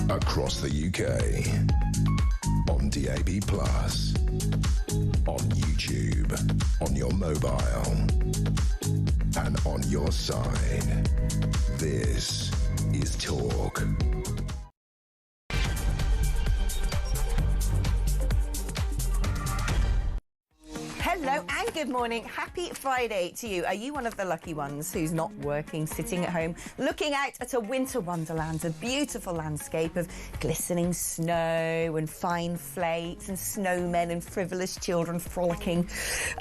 Across the UK, on DAB+, on YouTube, on your mobile, and on your side. This is Talk. Hello and good morning. Happy Friday to you. Are you one of the lucky ones who's not working, sitting at home, looking out at a winter wonderland, a beautiful landscape of glistening snow and fine flakes and snowmen and frivolous children frolicking?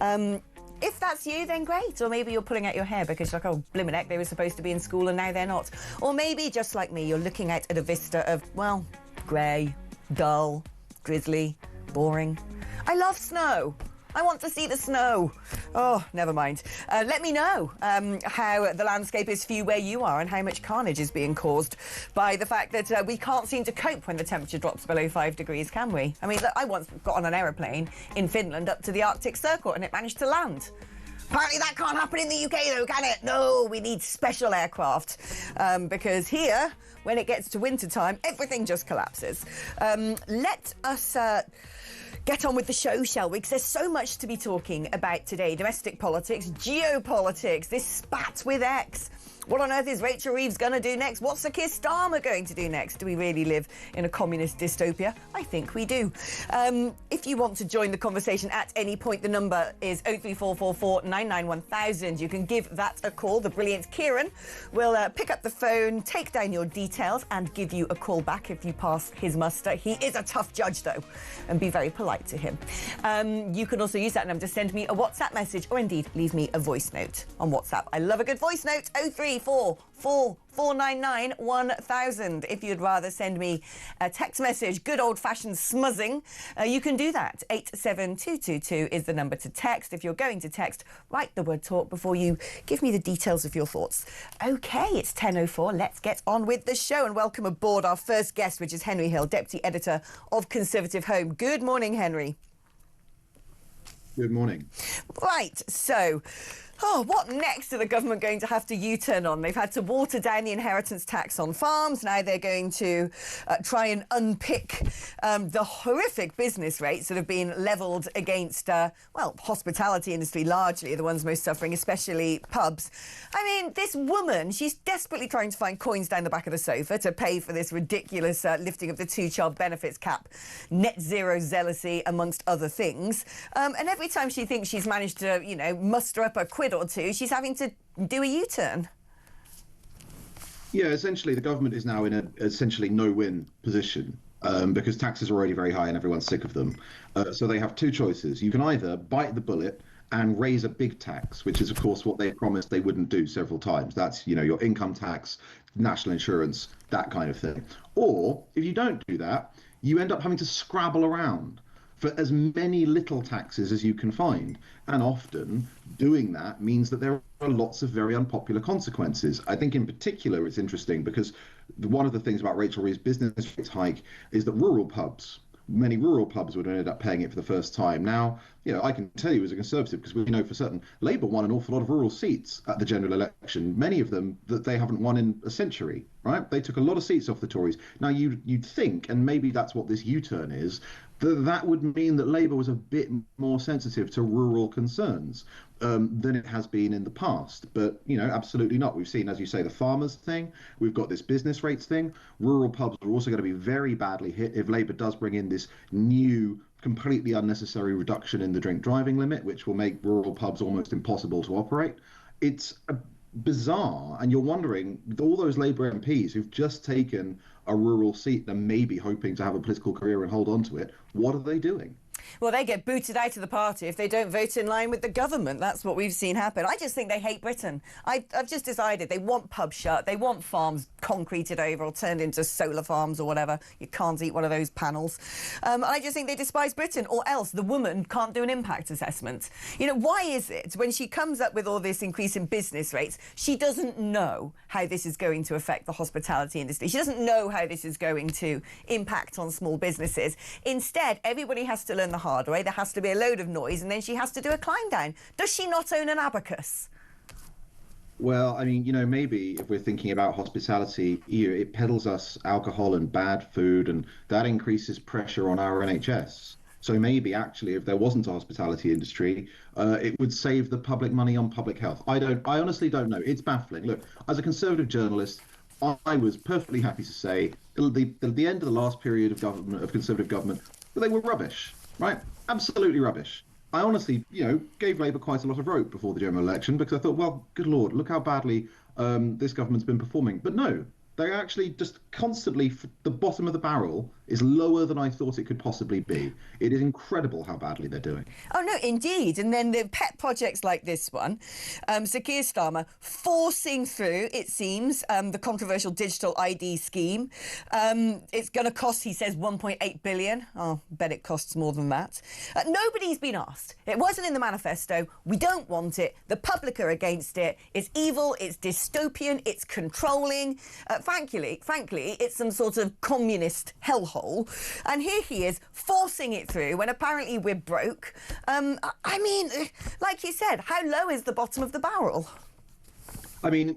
If that's you, then great. Or maybe you're pulling out your hair because you're like, oh, blimmin' heck, they were supposed to be in school and now they're not. Or maybe, just like me, you're looking out at a vista of, well, grey, dull, drizzly, boring. I love snow. I want to see the snow. Oh, never mind. Let me know how the landscape is for you where you are and how much carnage is being caused by the fact that we can't seem to cope when the temperature drops below 5 degrees, can we? I mean, look, I once got on an aeroplane in Finland up to the Arctic Circle and it managed to land. Apparently that can't happen in the UK though, can it? No, we need special aircraft because here, when it gets to winter time, everything just collapses. Let us get on with the show, shall we? Because there's so much to be talking about today. Domestic politics, geopolitics, this spat with X. What on earth is Rachel Reeves going to do next? What's Sir Keir Starmer going to do next? Do we really live in a communist dystopia? I think we do. If you want to join the conversation at any point, the number is 03444 991 You can give that a call. The brilliant Kieran will pick up the phone, take down your details and give you a call back if you pass his muster. He is a tough judge, though, and be very polite to him. You can also use that number to send me a WhatsApp message or indeed leave me a voice note on WhatsApp. I love a good voice note. 0344499 1000. If you'd rather send me a text message, good old-fashioned smuzzing, you can do that. 87222 is the number to text. If you're going to text, write the word talk before you give me the details of your thoughts. OK, it's 10:04. Let's get on with the show and welcome aboard our first guest, which is Henry Hill, Deputy Editor of Conservative Home. Good morning, Henry. Good morning. Right, so... what next are the government going to have to U-turn on? They've had to water down the inheritance tax on farms. Now they're going to try and unpick the horrific business rates that have been levelled against, hospitality industry largely, are the ones most suffering, especially pubs. I mean, this woman, she's desperately trying to find coins down the back of the sofa to pay for this ridiculous lifting of the two-child benefits cap, net zero zealousy, amongst other things. And every time she thinks she's managed to, muster up a quid or two, she's having to do a U-turn. Yeah, essentially the government is now in a essentially no-win position because taxes are already very high and everyone's sick of them. So they have two choices. You can either bite the bullet and raise a big tax, which is of course what they promised they wouldn't do several times. That's, your income tax, national insurance, that kind of thing. Or if you don't do that, you end up having to scrabble around for as many little taxes as you can find. And often doing that means that there are lots of very unpopular consequences. I think in particular it's interesting because one of the things about Rachel Reeves' business rates hike is that many rural pubs would end up paying it for the first time. Now, I can tell you as a Conservative, because we know for certain, Labour won an awful lot of rural seats at the general election, many of them that they haven't won in a century, right? They took a lot of seats off the Tories. Now, you'd think, and maybe that's what this U-turn is, that would mean that Labour was a bit more sensitive to rural concerns than it has been in the past. But, absolutely not. We've seen, as you say, the farmers thing. We've got this business rates thing. Rural pubs are also going to be very badly hit if Labour does bring in this new, completely unnecessary reduction in the drink driving limit, which will make rural pubs almost impossible to operate. It's bizarre, and you're wondering, all those Labour MPs who've just taken a rural seat and maybe hoping to have a political career and hold on to it, what are they doing? Well, they get booted out of the party if they don't vote in line with the government. That's what we've seen happen. I just think they hate Britain. I've just decided they want pubs shut. They want farms concreted over or turned into solar farms or whatever. You can't eat one of those panels. I just think they despise Britain, or else the woman can't do an impact assessment. Why is it when she comes up with all this increase in business rates, she doesn't know how this is going to affect the hospitality industry? She doesn't know how this is going to impact on small businesses. Instead, everybody has to learn the hard way. There has to be a load of noise and then she has to do a climb down. Does she not own an abacus? Well, I mean, maybe if we're thinking about hospitality, it peddles us alcohol and bad food, and that increases pressure on our NHS. So maybe actually, if there wasn't a hospitality industry, it would save the public money on public health. I honestly don't know. It's baffling. Look, as a conservative journalist, I was perfectly happy to say the end of the last period of government, of conservative government, that they were rubbish, right? Absolutely rubbish. I honestly, gave Labour quite a lot of rope before the general election because I thought, well, good Lord, look how badly this government's been performing. But no, they're actually just constantly, the bottom of the barrel is lower than I thought it could possibly be. It is incredible how badly they're doing. Oh, no, indeed. And then the pet projects like this one, Sir Keir Starmer forcing through, it seems, the controversial digital ID scheme. It's going to cost, he says, 1.8 billion. Oh, bet it costs more than that. Nobody's been asked. It wasn't in the manifesto. We don't want it. The public are against it. It's evil. It's dystopian. It's controlling. Frankly, it's some sort of communist hellhole. And here he is forcing it through when apparently we're broke. I mean, like you said, how low is the bottom of the barrel? I mean,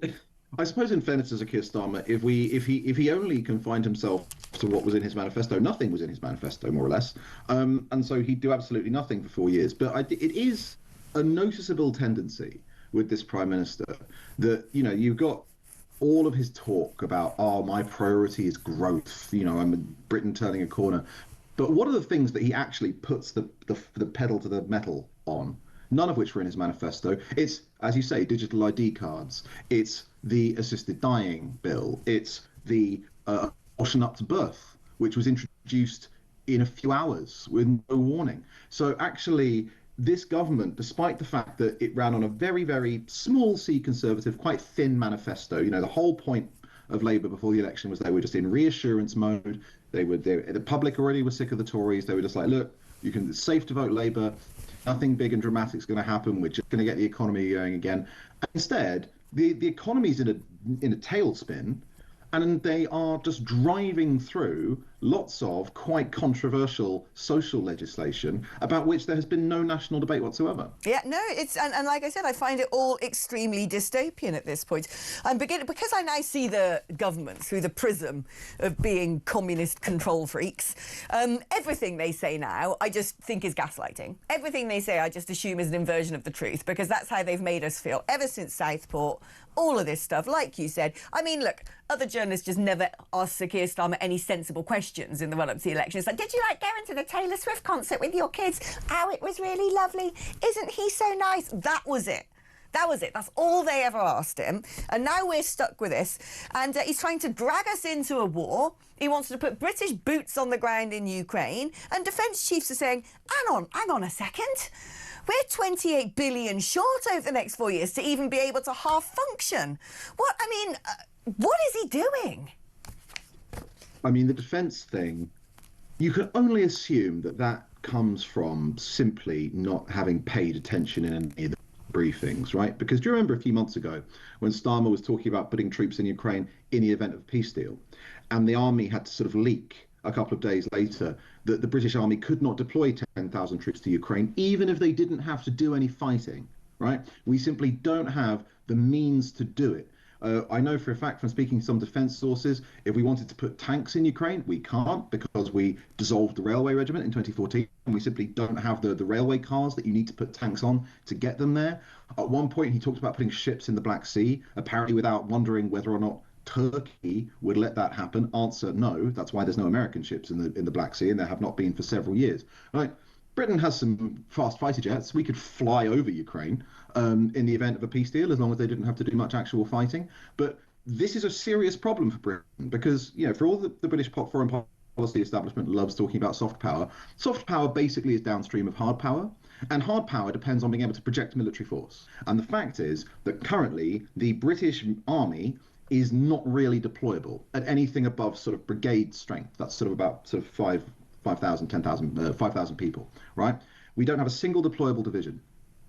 I suppose in fairness to Keir Starmer, if he only confined himself to what was in his manifesto, nothing was in his manifesto, more or less, and so he'd do absolutely nothing for 4 years. But it is a noticeable tendency with this prime minister that you've got all of his talk about, oh, my priority is growth. I'm Britain turning a corner. But what are the things that he actually puts the pedal to the metal on? None of which were in his manifesto. It's, as you say, digital ID cards. It's the assisted dying bill. It's the abortion up to birth, which was introduced in a few hours with no warning. So actually, this government, despite the fact that it ran on a very, very small C conservative, quite thin manifesto, the whole point of Labour before the election was they were just in reassurance mode. The public already was sick of the Tories. They were just like, look, it's safe to vote Labour. Nothing big and dramatic is going to happen. We're just going to get the economy going again. And instead, the economy's in a tailspin, and they are just driving through lots of quite controversial social legislation about which there has been no national debate whatsoever. Yeah, no, and like I said, I find it all extremely dystopian at this point. Because I now see the government through the prism of being communist control freaks. Everything they say now, I just think is gaslighting. Everything they say, I just assume is an inversion of the truth, because that's how they've made us feel ever since Southport. All of this stuff, like you said. I mean, look, other journalists just never ask Sir Keir Starmer any sensible questions in the run-up to the election. It's like, did you like going to the Taylor Swift concert with your kids? Oh, it was really lovely. Isn't he so nice? That was it. That was it. That's all they ever asked him. And now we're stuck with this. And he's trying to drag us into a war. He wants to put British boots on the ground in Ukraine. And defence chiefs are saying, hang on a second. We're 28 billion short over the next 4 years to even be able to half function. What is he doing? I mean, the defence thing, you can only assume that comes from simply not having paid attention in any of the briefings, right? Because do you remember a few months ago when Starmer was talking about putting troops in Ukraine in the event of a peace deal, and the army had to sort of leak a couple of days later that the British army could not deploy 10,000 troops to Ukraine, even if they didn't have to do any fighting, right? We simply don't have the means to do it. I know for a fact from speaking to some defence sources, if we wanted to put tanks in Ukraine, we can't, because we dissolved the railway regiment in 2014, and we simply don't have the railway cars that you need to put tanks on to get them there. At one point, he talked about putting ships in the Black Sea, apparently without wondering whether or not Turkey would let that happen. Answer, no. That's why there's no American ships in the Black Sea, and there have not been for several years. Right? Britain has some fast fighter jets. We could fly over Ukraine in the event of a peace deal, as long as they didn't have to do much actual fighting. But this is a serious problem for Britain because, for all the British foreign policy establishment loves talking about soft power basically is downstream of hard power. And hard power depends on being able to project military force. And the fact is that currently the British army is not really deployable at anything above sort of brigade strength. That's sort of about 5,000, 10,000, 5,000 people, right? We don't have a single deployable division.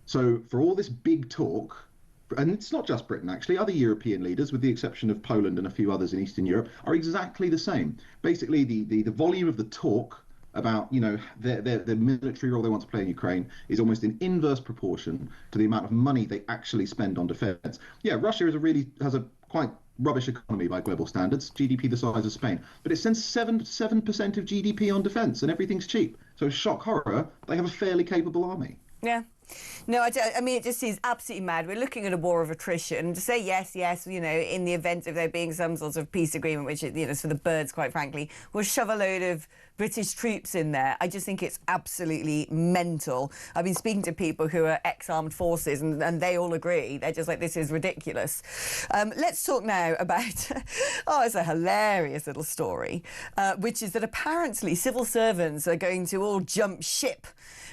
So for all this big talk, and it's not just Britain actually, other European leaders, with the exception of Poland and a few others in Eastern Europe, are exactly the same. Basically, the volume of the talk about, their military role they want to play in Ukraine is almost in inverse proportion to the amount of money they actually spend on defense. Yeah, Russia has a quite rubbish economy by global standards, GDP the size of Spain, but it spends 7% of GDP on defense, and everything's cheap. So shock horror, they have a fairly capable army. Yeah. No, I mean, it just seems absolutely mad. We're looking at a war of attrition. To say yes, in the event of there being some sort of peace agreement, which, is for the birds, quite frankly, we'll shove a load of British troops in there. I just think it's absolutely mental. I've been speaking to people who are ex-armed forces, and they all agree. They're just like, this is ridiculous. Let's talk now about, it's a hilarious little story, which is that apparently civil servants are going to all jump ship.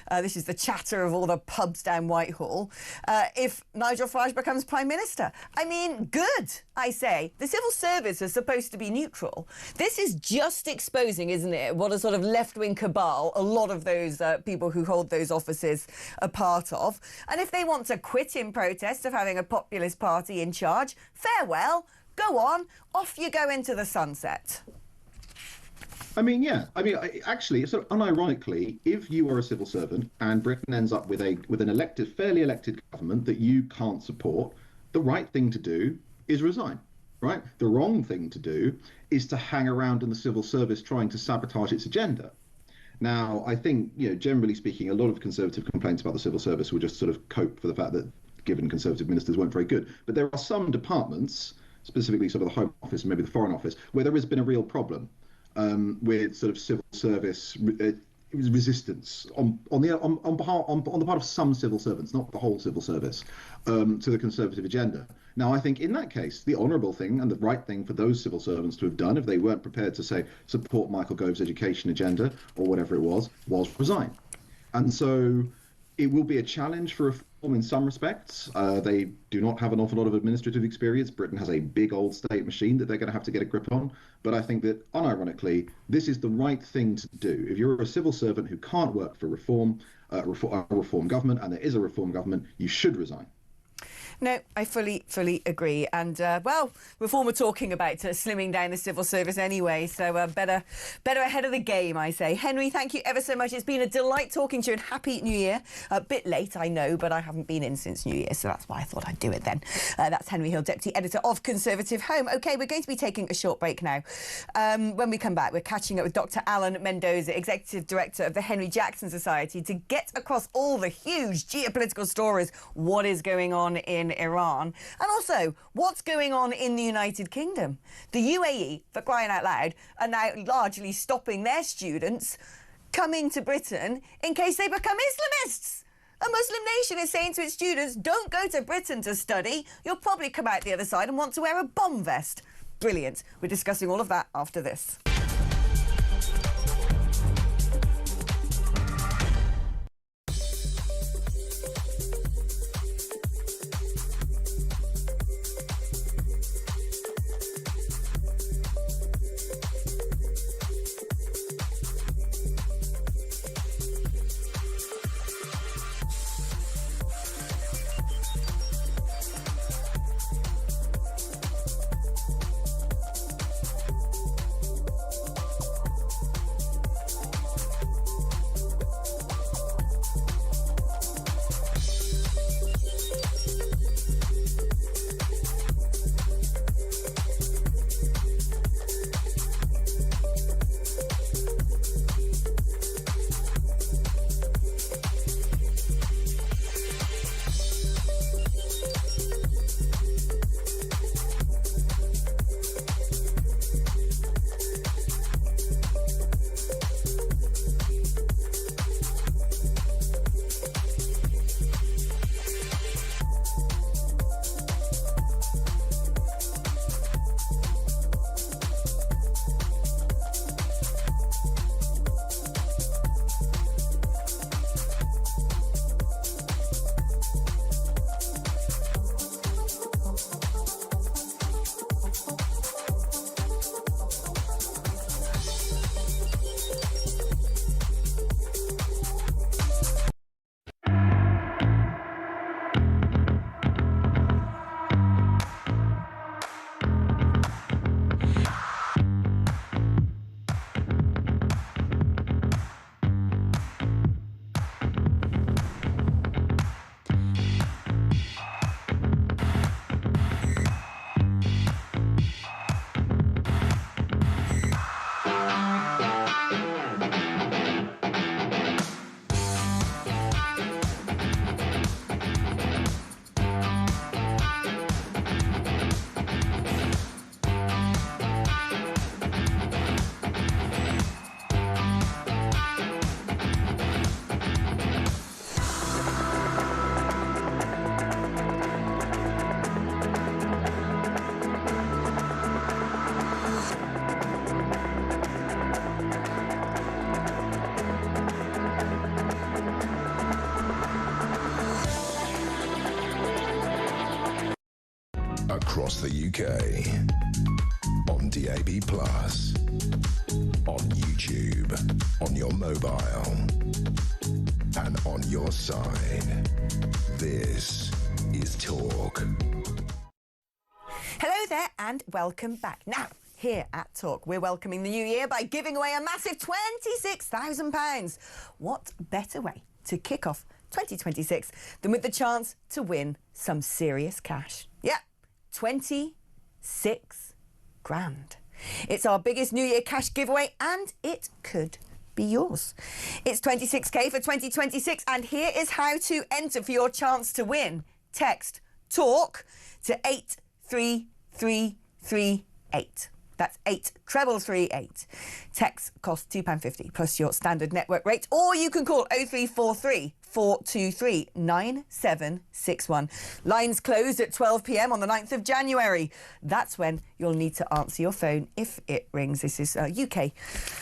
This is the chatter of all the pubs down Whitehall. If Nigel Farage becomes Prime Minister. I mean, good, I say. The civil service is supposed to be neutral. This is just exposing, isn't it, what a sort of left-wing cabal a lot of those people who hold those offices are part of. And if they want to quit in protest of having a populist party in charge, farewell, go on, off you go into the sunset. I mean, yeah. I mean, actually, so unironically, if you are a civil servant and Britain ends up with an fairly elected government that you can't support, the right thing to do is resign, right? The wrong thing to do is to hang around in the civil service trying to sabotage its agenda. Now, I think, generally speaking, a lot of Conservative complaints about the civil service will just sort of cope for the fact that given Conservative ministers weren't very good. But there are some departments, specifically sort of the Home Office and maybe the Foreign Office, where there has been a real problem. With sort of civil service resistance on the part of some civil servants, not the whole civil service, to the Conservative agenda. Now, I think in that case, the honourable thing and the right thing for those civil servants to have done, if they weren't prepared to say support Michael Gove's education agenda or whatever it was resign. And so it will be a challenge for reform in some respects. They do not have an awful lot of administrative experience. Britain has a big old state machine that they're going to have to get a grip on. But I think that, unironically, this is the right thing to do. If you're a civil servant who can't work for a reform government, and there is a reform government, you should resign. No, I fully agree. And, Reform are talking about slimming down the civil service anyway, so better ahead of the game, I say. Henry, thank you ever so much. It's been a delight talking to you, and Happy New Year. A bit late, I know, but I haven't been in since New Year, so that's why I thought I'd do it then. That's Henry Hill, Deputy Editor of Conservative Home. OK, we're going to be taking a short break now. When we come back, we're catching up with Dr. Alan Mendoza, Executive Director of the Henry Jackson Society, to get across all the huge geopolitical stories, what is going on in Iran, and also what's going on in the United Kingdom. The UAE, for crying out loud, are now largely stopping their students coming to Britain in case they become Islamists. A Muslim nation is saying to its students, don't go to Britain to study, you'll probably come out the other side and want to wear a bomb vest. Brilliant. We're discussing all of that after this. across the UK. On DAB+, on YouTube, on your mobile, and on your side. This is Talk. Hello there and welcome back. Now, here at Talk, we're welcoming the new year by giving away a massive £26,000. What better way to kick off 2026 than with the chance to win some serious cash? Yeah, 26 grand. It's our biggest New Year cash giveaway and it could be yours. It's 26k for 2026 and here is how to enter for your chance to win. Text TALK to 83338. That's 83338. Text costs £2.50 plus your standard network rate, or you can call 0343 423 9761. Lines closed at 12 p.m. on the 9th of January. That's when you'll need to answer your phone if it rings. This is a UK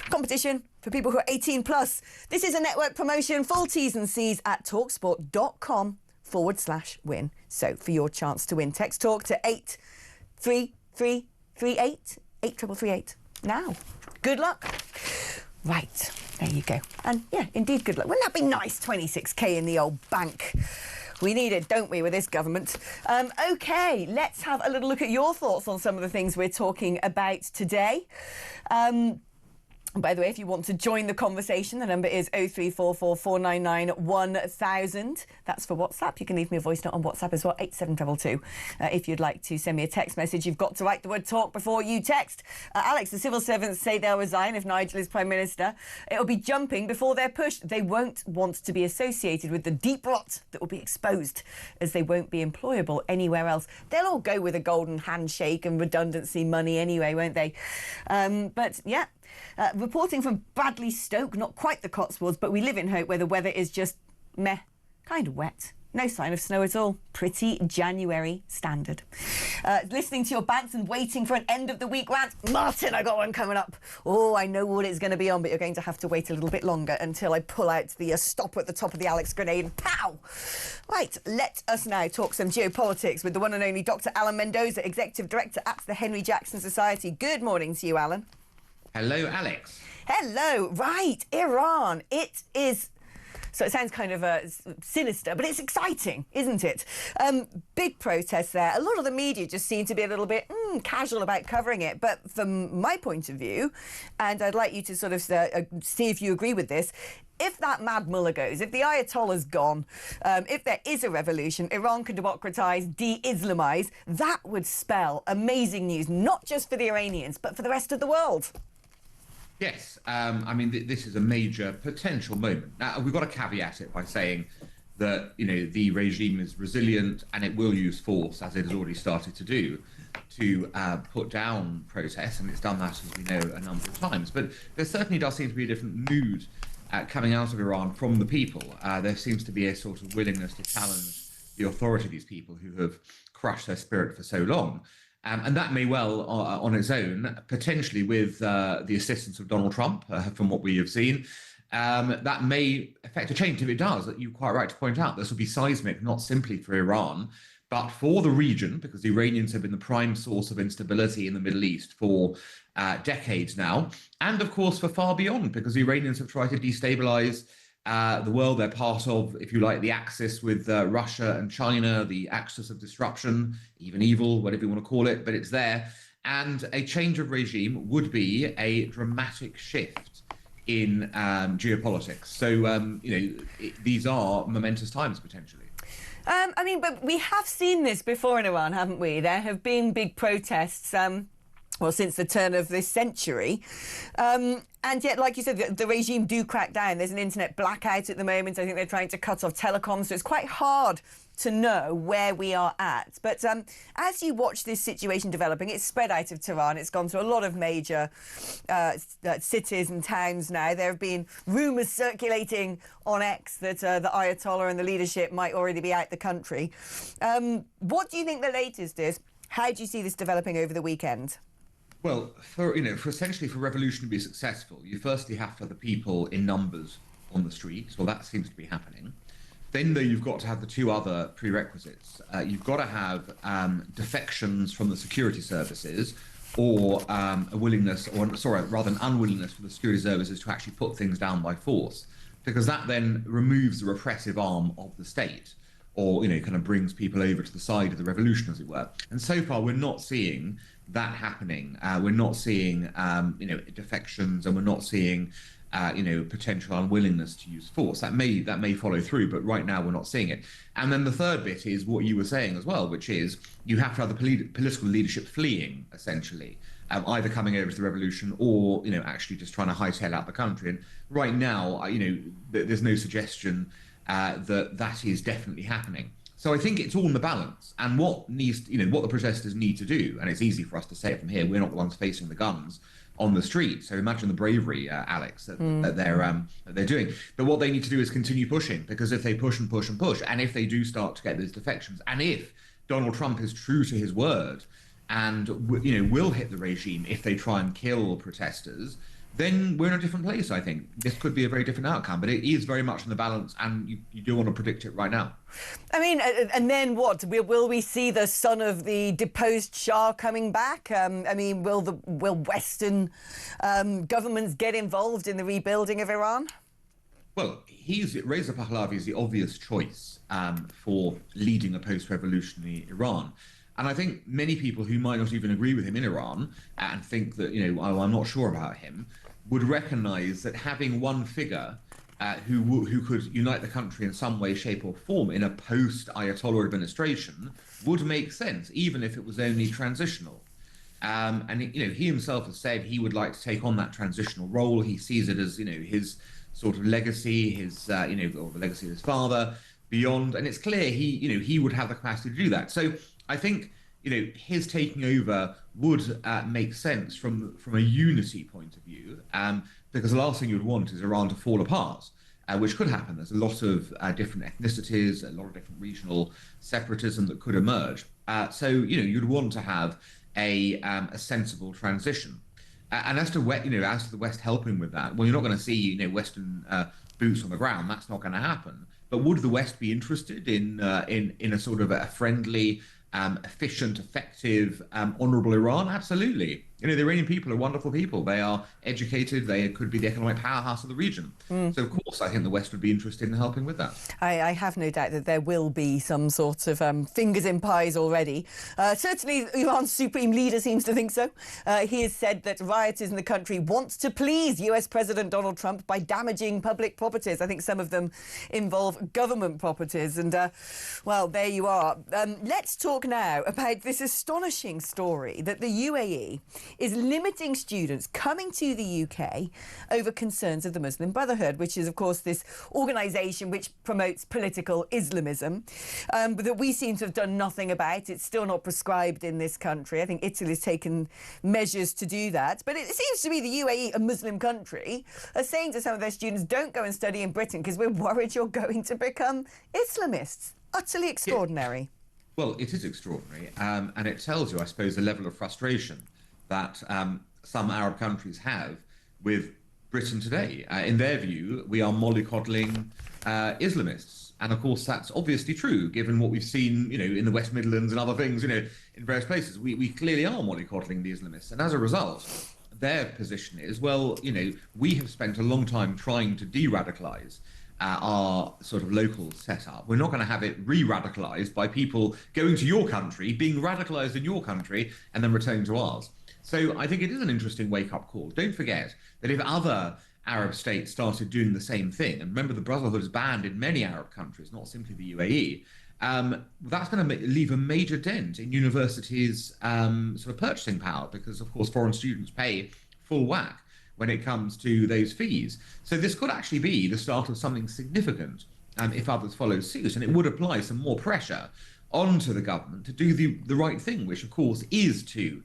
competition for people who are 18 plus. This is a network promotion. Full T's and C's at talksport.com/win. So for your chance to win, text TALK to 83338. 83338 now. Good luck. Right, there you go. And yeah, indeed, good luck. Wouldn't that be nice, 26k in the old bank? We need it, don't we, with this government? OK, let's have a little look at your thoughts on some of the things we're talking about today. By the way, if you want to join the conversation, the number is 0344 499 1000. That's for WhatsApp. You can leave me a voice note on WhatsApp as well, 8722. If you'd like to send me a text message, you've got to write the word TALK before you text. Alex, the civil servants say they'll resign if Nigel is Prime Minister. It'll be jumping before they're pushed. They won't want to be associated with the deep rot that will be exposed, as they won't be employable anywhere else. They'll all go with a golden handshake and redundancy money anyway, won't they? But yeah. Reporting from Bradley Stoke, not quite the Cotswolds, but we live in hope where the weather is just meh, kind of wet. No sign of snow at all. Pretty January standard. Listening to your bants and waiting for an end of the week rant. Martin, I got one coming up. Oh, I know what it's going to be on, but you're going to have to wait a little bit longer until I pull out the stopper at the top of the Alex grenade and pow! Right, let us now talk some geopolitics with the one and only Dr. Alan Mendoza, Executive Director at the Henry Jackson Society. Good morning to you, Alan. Hello, Alex. Hello. Right, Iran. It is... So it sounds kind of sinister, but it's exciting, isn't it? Big protests there. A lot of the media just seem to be a little bit casual about covering it. But from my point of view, and I'd like you to sort of see if you agree with this, if that mad mullah goes, if the Ayatollah's gone, if there is a revolution, Iran can democratise, de-Islamise, that would spell amazing news, not just for the Iranians, but for the rest of the world. Yes, I mean, this is a major potential moment. Now, we've got to caveat it by saying that, you know, the regime is resilient and it will use force, as it has already started to do, to put down protests, and it's done that, as we know, a number of times. But there certainly does seem to be a different mood coming out of Iran from the people. There seems to be a sort of willingness to challenge the authority of these people who have crushed their spirit for so long. And that may well, on its own, potentially with the assistance of Donald Trump, from what we have seen, that may affect a change. If it does, you're quite right to point out, this will be seismic, not simply for Iran, but for the region, because the Iranians have been the prime source of instability in the Middle East for decades now. And, of course, for far beyond, because the Iranians have tried to destabilize the world. They're part of, if you like, the axis with Russia and China, the axis of disruption, even evil, whatever you want to call it, but it's there. And a change of regime would be a dramatic shift in geopolitics. So, you know, these are momentous times, potentially. I mean, but we have seen this before in Iran, haven't we? There have been big protests, well, since the turn of this century. And yet, like you said, the regime do crack down. There's an internet blackout at the moment. I think they're trying to cut off telecoms. So it's quite hard to know where we are at. But as you watch this situation developing, it's spread out of Tehran. It's gone to a lot of major cities and towns now. There have been rumours circulating on X that the Ayatollah and the leadership might already be out the country. What do you think the latest is? How do you see this developing over the weekend? Well, for essentially for revolution to be successful, you firstly have to have the people in numbers on the streets. Well, that seems to be happening. then though you've got to have the two other prerequisites. You've got to have defections from the security services, or a willingness, or sorry, rather an unwillingness for the security services to actually put things down by force, because that then removes the repressive arm of the state, or kind of brings people over to the side of the revolution, as it were. And so far, we're not seeing that happening. We're not seeing defections, and we're not seeing potential unwillingness to use force. That may follow through, but right now we're not seeing it. And then the third bit is what you were saying as well, which is you have to have the political leadership fleeing, essentially, either coming over to the revolution or actually just trying to hightail out the country. And right now, there's no suggestion that is definitely happening. So I think it's all in the balance. And what the protesters need to do, and it's easy for us to say it from here, we're not the ones facing the guns on the street. So imagine the bravery, Alex, that they're doing. But what they need to do is continue pushing, because if they push and push and push, and if they do start to get those defections, and if Donald Trump is true to his word and will hit the regime if they try and kill protesters, then we're in a different place. I think this could be a very different outcome, but it is very much in the balance, and you do want to predict it right now. I mean, and then what? Will we see the son of the deposed Shah coming back? I mean, will Western governments get involved in the rebuilding of Iran? Well, Reza Pahlavi is the obvious choice for leading a post-revolutionary Iran. And I think many people who might not even agree with him in Iran and think that, I'm not sure about him, would recognize that having one figure who could unite the country in some way, shape or form in a post-Ayatollah administration would make sense, even if it was only transitional. And he himself has said he would like to take on that transitional role. He sees it as, his sort of legacy, his, or the legacy of his father beyond. And it's clear he would have the capacity to do that. So I think his taking over would make sense from a unity point of view, because the last thing you'd want is Iran to fall apart, which could happen. There's a lot of different ethnicities, a lot of different regional separatism that could emerge. So you'd want to have a sensible transition. And as to the West helping with that, well, you're not going to see Western boots on the ground. That's not going to happen. But would the West be interested in a sort of a friendly, efficient, effective, honourable Iran? Absolutely. The Iranian people are wonderful people. They are educated. They could be the economic powerhouse of the region. So, of course, I think the West would be interested in helping with that. I have no doubt that there will be some sort of fingers in pies already. Certainly, Iran's supreme leader seems to think so. He has said that rioters in the country want to please US President Donald Trump by damaging public properties. I think some of them involve government properties. And, well, there you are. Let's talk now about this astonishing story that the UAE is limiting students coming to the UK over concerns of the Muslim Brotherhood, which is, of course, this organisation which promotes political Islamism, but that we seem to have done nothing about. It's still not prescribed in this country. I think Italy has taken measures to do that. But it seems to be the UAE, a Muslim country, are saying to some of their students, don't go and study in Britain because we're worried you're going to become Islamists. Utterly extraordinary. Yeah. Well, it is extraordinary. And it tells you, I suppose, the level of frustration that some Arab countries have with Britain today. In their view, we are mollycoddling Islamists. And of course, that's obviously true, given what we've seen, in the West Midlands and other things, in various places. We clearly are mollycoddling the Islamists. And as a result, their position is, well, we have spent a long time trying to de-radicalise our sort of local setup. We're not going to have it re-radicalised by people going to your country, being radicalised in your country, and then returning to ours. So I think it is an interesting wake-up call. Don't forget that if other Arab states started doing the same thing, and remember the Brotherhood is banned in many Arab countries, not simply the UAE, that's going to leave a major dent in universities' sort of purchasing power, because, of course, foreign students pay full whack when it comes to those fees. So this could actually be the start of something significant if others follow suit, and it would apply some more pressure onto the government to do the right thing, which, of course, is to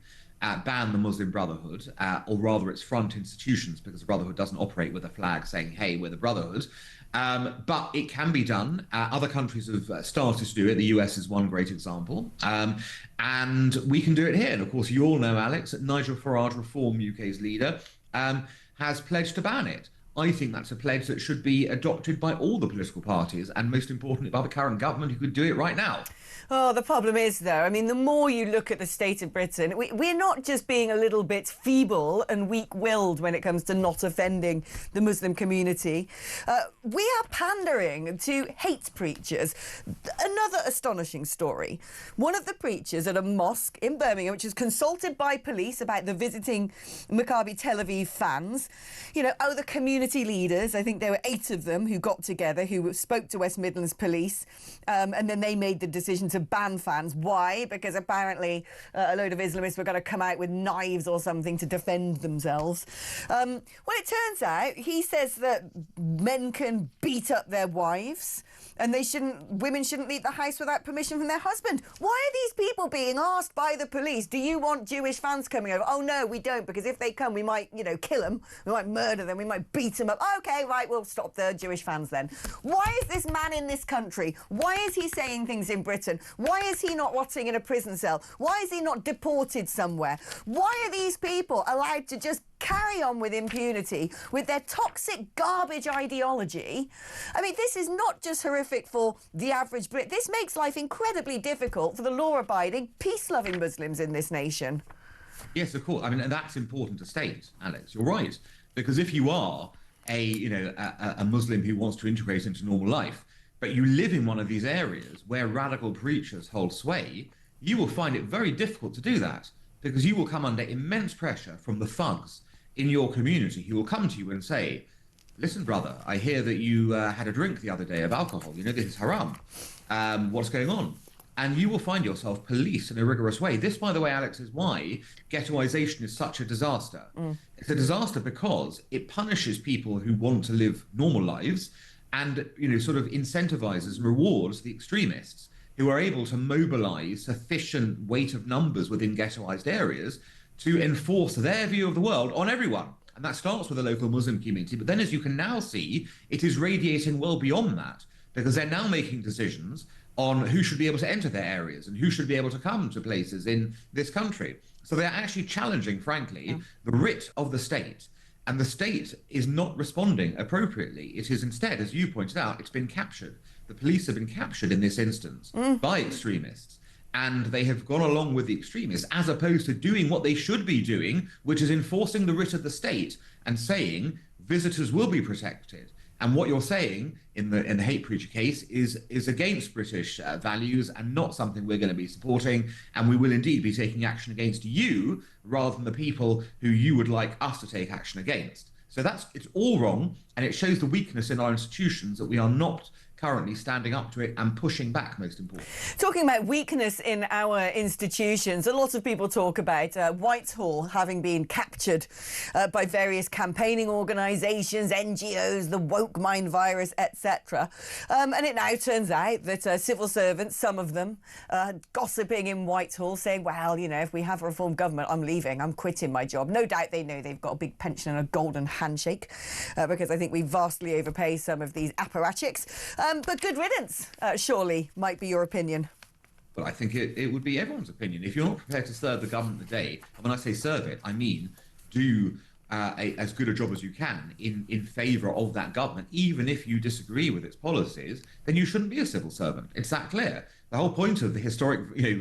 ban the Muslim Brotherhood, or rather its front institutions, because the Brotherhood doesn't operate with a flag saying, hey, we're the Brotherhood. But it can be done. Other countries have started to do it. The US is one great example. And we can do it here. And of course, you all know, Alex, that Nigel Farage, Reform UK's leader, has pledged to ban it. I think that's a pledge that should be adopted by all the political parties, and most importantly by the current government, who could do it right now. Oh, the problem is, though, I mean, the more you look at the state of Britain, we're not just being a little bit feeble and weak-willed when it comes to not offending the Muslim community. We are pandering to hate preachers. Another astonishing story. One of the preachers at a mosque in Birmingham, which was consulted by police about the visiting Maccabi Tel Aviv fans, the community leaders, I think there were 8 of them who got together, who spoke to West Midlands police, and then they made the decision to ban fans. Why? Because apparently a load of Islamists were going to come out with knives or something to defend themselves. Well, it turns out he says that men can beat up their wives and women shouldn't leave the house without permission from their husband. Why are these people being asked by the police, do you want Jewish fans coming over? Oh, no, we don't, because if they come, we might, kill them, we might murder them, we might beat them up. OK, right, we'll stop the Jewish fans then. Why is this man in this country? Why is he saying things in Britain? Why is he not rotting in a prison cell? Why is he not deported somewhere? Why are these people allowed to just carry on with impunity with their toxic garbage ideology? I mean, this is not just horrific for the average Brit. This makes life incredibly difficult for the law-abiding, peace-loving Muslims in this nation. Yes, of course. I mean, and that's important to state, Alex. You're right. Because if you are a Muslim who wants to integrate into normal life, but you live in one of these areas where radical preachers hold sway, you will find it very difficult to do that, because you will come under immense pressure from the thugs in your community who will come to you and say, listen, brother, I hear that you had a drink the other day of alcohol. This is haram. What's going on? And you will find yourself policed in a rigorous way. This, by the way, Alex, is why ghettoization is such a disaster. It's a disaster because it punishes people who want to live normal lives and, sort of incentivizes and rewards the extremists who are able to mobilize sufficient weight of numbers within ghettoized areas to enforce their view of the world on everyone. And that starts with the local Muslim community. But then, as you can now see, it is radiating well beyond that, because they're now making decisions on who should be able to enter their areas and who should be able to come to places in this country. So they're actually challenging, frankly, the writ of the state. And the state is not responding appropriately. It is instead, as you pointed out, it's been captured. The police have been captured in this instance by extremists. And they have gone along with the extremists, as opposed to doing what they should be doing, which is enforcing the writ of the state and saying visitors will be protected. And what you're saying in the hate preacher case is against British values and not something we're going to be supporting. And we will indeed be taking action against you rather than the people who you would like us to take action against. So it's all wrong, and it shows the weakness in our institutions that we are not currently standing up to it and pushing back, most important. Talking about weakness in our institutions, a lot of people talk about Whitehall having been captured by various campaigning organisations, NGOs, the woke mind virus, etc. And it now turns out that civil servants, some of them, gossiping in Whitehall, saying, well, if we have a reform government, I'm leaving, I'm quitting my job. No doubt they know they've got a big pension and a golden handshake, because I think we vastly overpay some of these apparatchiks. But good riddance, surely, might be your opinion. Well, I think it would be everyone's opinion. If you're not prepared to serve the government today, and when I say serve it, I mean do as good a job as you can in favour of that government, even if you disagree with its policies, then you shouldn't be a civil servant. It's that clear. The whole point of the historic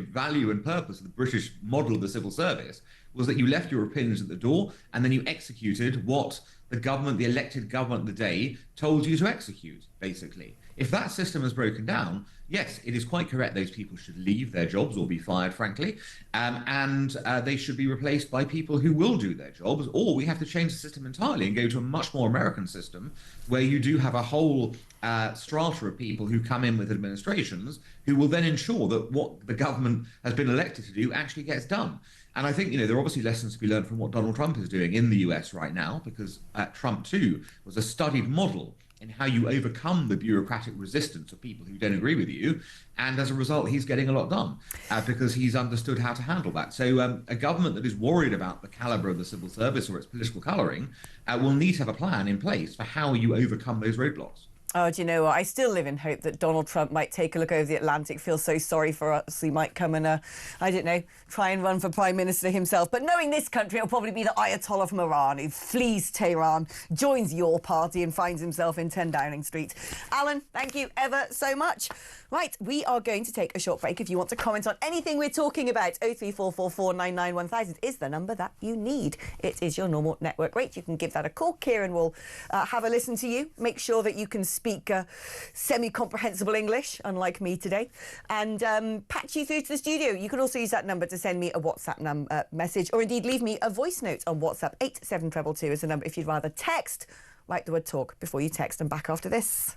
value and purpose of the British model of the civil service was that you left your opinions at the door and then you executed what the government, the elected government of the day, told you to execute, basically. If that system has broken down, yes, it is quite correct those people should leave their jobs or be fired, frankly, and they should be replaced by people who will do their jobs, or we have to change the system entirely and go to a much more American system where you do have a whole strata of people who come in with administrations who will then ensure that what the government has been elected to do actually gets done. And I think, there are obviously lessons to be learned from what Donald Trump is doing in the US right now, because Trump, too, was a studied model in how you overcome the bureaucratic resistance of people who don't agree with you. And as a result, he's getting a lot done because he's understood how to handle that. So a government that is worried about the calibre of the civil service or its political colouring will need to have a plan in place for how you overcome those roadblocks. Oh, do you know what? I still live in hope that Donald Trump might take a look over the Atlantic, feel so sorry for us, he might come and, I don't know, try and run for Prime Minister himself. But knowing this country, it'll probably be the Ayatollah from Iran who flees Tehran, joins your party and finds himself in 10 Downing Street. Alan, thank you ever so much. Right, we are going to take a short break. If you want to comment on anything we're talking about, 03444 1000 is the number that you need. It is your normal network rate. You can give that a call. Kieran will have a listen to you. Make sure that you can speak semi-comprehensible English, unlike me today, and patch you through to the studio. You can also use that number to send me a WhatsApp message, or indeed leave me a voice note on WhatsApp. 87222 is the number if you'd rather text. Write the word talk before you text, and back after this.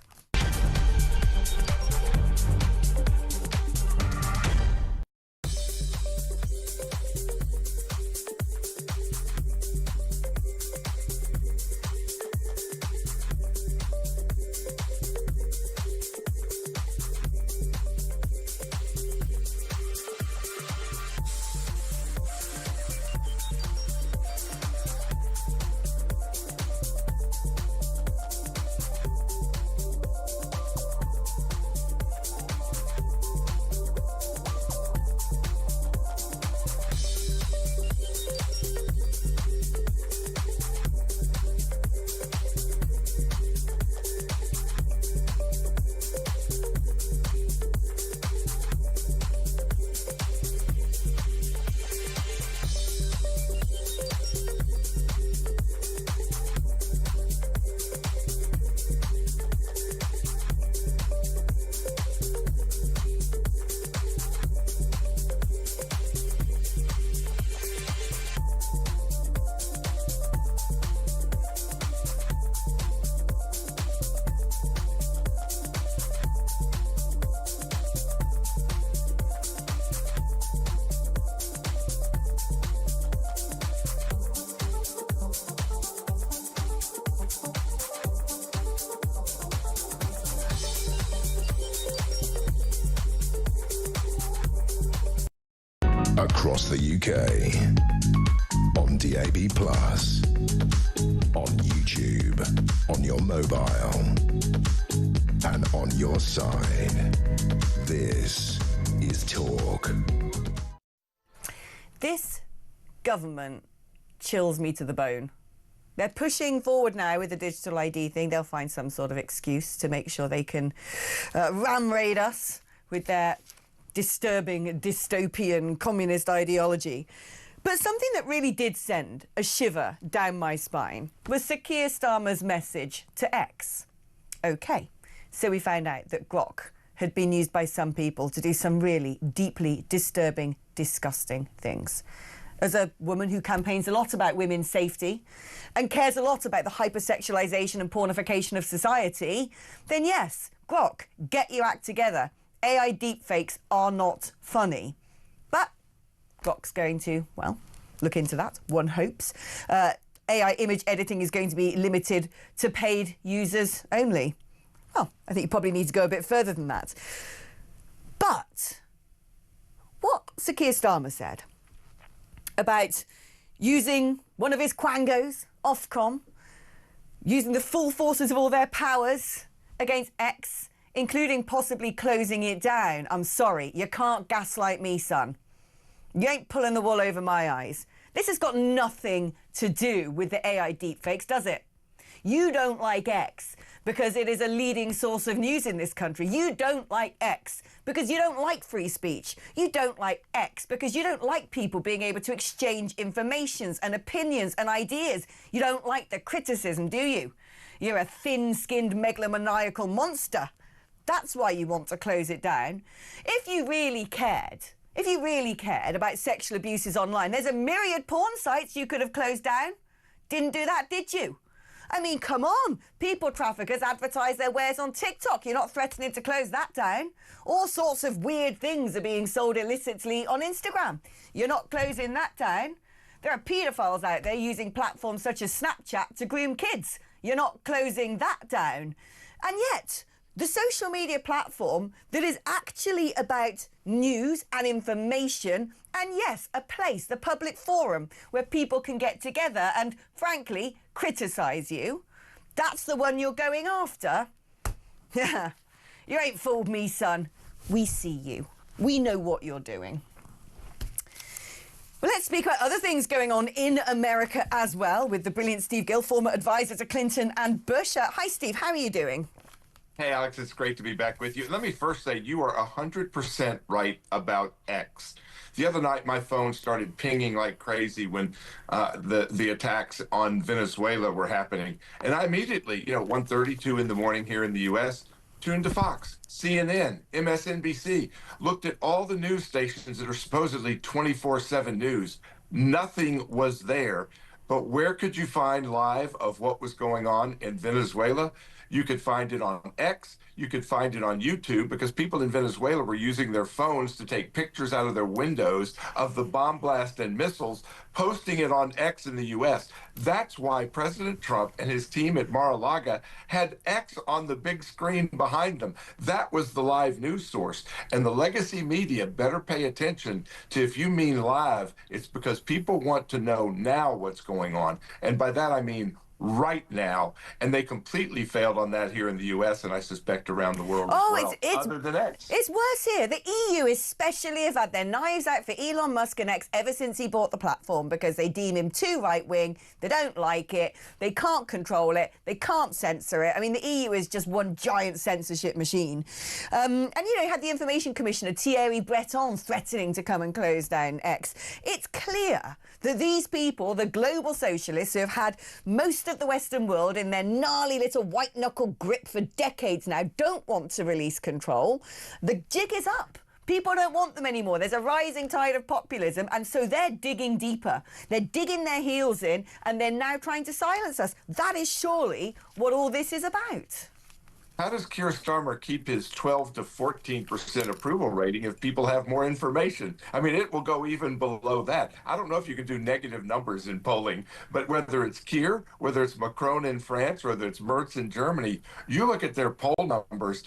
Across the UK, on DAB+, on YouTube, on your mobile, and on your side. This is Talk. This government chills me to the bone. They're pushing forward now with the digital ID thing. They'll find some sort of excuse to make sure they can ram raid us with their disturbing dystopian communist ideology. But something that really did send a shiver down my spine was Sir Keir Starmer's message to X. OK, so we found out that Grok had been used by some people to do some really deeply disturbing, disgusting things. As a woman who campaigns a lot about women's safety and cares a lot about the hypersexualisation and pornification of society, then yes, Grok, get your act together. AI deepfakes are not funny. But Grok's going to, well, look into that, one hopes. AI image editing is going to be limited to paid users only. Well, I think you probably need to go a bit further than that. But what Sir Keir Starmer said about using one of his quangos, Ofcom, using the full forces of all their powers against X, including possibly closing it down. I'm sorry, you can't gaslight me, son. You ain't pulling the wool over my eyes. This has got nothing to do with the AI deepfakes, does it? You don't like X because it is a leading source of news in this country. You don't like X because you don't like free speech. You don't like X because you don't like people being able to exchange informations and opinions and ideas. You don't like the criticism, do you? You're a thin-skinned megalomaniacal monster. That's why you want to close it down. If you really cared about sexual abuses online, there's a myriad porn sites you could have closed down. Didn't do that, did you? I mean, come on. People traffickers advertise their wares on TikTok. You're not threatening to close that down. All sorts of weird things are being sold illicitly on Instagram. You're not closing that down. There are paedophiles out there using platforms such as Snapchat to groom kids. You're not closing that down. And yet, the social media platform that is actually about news and information, and yes, a place, the public forum, where people can get together and, frankly, criticise you, that's the one you're going after. Yeah. You ain't fooled me, son. We see you. We know what you're doing. Well, let's speak about other things going on in America as well with the brilliant Steve Gill, former advisor to Clinton and Bush. Hi, Steve. How are you doing? Hey, Alex, it's great to be back with you. Let me first say you are 100% right about X. The other night, my phone started pinging like crazy when the attacks on Venezuela were happening. And I immediately, 1:32 in the morning here in the U.S., tuned to Fox, CNN, MSNBC, looked at all the news stations that are supposedly 24/7 news. Nothing was there. But where could you find live of what was going on in Venezuela? You could find it on X. You could find it on YouTube because people in Venezuela were using their phones to take pictures out of their windows of the bomb blast and missiles, posting it on X in the U.S. That's why President Trump and his team at Mar-a-Lago had X on the big screen behind them. That was the live news source. And the legacy media better pay attention to, if you mean live, it's because people want to know now what's going on. And by that, I mean right now, and they completely failed on that here in the U.S. and I suspect around the world as well. Other than X. It's worse here. The EU especially have had their knives out for Elon Musk and X ever since he bought the platform because they deem him too right-wing. They don't like it. They can't control it. They can't censor it. I mean, the EU is just one giant censorship machine. And, you had the Information Commissioner Thierry Breton threatening to come and close down X. It's clear that these people, the global socialists who have had most of the Western world in their gnarly little white-knuckle grip for decades now, don't want to release control. The jig is up. People don't want them anymore. There's a rising tide of populism, and so they're digging deeper. They're digging their heels in, and they're now trying to silence us. That is surely what all this is about. How does Keir Starmer keep his 12 to 14% approval rating if people have more information? I mean, it will go even below that. I don't know if you can do negative numbers in polling, but whether it's Keir, whether it's Macron in France, whether it's Merz in Germany, you look at their poll numbers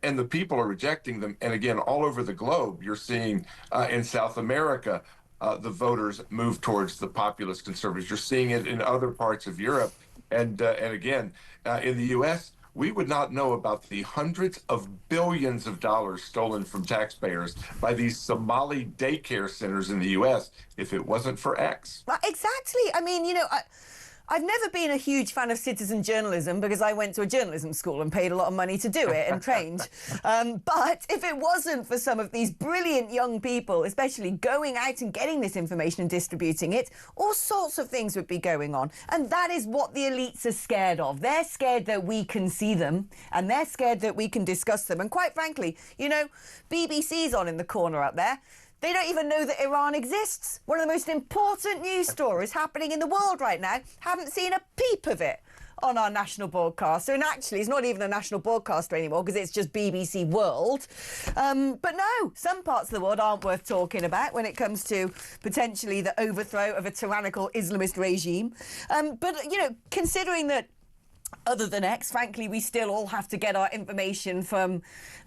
and the people are rejecting them. And again, all over the globe, you're seeing in South America, the voters move towards the populist conservatives. You're seeing it in other parts of Europe. And again, in the U.S., we would not know about the hundreds of billions of dollars stolen from taxpayers by these Somali daycare centers in the U.S. if it wasn't for X. Well, exactly. I mean, I've never been a huge fan of citizen journalism because I went to a journalism school and paid a lot of money to do it and trained. But if it wasn't for some of these brilliant young people, especially going out and getting this information and distributing it, all sorts of things would be going on. And that is what the elites are scared of. They're scared that we can see them and they're scared that we can discuss them. And quite frankly, BBC's on in the corner up there. They don't even know that Iran exists. One of the most important news stories happening in the world right now. Haven't seen a peep of it on our national broadcaster. And actually, it's not even a national broadcaster anymore because it's just BBC World. But no, some parts of the world aren't worth talking about when it comes to potentially the overthrow of a tyrannical Islamist regime. But, considering that other than X, frankly, we still all have to get our information from,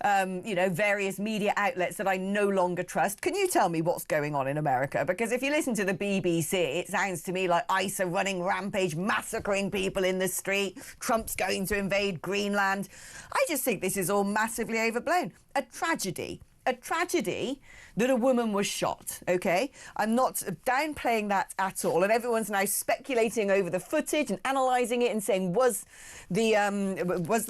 various media outlets that I no longer trust. Can you tell me what's going on in America? Because if you listen to the BBC, it sounds to me like ICE are running rampage, massacring people in the street. Trump's going to invade Greenland. I just think this is all massively overblown. A tragedy that a woman was shot, okay? I'm not downplaying that at all. And everyone's now speculating over the footage and analysing it and saying, was the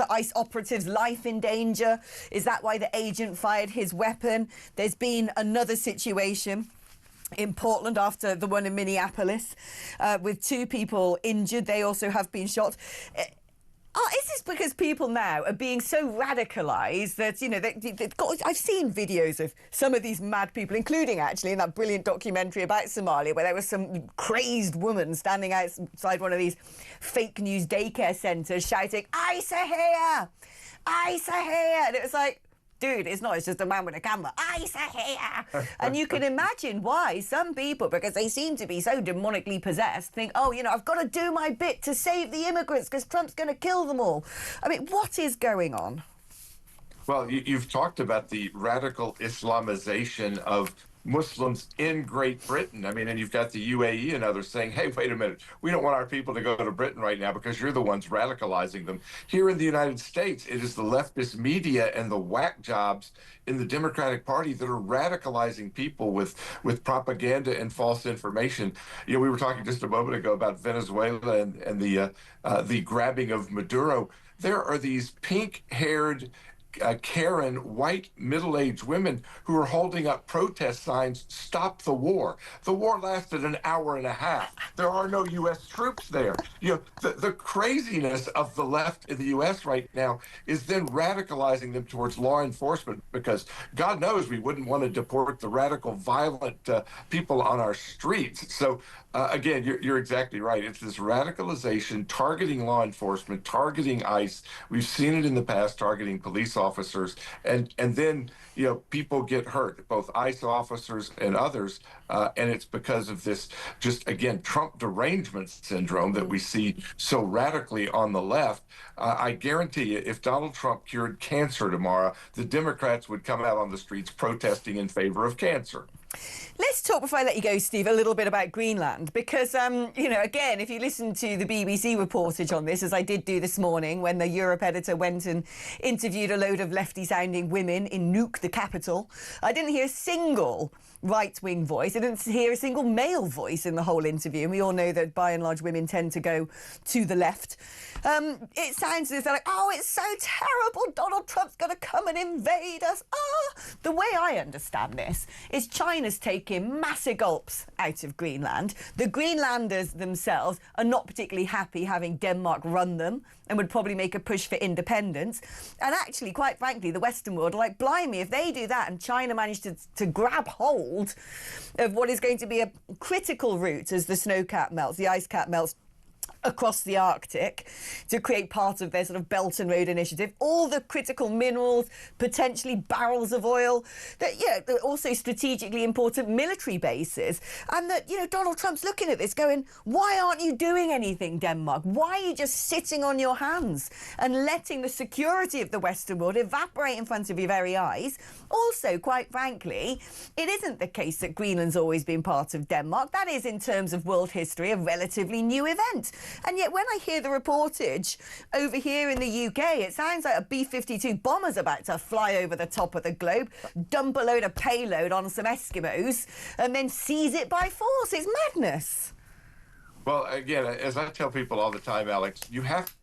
ICE operative's life in danger? Is that why the agent fired his weapon? There's been another situation in Portland after the one in Minneapolis with 2 people injured. They also have been shot. Is this because people now are being so radicalised that, I've seen videos of some of these mad people, including actually in that brilliant documentary about Somalia, where there was some crazed woman standing outside one of these fake news daycare centres shouting, ICE are here! ICE are here! And it was like, dude, it's just a man with a camera. ICE are here! And you can imagine why some people, because they seem to be so demonically possessed, think, I've got to do my bit to save the immigrants because Trump's going to kill them all. I mean, what is going on? Well, you've talked about the radical Islamization of Muslims in Great Britain. I mean, and you've got the UAE and others saying, hey, wait a minute, we don't want our people to go to Britain right now because you're the ones radicalizing them. Here in the United States, it is the leftist media and the whack jobs in the Democratic Party that are radicalizing people with propaganda and false information. You know, we were talking just a moment ago about Venezuela and the grabbing of Maduro. There are these pink-haired Karen, white middle-aged women who are holding up protest signs, "Stop the war." The war lasted an hour and a half. There are no U.S. troops there. You know, the craziness of the left in the U.S. right now is then radicalizing them towards law enforcement, because God knows we wouldn't want to deport the radical, violent people on our streets. So again, you're exactly right. It's this radicalization targeting law enforcement, targeting ICE. We've seen it in the past, targeting police officers, and then people get hurt, both ICE officers and others, and it's because of this just, again, Trump derangement syndrome that we see so radically on the left. I guarantee you, if Donald Trump cured cancer tomorrow, the Democrats would come out on the streets protesting in favor of cancer. Let's talk, before I let you go, Steve, a little bit about Greenland, because, again, if you listen to the BBC reportage on this, as I did do this morning when the Europe editor went and interviewed a load of lefty-sounding women in Nuuk, the capital, I didn't hear a single right-wing voice. I didn't hear a single male voice in the whole interview. And we all know that, by and large, women tend to go to the left. It sounds as if they're like, oh, it's so terrible, Donald Trump's going to come and invade us. The way I understand this is China's taking massive gulps out of Greenland. The Greenlanders themselves are not particularly happy having Denmark run them and would probably make a push for independence. And actually, quite frankly, the Western world are like, blimey, if they do that and China managed to grab hold of what is going to be a critical route as the snow cap melts, the ice cap melts, across the Arctic, to create part of their sort of Belt and Road Initiative, all the critical minerals, potentially barrels of oil, that, they're also strategically important military bases, and that, Donald Trump's looking at this going, why aren't you doing anything, Denmark? Why are you just sitting on your hands and letting the security of the Western world evaporate in front of your very eyes? Also, quite frankly, it isn't the case that Greenland's always been part of Denmark. That is, in terms of world history, a relatively new event. And yet when I hear the reportage over here in the UK, it sounds like a B-52 bomber's about to fly over the top of the globe, dump a load of payload on some Eskimos, and then seize it by force. It's madness. Well, again, as I tell people all the time, Alex, you have to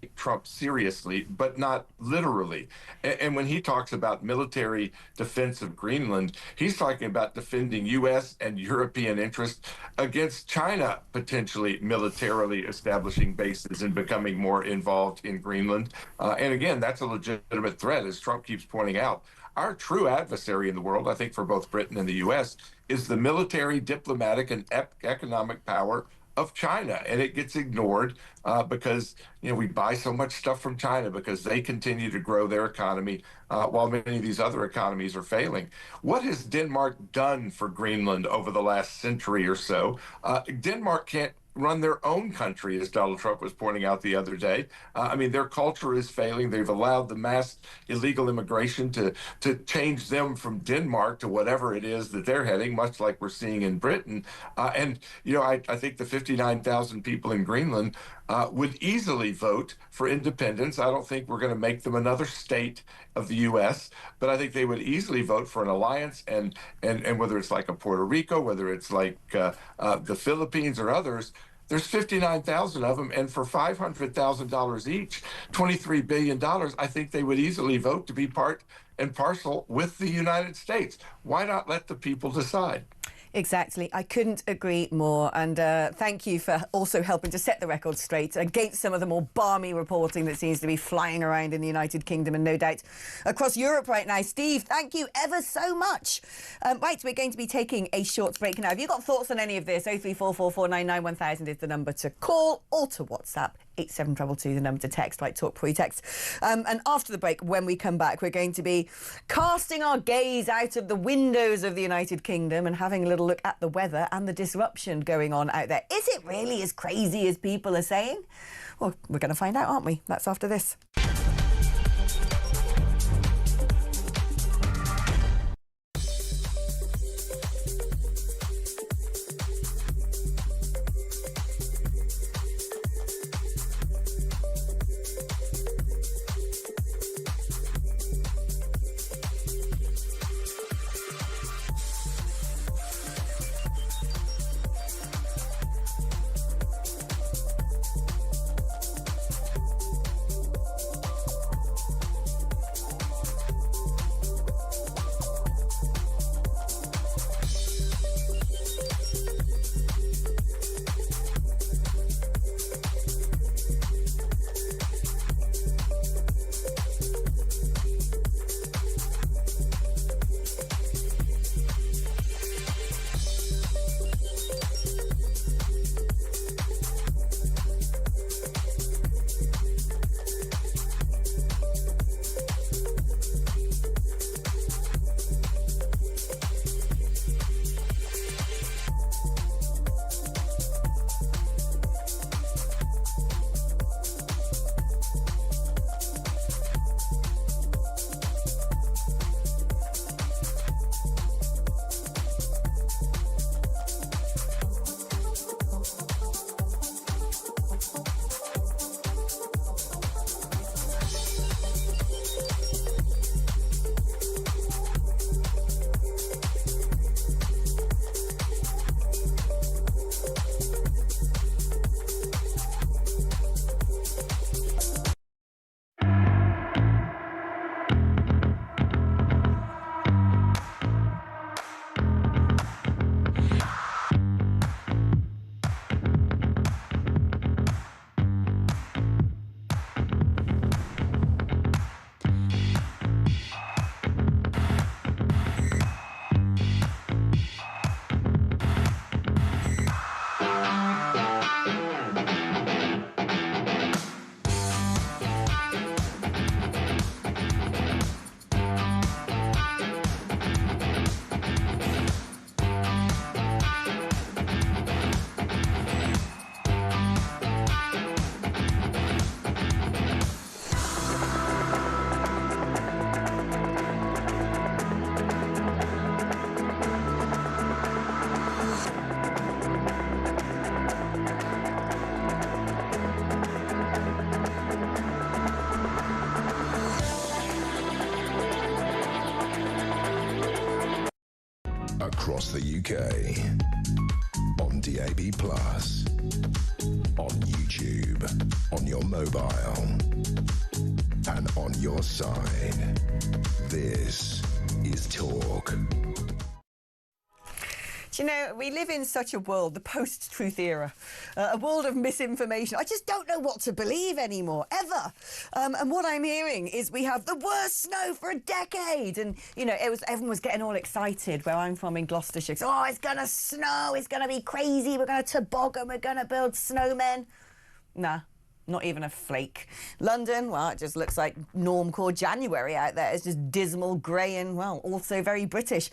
take Trump seriously, but not literally. And when he talks about military defense of Greenland, he's talking about defending U.S. and European interests against China potentially militarily establishing bases and becoming more involved in Greenland. And again, that's a legitimate threat, as Trump keeps pointing out. Our true adversary in the world, I think, for both Britain and the U.S., is the military, diplomatic, and economic power of China, and it gets ignored because we buy so much stuff from China because they continue to grow their economy while many of these other economies are failing. What has Denmark done for Greenland over the last century or so? Denmark can't run their own country, as Donald Trump was pointing out the other day. Their culture is failing. They've allowed the mass illegal immigration to change them from Denmark to whatever it is that they're heading, much like we're seeing in Britain. I think the 59,000 people in Greenland would easily vote for independence. I don't think we're going to make them another state of the U.S., but I think they would easily vote for an alliance, and whether it's like a Puerto Rico, whether it's like the Philippines or others, there's 59,000 of them, and for $500,000 each, $23 billion, I think they would easily vote to be part and parcel with the United States. Why not let the people decide? Exactly. I couldn't agree more. And thank you for also helping to set the record straight against some of the more balmy reporting that seems to be flying around in the United Kingdom and no doubt across Europe right now. Steve, thank you ever so much. Right, we're going to be taking a short break now. Have you got thoughts on any of this? 03444991000 is the number to call, or to WhatsApp. 87222, the number to text, like talk pre-text. And after the break, when we come back, we're going to be casting our gaze out of the windows of the United Kingdom and having a little look at the weather and the disruption going on out there. Is it really as crazy as people are saying? Well, we're going to find out, aren't we? That's after this. across the UK. On DAB+, on YouTube, on your mobile, and on your side. This is Talk. Do you know, we live in such a world, the post-truth era, a world of misinformation. I just don't know what to believe anymore, ever. And what I'm hearing is we have the worst snow for a decade. And, you know, everyone was getting all excited where I'm from in Gloucestershire. Oh, it's going to snow, it's going to be crazy, we're going to toboggan, we're going to build snowmen. Nah. Not even a flake. London, well, it just looks like normcore January out there. It's just dismal, grey and, well, also very British.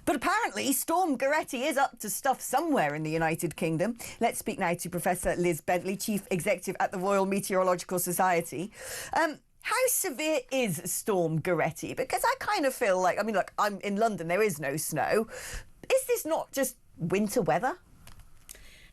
But apparently, Storm Goretti is up to stuff somewhere in the United Kingdom. Let's speak now to Professor Liz Bentley, Chief Executive at the Royal Meteorological Society. How severe is Storm Goretti? Because I kind of feel like, I mean, look, I'm in London, there is no snow. Is this not just winter weather?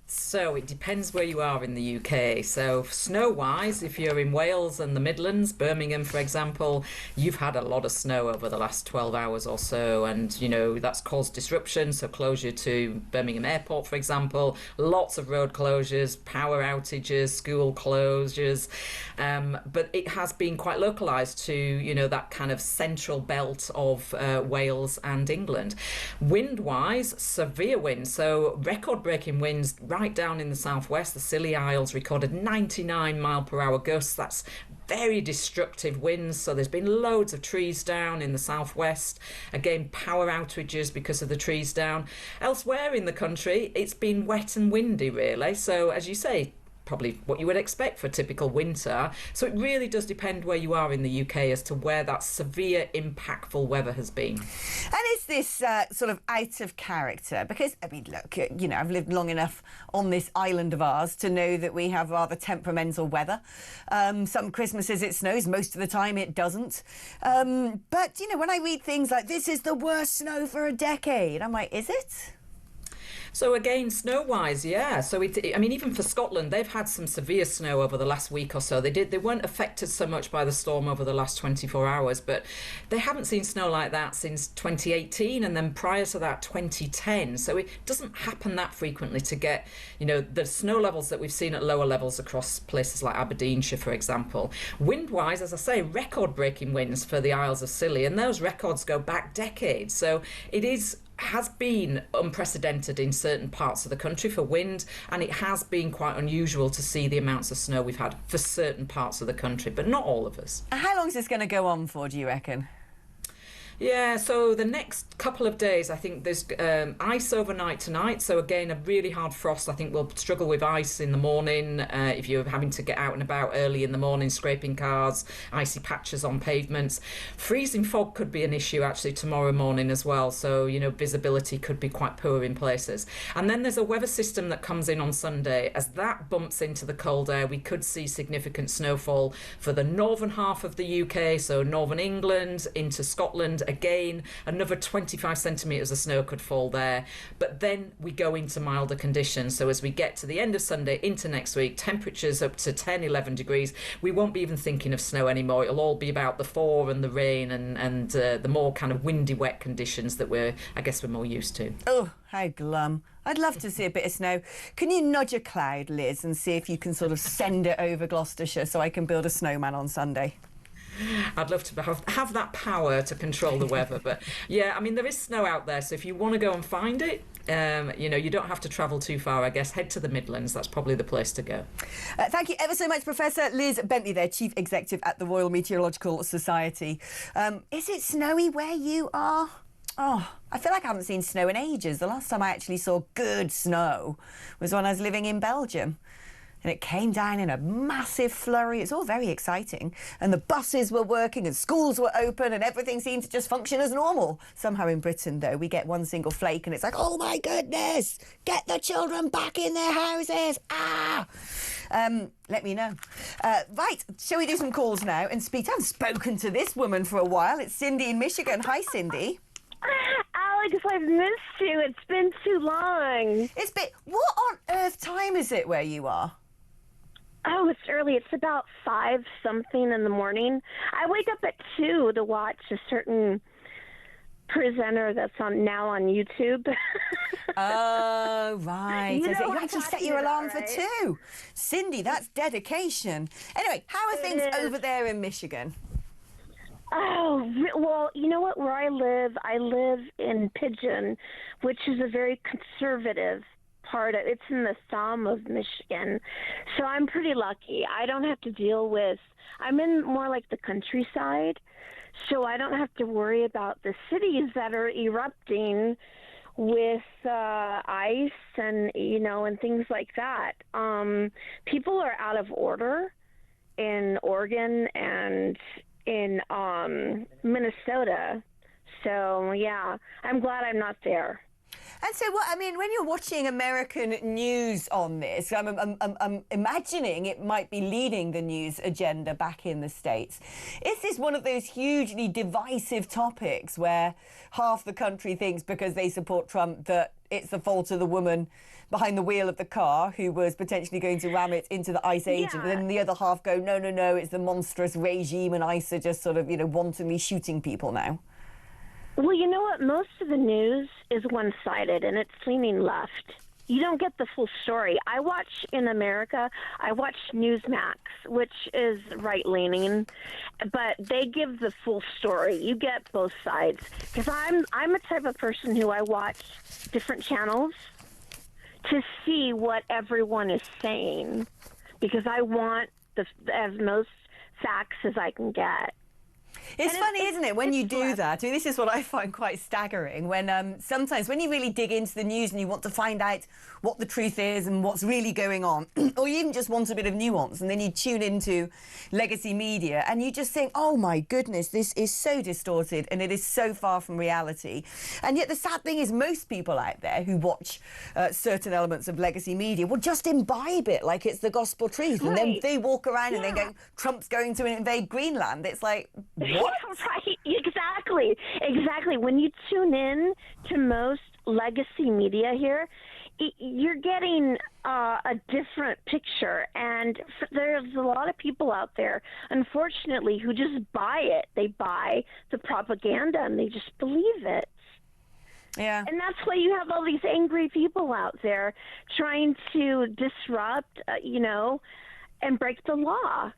So it depends where you are in the UK. So snow-wise, if you're in Wales and the Midlands, Birmingham, for example, you've had a lot of snow over the last 12 hours or so. And, you know, that's caused disruption. So closure to Birmingham Airport, for example, lots of road closures, power outages, school closures. But it has been quite localised to, you know, that kind of central belt of Wales and England. Wind-wise, severe winds. So record-breaking winds right down in the southwest. The Scilly Isles recorded 99 mile per hour gusts. That's very destructive winds. So there's been loads of trees down in the southwest. Again, power outages because of the trees down. Elsewhere in the country, it's been wet and windy, really. So as you say, probably what you would expect for a typical winter. So it really does depend where you are in the UK as to where that severe, impactful weather has been. And is this sort of out of character? Because, I mean, look, you know, I've lived long enough on this island of ours to know that we have rather temperamental weather. Some Christmases it snows, most of the time it doesn't. But, you know, when I read things like, this is the worst snow for a decade, I'm like, is it? So again, snow-wise, yeah. So I mean, even for Scotland, they've had some severe snow over the last week or so. They weren't affected so much by the storm over the last 24 hours, but they haven't seen snow like that since 2018, and then prior to that, 2010. So it doesn't happen that frequently to get, you know, the snow levels that we've seen at lower levels across places like Aberdeenshire, for example. Wind-wise, as I say, record-breaking winds for the Isles of Scilly, and those records go back decades. So it has been unprecedented in certain parts of the country for wind, and it has been quite unusual to see the amounts of snow we've had for certain parts of the country, but not all of us. How long is this going to go on for, do you reckon? Yeah, so the next couple of days, I think there's ice overnight tonight. So again, a really hard frost. I think we'll struggle with ice in the morning if you're having to get out and about early in the morning, scraping cars, icy patches on pavements. Freezing fog could be an issue actually tomorrow morning as well. So, you know, visibility could be quite poor in places. And then there's a weather system that comes in on Sunday. As that bumps into the cold air, we could see significant snowfall for the northern half of the UK. So northern England into Scotland. Again, another 25 centimetres of snow could fall there. But then we go into milder conditions. So as we get to the end of Sunday into next week, temperatures up to 10, 11 degrees, we won't be even thinking of snow anymore. It'll all be about the thaw and the rain and the more kind of windy, wet conditions that I guess we're more used to. Oh, how glum. I'd love to see a bit of snow. Can you nudge a cloud, Liz, and see if you can sort of send it over Gloucestershire so I can build a snowman on Sunday? I'd love to have that power to control the weather. But yeah, I mean, there is snow out there. So if you want to go and find it, you know, you don't have to travel too far, I guess. Head to the Midlands. That's probably the place to go. Thank you ever so much, Professor Liz Bentley there, Chief Executive at the Royal Meteorological Society. Is it snowy where you are? Oh, I feel like I haven't seen snow in ages. The last time I actually saw good snow was when I was living in Belgium. And it came down in a massive flurry. It's all very exciting. And the buses were working and schools were open and everything seemed to just function as normal. Somehow in Britain, though, we get one single flake and it's like, oh, my goodness, get the children back in their houses. Ah! Let me know. Right, shall we do some calls now and speak? I haven't spoken to this woman for a while. It's Cindy in Michigan. Hi, Cindy. Alex, I've missed you. It's been too long. What on earth time is it where you are? Oh, it's early. It's about 5-something in the morning. I wake up at 2 to watch a certain presenter that's now on YouTube. Oh, right. You So know you what I'm actually set talking your about, alarm for right? 2. Cindy, that's dedication. Anyway, how are things is. over there in Michigan? Oh, well, you know what? Where I live in Pigeon, which is a very conservative part of it's in the thumb of Michigan. So I'm pretty lucky. I don't have to deal with I'm in more like the countryside. So I don't have to worry about the cities that are erupting with ice and and things like that. People are out of order in Oregon and in Minnesota. So yeah, I'm glad I'm not there. And so, when you're watching American news on this, I'm imagining it might be leading the news agenda back in the States. Is this one of those hugely divisive topics where half the country thinks because they support Trump that it's the fault of the woman behind the wheel of the car who was potentially going to ram it into the ICE agent, and then the other half go, no, it's the monstrous regime and ICE are just sort of, wantonly shooting people now? Well, you know what? Most of the news is one-sided, and it's leaning left. You don't get the full story. I watch Newsmax, which is right-leaning, but they give the full story. You get both sides. Because I'm a type of person who I watch different channels to see what everyone is saying, because I want as most facts as I can get. It's funny, isn't it, when you do that? I mean, this is what I find quite staggering, when sometimes when you really dig into the news and you want to find out what the truth is and what's really going on, or you even just want a bit of nuance, and then you tune into legacy media and you just think, oh my goodness, this is so distorted and it is so far from reality. And yet the sad thing is most people out there who watch certain elements of legacy media will just imbibe it like it's the gospel truth. And then they walk around and they go, Trump's going to invade Greenland. It's like, what? Right, exactly. When you tune in to most legacy media here, you're getting a different picture, and there's a lot of people out there, unfortunately, who just buy it. They buy the propaganda and they just believe it. Yeah. And that's why you have all these angry people out there trying to disrupt, and break the law.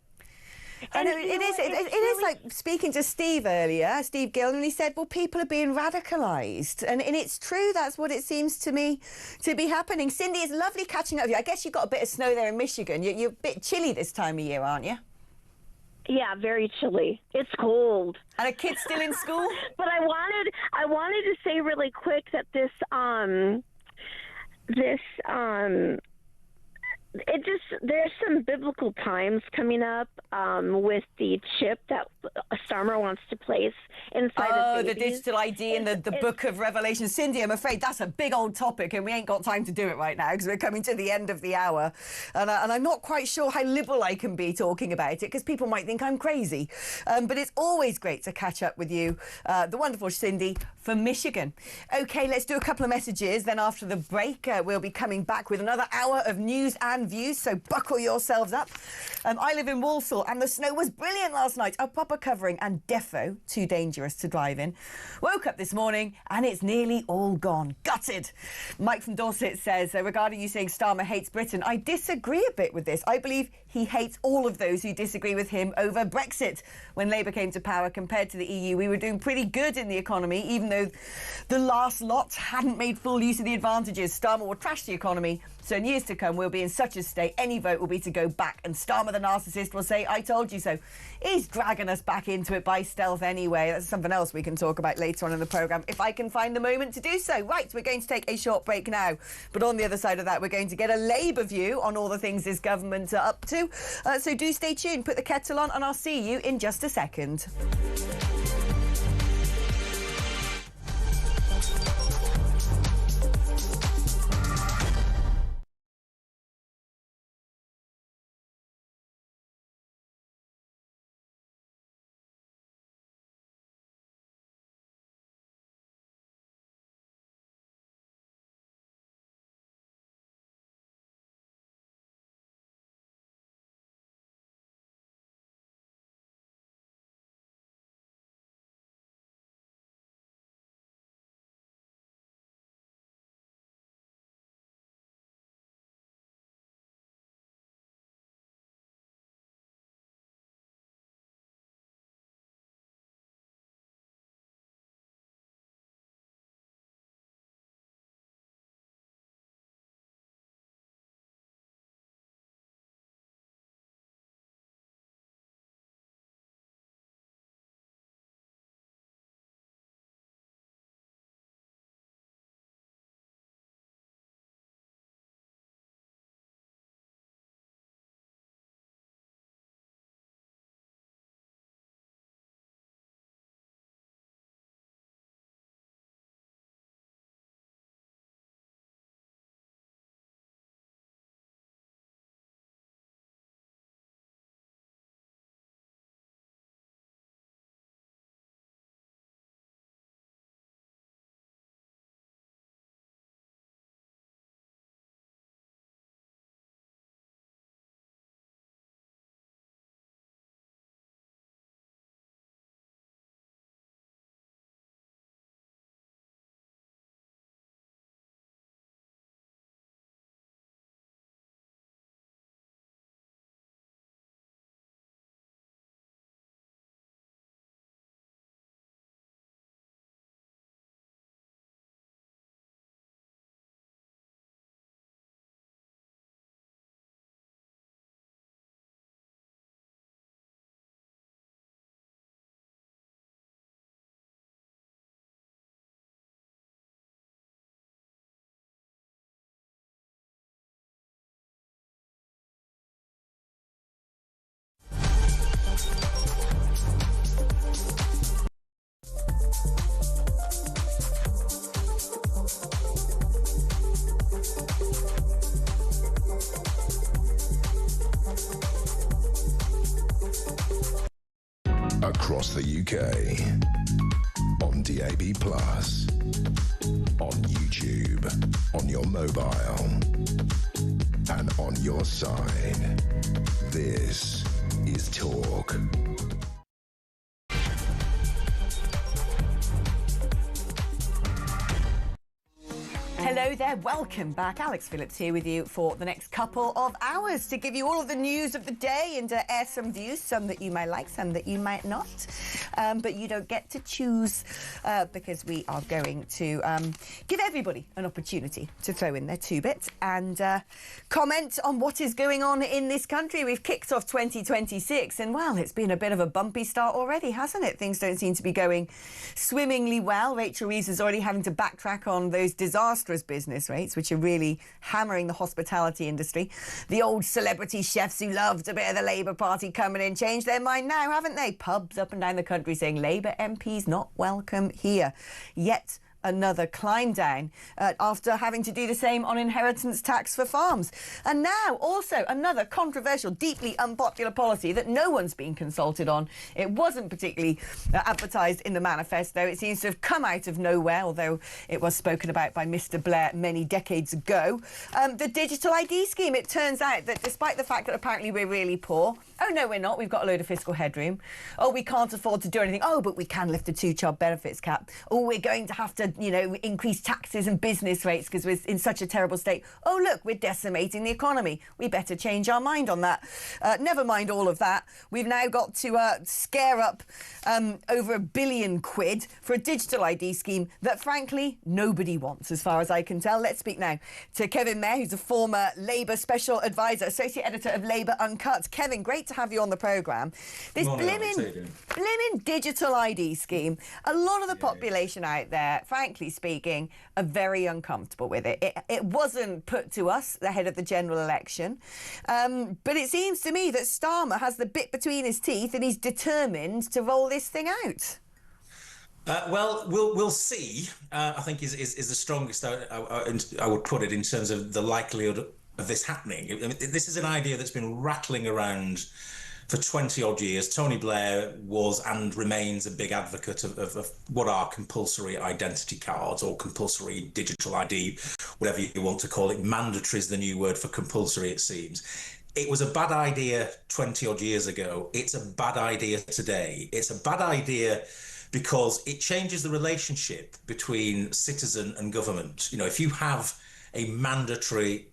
And it is like speaking to Steve earlier, Steve Gilden, and he said, well, people are being radicalised. And it's true, that's what it seems to me to be happening. Cindy, it's lovely catching up with you. I guess you've got a bit of snow there in Michigan. You're a bit chilly this time of year, aren't you? Yeah, very chilly. It's cold. And are kids still in school? But I wanted to say really quick that there's some biblical times coming up with the chip that Starmer wants to place inside of babies. The digital ID and the book of Revelation. Cindy, I'm afraid that's a big old topic and we ain't got time to do it right now because we're coming to the end of the hour. And I'm not quite sure how liberal I can be talking about it because people might think I'm crazy. But it's always great to catch up with you, the wonderful Cindy from Michigan. OK, let's do a couple of messages. Then after the break, we'll be coming back with another hour of news and views, so buckle yourselves up. I live in Walsall and the snow was brilliant last night. A proper covering and defo too dangerous to drive in. Woke up this morning and it's nearly all gone. Gutted. Mike from Dorset says, regarding you saying Starmer hates Britain, I disagree a bit with this. I believe he hates all of those who disagree with him over Brexit. When Labour came to power, compared to the EU, we were doing pretty good in the economy, even though the last lot hadn't made full use of the advantages. Starmer will trash the economy, so in years to come we'll be in such a state any vote will be to go back, and Starmer the narcissist will say, I told you so. He's dragging us back into it by stealth anyway. That's something else we can talk about later on in the programme, if I can find the moment to do so. Right, we're going to take a short break now, but on the other side of that we're going to get a Labour view on all the things this government are up to. So do stay tuned, put the kettle on, and I'll see you in just a second. across the UK, on DAB+, on YouTube, on your mobile, and on your side. This is Talk. Hello there, welcome back. Alex Phillips here with you for the next couple of hours to give you all of the news of the day and to air some views, some that you might like, some that you might not. But you don't get to choose because we are going to give everybody an opportunity to throw in their 2 bits and comment on what is going on in this country. We've kicked off 2026 and, well, it's been a bit of a bumpy start already, hasn't it? Things don't seem to be going swimmingly well. Rachel Reeves is already having to backtrack on those disastrous business rates, which are really hammering the hospitality industry. The old celebrity chefs who loved a bit of the Labour Party coming in changed their mind now, haven't they? Pubs up and down the country saying Labour MPs not welcome here. Yet another climb down after having to do the same on inheritance tax for farms. And now also another controversial, deeply unpopular policy that no one's been consulted on. It wasn't particularly advertised in the manifesto. It seems to have come out of nowhere, although it was spoken about by Mr. Blair many decades ago. The digital ID scheme. It turns out that despite the fact that apparently we're really poor, oh no, we're not. We've got a load of fiscal headroom. Oh, we can't afford to do anything. Oh, but we can lift the 2-child benefits cap. Oh, we're going to have to, increase taxes and business rates because we're in such a terrible state. Oh, look, we're decimating the economy. We better change our mind on that. Never mind all of that. We've now got to scare up over £1 billion for a digital ID scheme that, frankly, nobody wants, as far as I can tell. Let's speak now to Kevin Mayer, who's a former Labour Special Advisor, Associate Editor of Labour Uncut. Kevin, great to have you on the programme. This blimmin' digital ID scheme, a lot of the population out there, frankly speaking, are very uncomfortable with it. It wasn't put to us ahead of the general election, but it seems to me that Starmer has the bit between his teeth and he's determined to roll this thing out. Well, we'll see. I think is the strongest I would put it in terms of the likelihood of this happening. I mean, this is an idea that's been rattling around for 20 odd years. Tony Blair was and remains a big advocate of what are compulsory identity cards or compulsory digital ID, whatever you want to call it. Mandatory is the new word for compulsory, it seems. It was a bad idea 20 odd years ago. It's a bad idea today. It's a bad idea because it changes the relationship between citizen and government. If you have a mandatory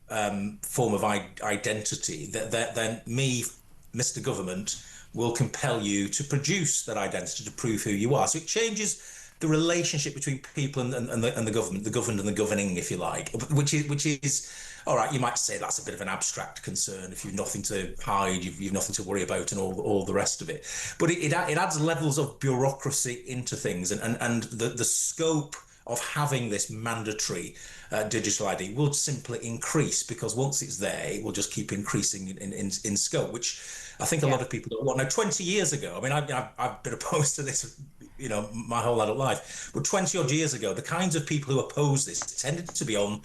form of identity, then me, Mr. Government, will compel you to produce that identity to prove who you are. So it changes the relationship between people and the government, the governed and the governing, if you like, which is all right. You might say that's a bit of an abstract concern if you've nothing to hide, you've nothing to worry about, and all the rest of it. But it adds levels of bureaucracy into things, and the scope of having this mandatory digital ID will simply increase, because once it's there, it will just keep increasing in scope, which I think a lot of people don't want. Now, 20 years ago, I mean, I've been opposed to this, my whole adult life, but 20 odd years ago, the kinds of people who opposed this tended to be on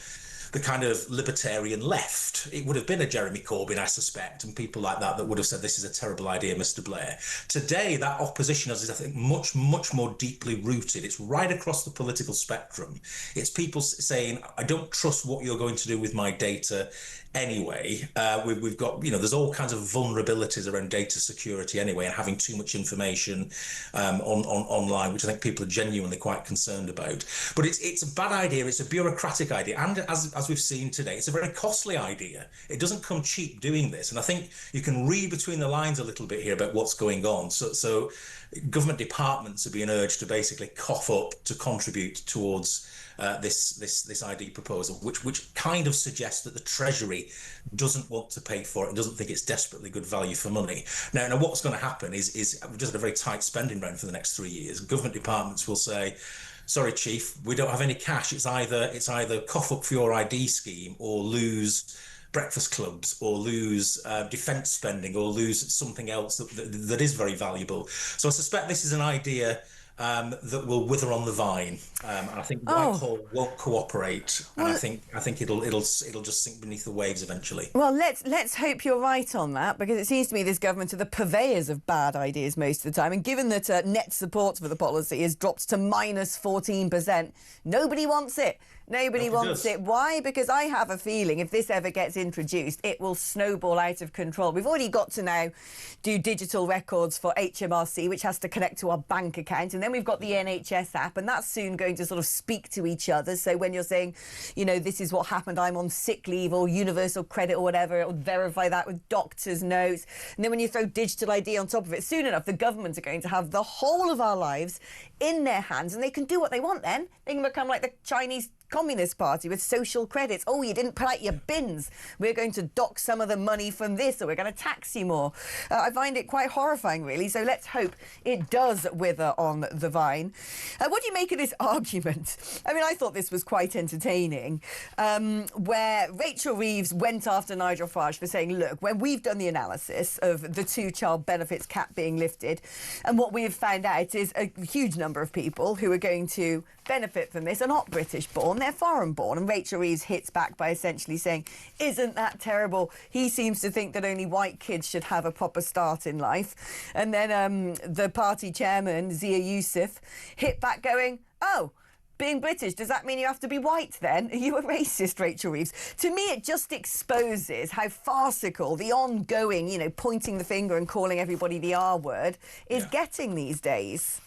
the kind of libertarian left. It would have been a Jeremy Corbyn, I suspect, and people like that would have said, this is a terrible idea, Mr. Blair. Today, that opposition is, I think, much, much more deeply rooted. It's right across the political spectrum. It's people saying, I don't trust what you're going to do with my data anyway. We've got, there's all kinds of vulnerabilities around data security anyway, and having too much information online, which I think people are genuinely quite concerned about. But it's a bad idea. It's a bureaucratic idea. And as we've seen today, it's a very costly idea. It doesn't come cheap doing this. And I think you can read between the lines a little bit here about what's going on. So government departments are being urged to basically cough up to contribute towards this ID proposal, which kind of suggests that the Treasury doesn't want to pay for it and doesn't think it's desperately good value for money. Now what's going to happen is we've just had a very tight spending round for the next 3 years. Government departments will say, sorry, Chief, we don't have any cash. It's either cough up for your ID scheme or lose breakfast clubs, or lose defence spending, or lose something else that is very valuable. So I suspect this is an idea that will wither on the vine, and I think Whitehall won't cooperate, and I think it'll just sink beneath the waves eventually. Well, let's hope you're right on that, because it seems to me this government are the purveyors of bad ideas most of the time, and given that net support for the policy has dropped to minus 14%, nobody wants it. Nobody wants it. Why? Because I have a feeling if this ever gets introduced, it will snowball out of control. We've already got to now do digital records for HMRC, which has to connect to our bank account. And then we've got the NHS app, and that's soon going to sort of speak to each other. So when you're saying, you know, this is what happened, I'm on sick leave or universal credit or whatever, it will verify that with doctor's notes. And then when you throw digital ID on top of it, soon enough, the government are going to have the whole of our lives in their hands, and they can do what they want then. They can become like the Chinese Communist Party with social credits. Oh, you didn't pull out your bins. We're going to dock some of the money from this, or we're going to tax you more. I find it quite horrifying, really. So let's hope it does wither on the vine. What do you make of this argument? I mean, I thought this was quite entertaining, where Rachel Reeves went after Nigel Farage for saying, look, when we've done the analysis of the 2-child benefits cap being lifted, and what we have found out is a huge number of people who are going to benefit from this are not British born, they're foreign born. And Rachel Reeves hits back by essentially saying, isn't that terrible? He seems to think that only white kids should have a proper start in life. And then the party chairman, Zia Youssef, hit back going, oh, being British, does that mean you have to be white then? Are you a racist, Rachel Reeves? To me, it just exposes how farcical the ongoing, you know, pointing the finger and calling everybody the R word is getting these days.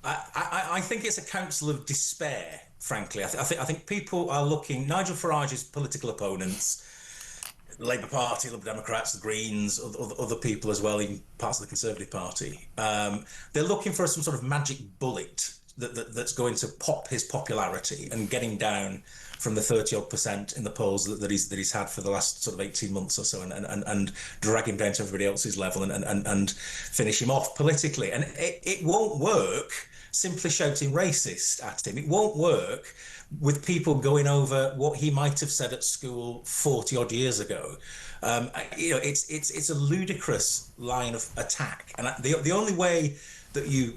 I think it's a council of despair, frankly. I think people are looking, Nigel Farage's political opponents, the Labour Party, Liberal Democrats, the Greens, other people as well, even parts of the Conservative Party, they're looking for some sort of magic bullet that's going to pop his popularity and get him down from the 30-odd% in the polls that he's had for the last sort of 18 months or so, and drag him down to everybody else's level and finish him off politically. And it won't work simply shouting racist at him. It won't work with people going over what he might have said at school 40-odd years ago. You know, it's a ludicrous line of attack. And the only way that you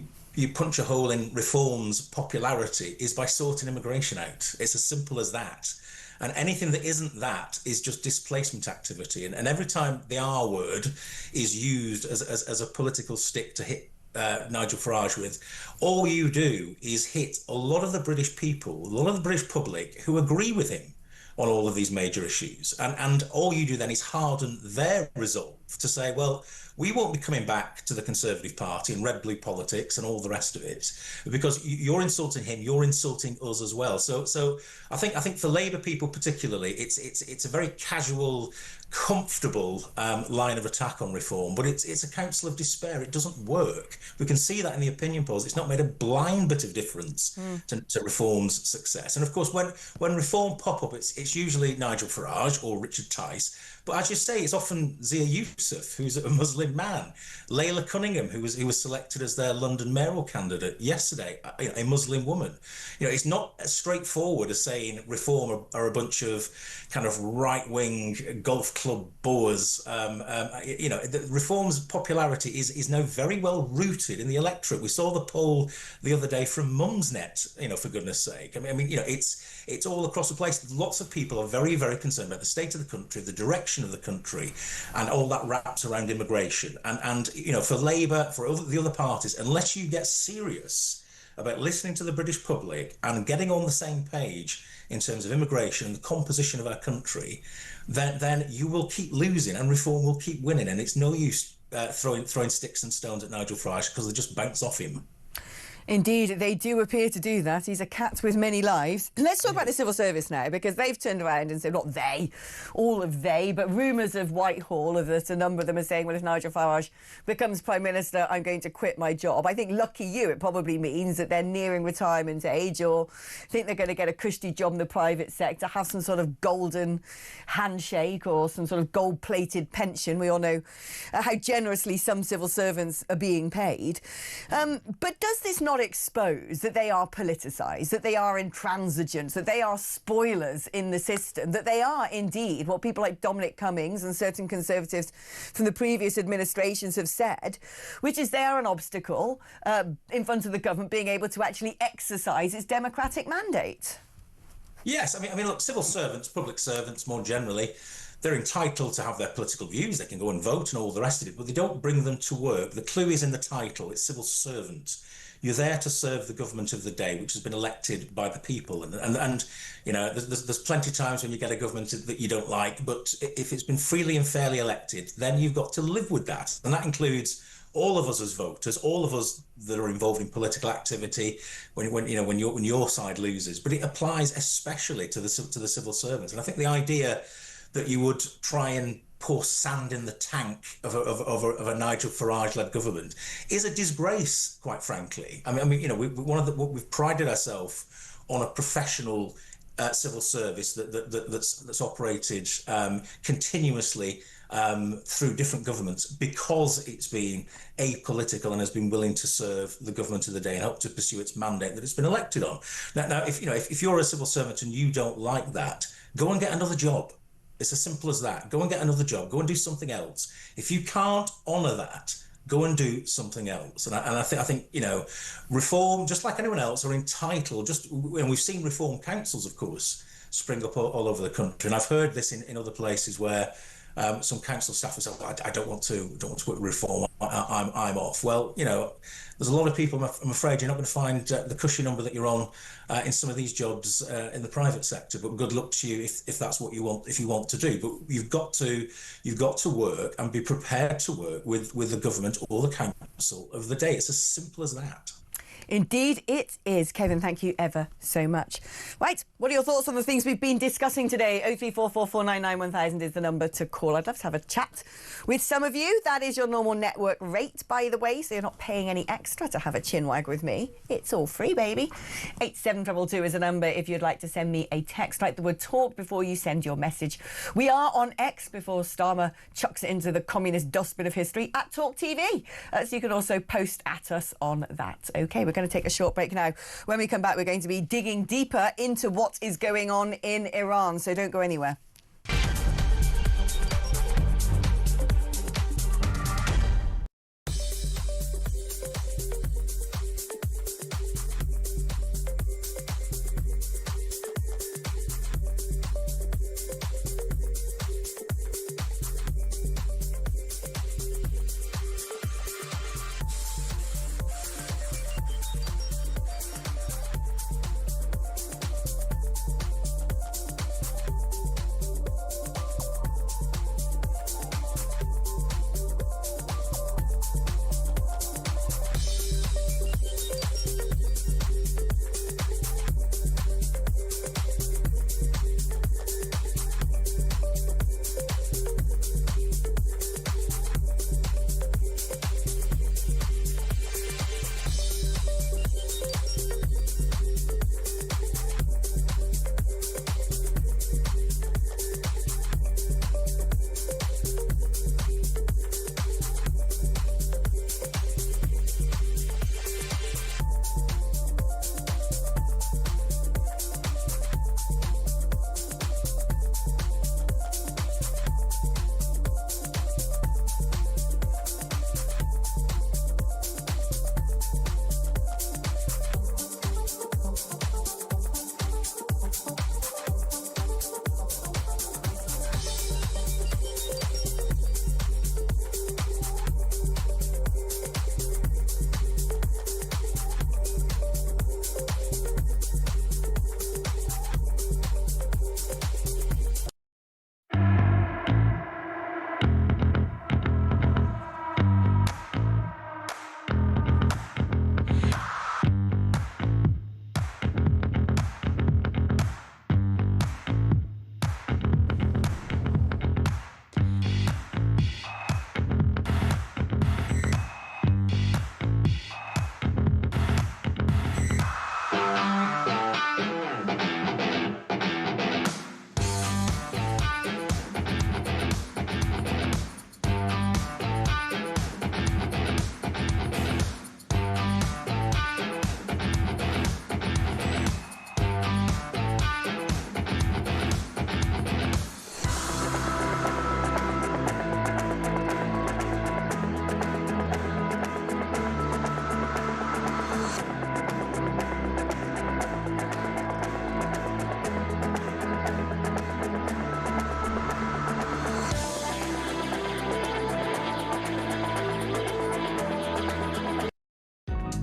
punch a hole in Reform's popularity is by sorting immigration out. It's as simple as that. And anything that isn't that is just displacement activity. And every time the R word is used as a political stick to hit Nigel Farage with, all you do is hit a lot of the British people, a lot of the British public who agree with him on all of these major issues. And all you do then is harden their resolve to say, well, we won't be coming back to the Conservative Party and red-blue politics and all the rest of it, because you're insulting him, you're insulting us as well. So I think for Labour people particularly, it's a very casual, comfortable line of attack on Reform, but it's a council of despair. It doesn't work. We can see that in the opinion polls. It's not made a blind bit of difference to Reform's success. And of course, when Reform pop up, it's usually Nigel Farage or Richard Tice. But as you say, it's often Zia Youssef, who's a Muslim man, Layla Cunningham, who was selected as their London mayoral candidate yesterday, a Muslim woman. You know, it's not as straightforward as saying Reform are a bunch of kind of right-wing golf club boors. You know, the Reform's popularity is now very well rooted in the electorate. We saw the poll the other day from Mumsnet, you know, for goodness sake. I mean, you know, it's all across the place. Lots of people are very, very concerned about the state of the country, the direction of the country, and all that wraps around immigration. And you know, for Labour, for the other parties, unless you get serious about listening to the British public and getting on the same page in terms of immigration and the composition of our country, then you will keep losing and Reform will keep winning. And it's no use throwing sticks and stones at Nigel Farage, because they just bounce off him. Indeed, they do appear to do that. He's a cat with many lives. Let's talk about the civil service now, because they've turned around and said, not they, all of they, but rumours of Whitehall, that a number of them are saying, well, if Nigel Farage becomes Prime Minister, I'm going to quit my job. I think, lucky you, it probably means that they're nearing retirement age, or think they're going to get a cushy job in the private sector, have some sort of golden handshake or some sort of gold-plated pension. We all know how generously some civil servants are being paid. But does this not are exposed, that they are politicised, that they are intransigent, that they are spoilers in the system, that they are indeed what people like Dominic Cummings and certain Conservatives from the previous administrations have said, which is they are an obstacle in front of the government being able to actually exercise its democratic mandate. Yes, I mean, look, civil servants, public servants more generally, they're entitled to have their political views. They can go and vote and all the rest of it, but they don't bring them to work. The clue is in the title. It's civil servant. You're there to serve the government of the day, which has been elected by the people. And you know, there's plenty of times when you get a government that you don't like, but if it's been freely and fairly elected, then you've got to live with that. And that includes all of us as voters, all of us that are involved in political activity, when your side loses. But it applies especially to the civil servants. And I think the idea that you would try and pour sand in the tank of a Nigel Farage-led government is a disgrace, quite frankly. I mean, you know, we've prided ourselves on a professional civil service that's operated continuously through different governments because it's been apolitical and has been willing to serve the government of the day and help to pursue its mandate that it's been elected on. Now, if you're a civil servant and you don't like that, go and get another job. It's as simple as that. Go and get another job. Go and do something else. If you can't honour that, go and do something else. And I think you know, reform, just like anyone else, are entitled. And we've seen reform councils, of course, spring up all over the country. And I've heard this in other places where some council staff have said, I don't want to work reform. I'm off. Well, you know, there's a lot of people. I'm afraid you're not going to find the cushy number that you're on in some of these jobs in the private sector. But good luck to you if that's what you want. If you want to do, but you've got to work and be prepared to work with the government or the council of the day. It's as simple as that. Indeed it is. Kevin, thank you ever so much. Right, what are your thoughts on the things we've been discussing today? 03444991000 is the number to call. I'd love to have a chat with some of you. That is your normal network rate, by the way, so you're not paying any extra to have a chinwag with me. It's all free, baby. 87222 is a number if you'd like to send me a text. Write the word talk before you send your message. We are on X before Starmer chucks it into the communist dustbin of history at talkTV. So you can also post at us on that. OK, we're going to take a short break now. When we come back, we're going to be digging deeper into what is going on in Iran, so don't go anywhere.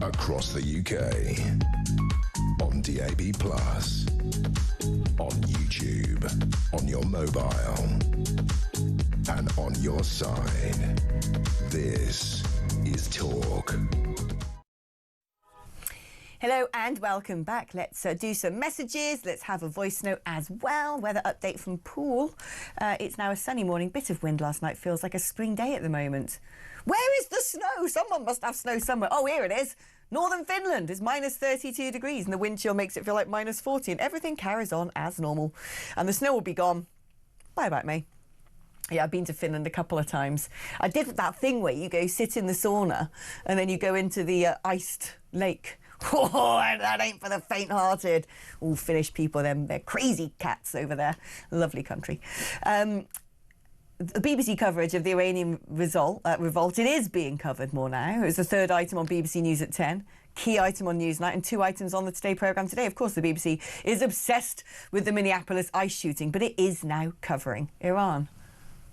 across the UK. On DAB+, on YouTube, on your mobile, and on your side. This is Talk. Hello and welcome back. Let's do some messages. Let's have a voice note as well. Weather update from Poole. It's now a sunny morning. Bit of wind last night. Feels like a spring day at the moment. Where is the snow? Someone must have snow somewhere. Oh, here it is. Northern Finland is minus 32 degrees and the wind chill makes it feel like minus 40 and everything carries on as normal. And the snow will be gone by about May. Yeah, I've been to Finland a couple of times. I did that thing where you go sit in the sauna and then you go into the iced lake. Oh, that ain't for the faint-hearted. All Finnish people, they're crazy cats over there. Lovely country. The BBC coverage of the Iranian revolt, it is being covered more now. It was the third item on BBC News at 10, key item on Newsnight, and 2 items on the Today programme today. Of course, the BBC is obsessed with the Minneapolis ice shooting, but it is now covering Iran.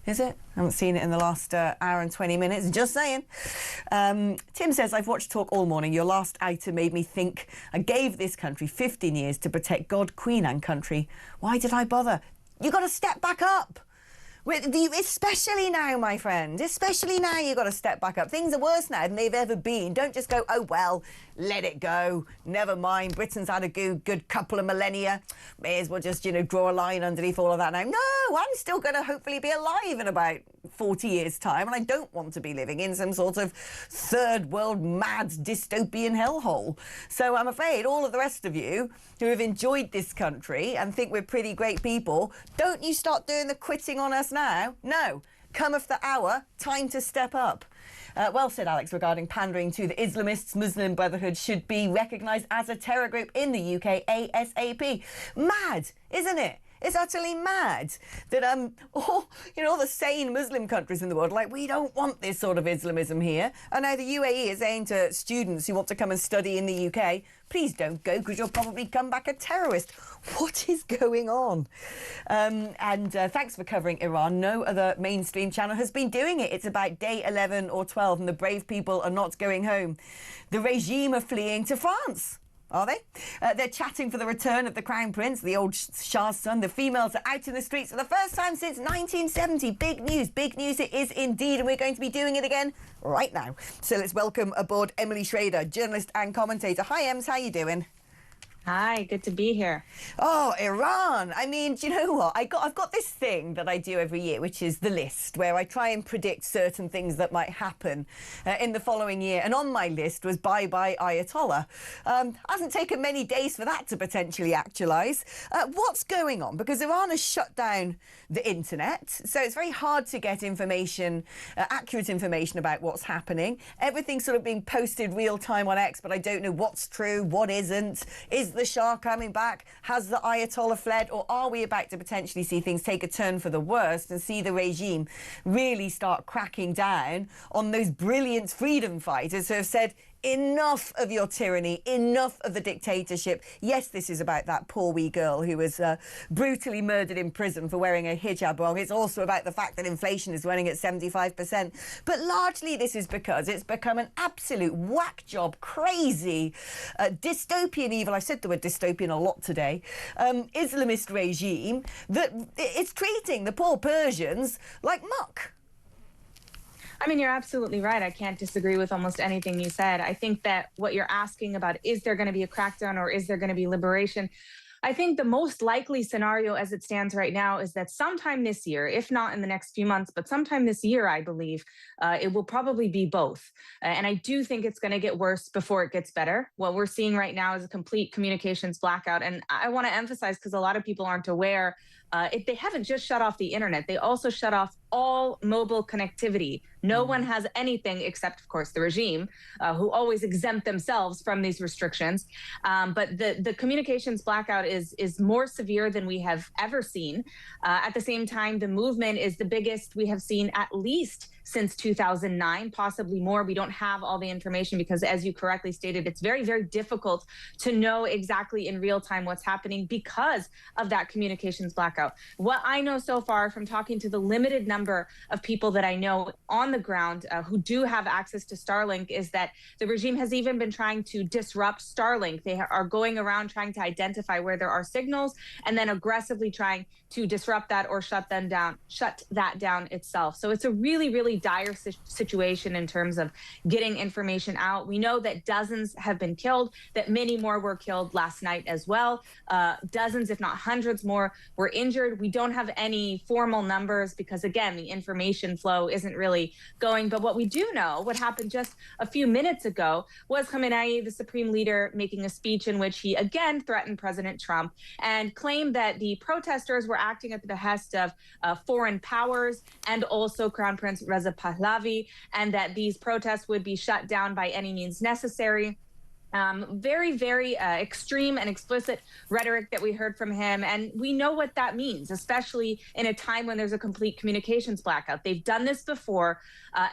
Is it? I haven't seen it in the last hour and 20 minutes. Just saying. Tim says, I've watched Talk all morning. Your last item made me think I gave this country 15 years to protect God, Queen and country. Why did I bother? You got to step back up. Especially now, my friend. Especially now, you've got to step back up. Things are worse now than they've ever been. Don't just go, oh, well, let it go. Never mind. Britain's had a good couple of millennia. May as well just, draw a line underneath all of that now. No, I'm still going to hopefully be alive in about 40 years' time, and I don't want to be living in some sort of third world mad dystopian hellhole. So I'm afraid all of the rest of you who have enjoyed this country and think we're pretty great people, don't you start doing the quitting on us now. No, cometh the hour, time to step up. Well said, Alex, regarding pandering to the Islamists. Muslim Brotherhood should be recognised as a terror group in the UK ASAP. Mad, isn't it? It's utterly mad that all the sane Muslim countries in the world are like, we don't want this sort of Islamism here. And now the UAE is saying to students who want to come and study in the UK, please don't go because you'll probably come back a terrorist. What is going on? Thanks for covering Iran. No other mainstream channel has been doing it. It's about day 11 or 12 and the brave people are not going home. The regime are fleeing to France. Are they? They're chatting for the return of the Crown Prince, the old Shah's son. The females are out in the streets for the first time since 1970. Big news it is indeed, and we're going to be doing it again right now. So let's welcome aboard Emily Schrader, journalist and commentator. Hi, Ems, how you doing? Hi, good to be here. Oh, Iran. I mean, do you know what? I've got this thing that I do every year, which is the list, where I try and predict certain things that might happen in the following year. And on my list was bye-bye Ayatollah. Hasn't taken many days for that to potentially actualise. What's going on? Because Iran has shut down the internet, so it's very hard to get information, accurate information about what's happening. Everything's sort of being posted real time on X, but I don't know what's true, what isn't. Is the Shah coming back? Has the Ayatollah fled? Or are we about to potentially see things take a turn for the worst and see the regime really start cracking down on those brilliant freedom fighters who have said, enough of your tyranny, enough of the dictatorship. Yes, this is about that poor wee girl who was brutally murdered in prison for wearing a hijab. Well, it's also about the fact that inflation is running at 75%. But largely this is because it's become an absolute whack job, crazy, dystopian evil. I've said the word dystopian a lot today. Islamist regime that it's treating the poor Persians like muck. I mean, you're absolutely right. I can't disagree with almost anything you said. I think that what you're asking about, is there going to be a crackdown or is there going to be liberation? I think the most likely scenario as it stands right now is that sometime this year, if not in the next few months, but sometime this year, I believe, it will probably be both. And I do think it's going to get worse before it gets better. What we're seeing right now is a complete communications blackout. And I want to emphasize, because a lot of people aren't aware, they haven't just shut off the internet. They also shut off all mobile connectivity. No one has anything except, of course, the regime, who always exempt themselves from these restrictions. But the communications blackout is more severe than we have ever seen. At the same time, the movement is the biggest we have seen at least since 2009, possibly more. We don't have all the information because, as you correctly stated, it's very, very difficult to know exactly in real time what's happening because of that communications blackout. What I know so far from talking to the limited number of people that I know on the ground who do have access to Starlink is that the regime has even been trying to disrupt Starlink. They are going around trying to identify where there are signals and then aggressively trying to disrupt that or shut that down itself. So it's a really, really dire situation in terms of getting information out. We know that dozens have been killed, that many more were killed last night as well. Dozens, if not hundreds more, were injured. We don't have any formal numbers because, again, the information flow isn't really going. But what we do know, what happened just a few minutes ago, was Khamenei, the supreme leader, making a speech in which he again threatened President Trump and claimed that the protesters were acting at the behest of foreign powers and also Crown Prince Reza Pahlavi, and that these protests would be shut down by any means necessary. Very, very extreme and explicit rhetoric that we heard from him. And we know what that means, especially in a time when there's a complete communications blackout. They've done this before.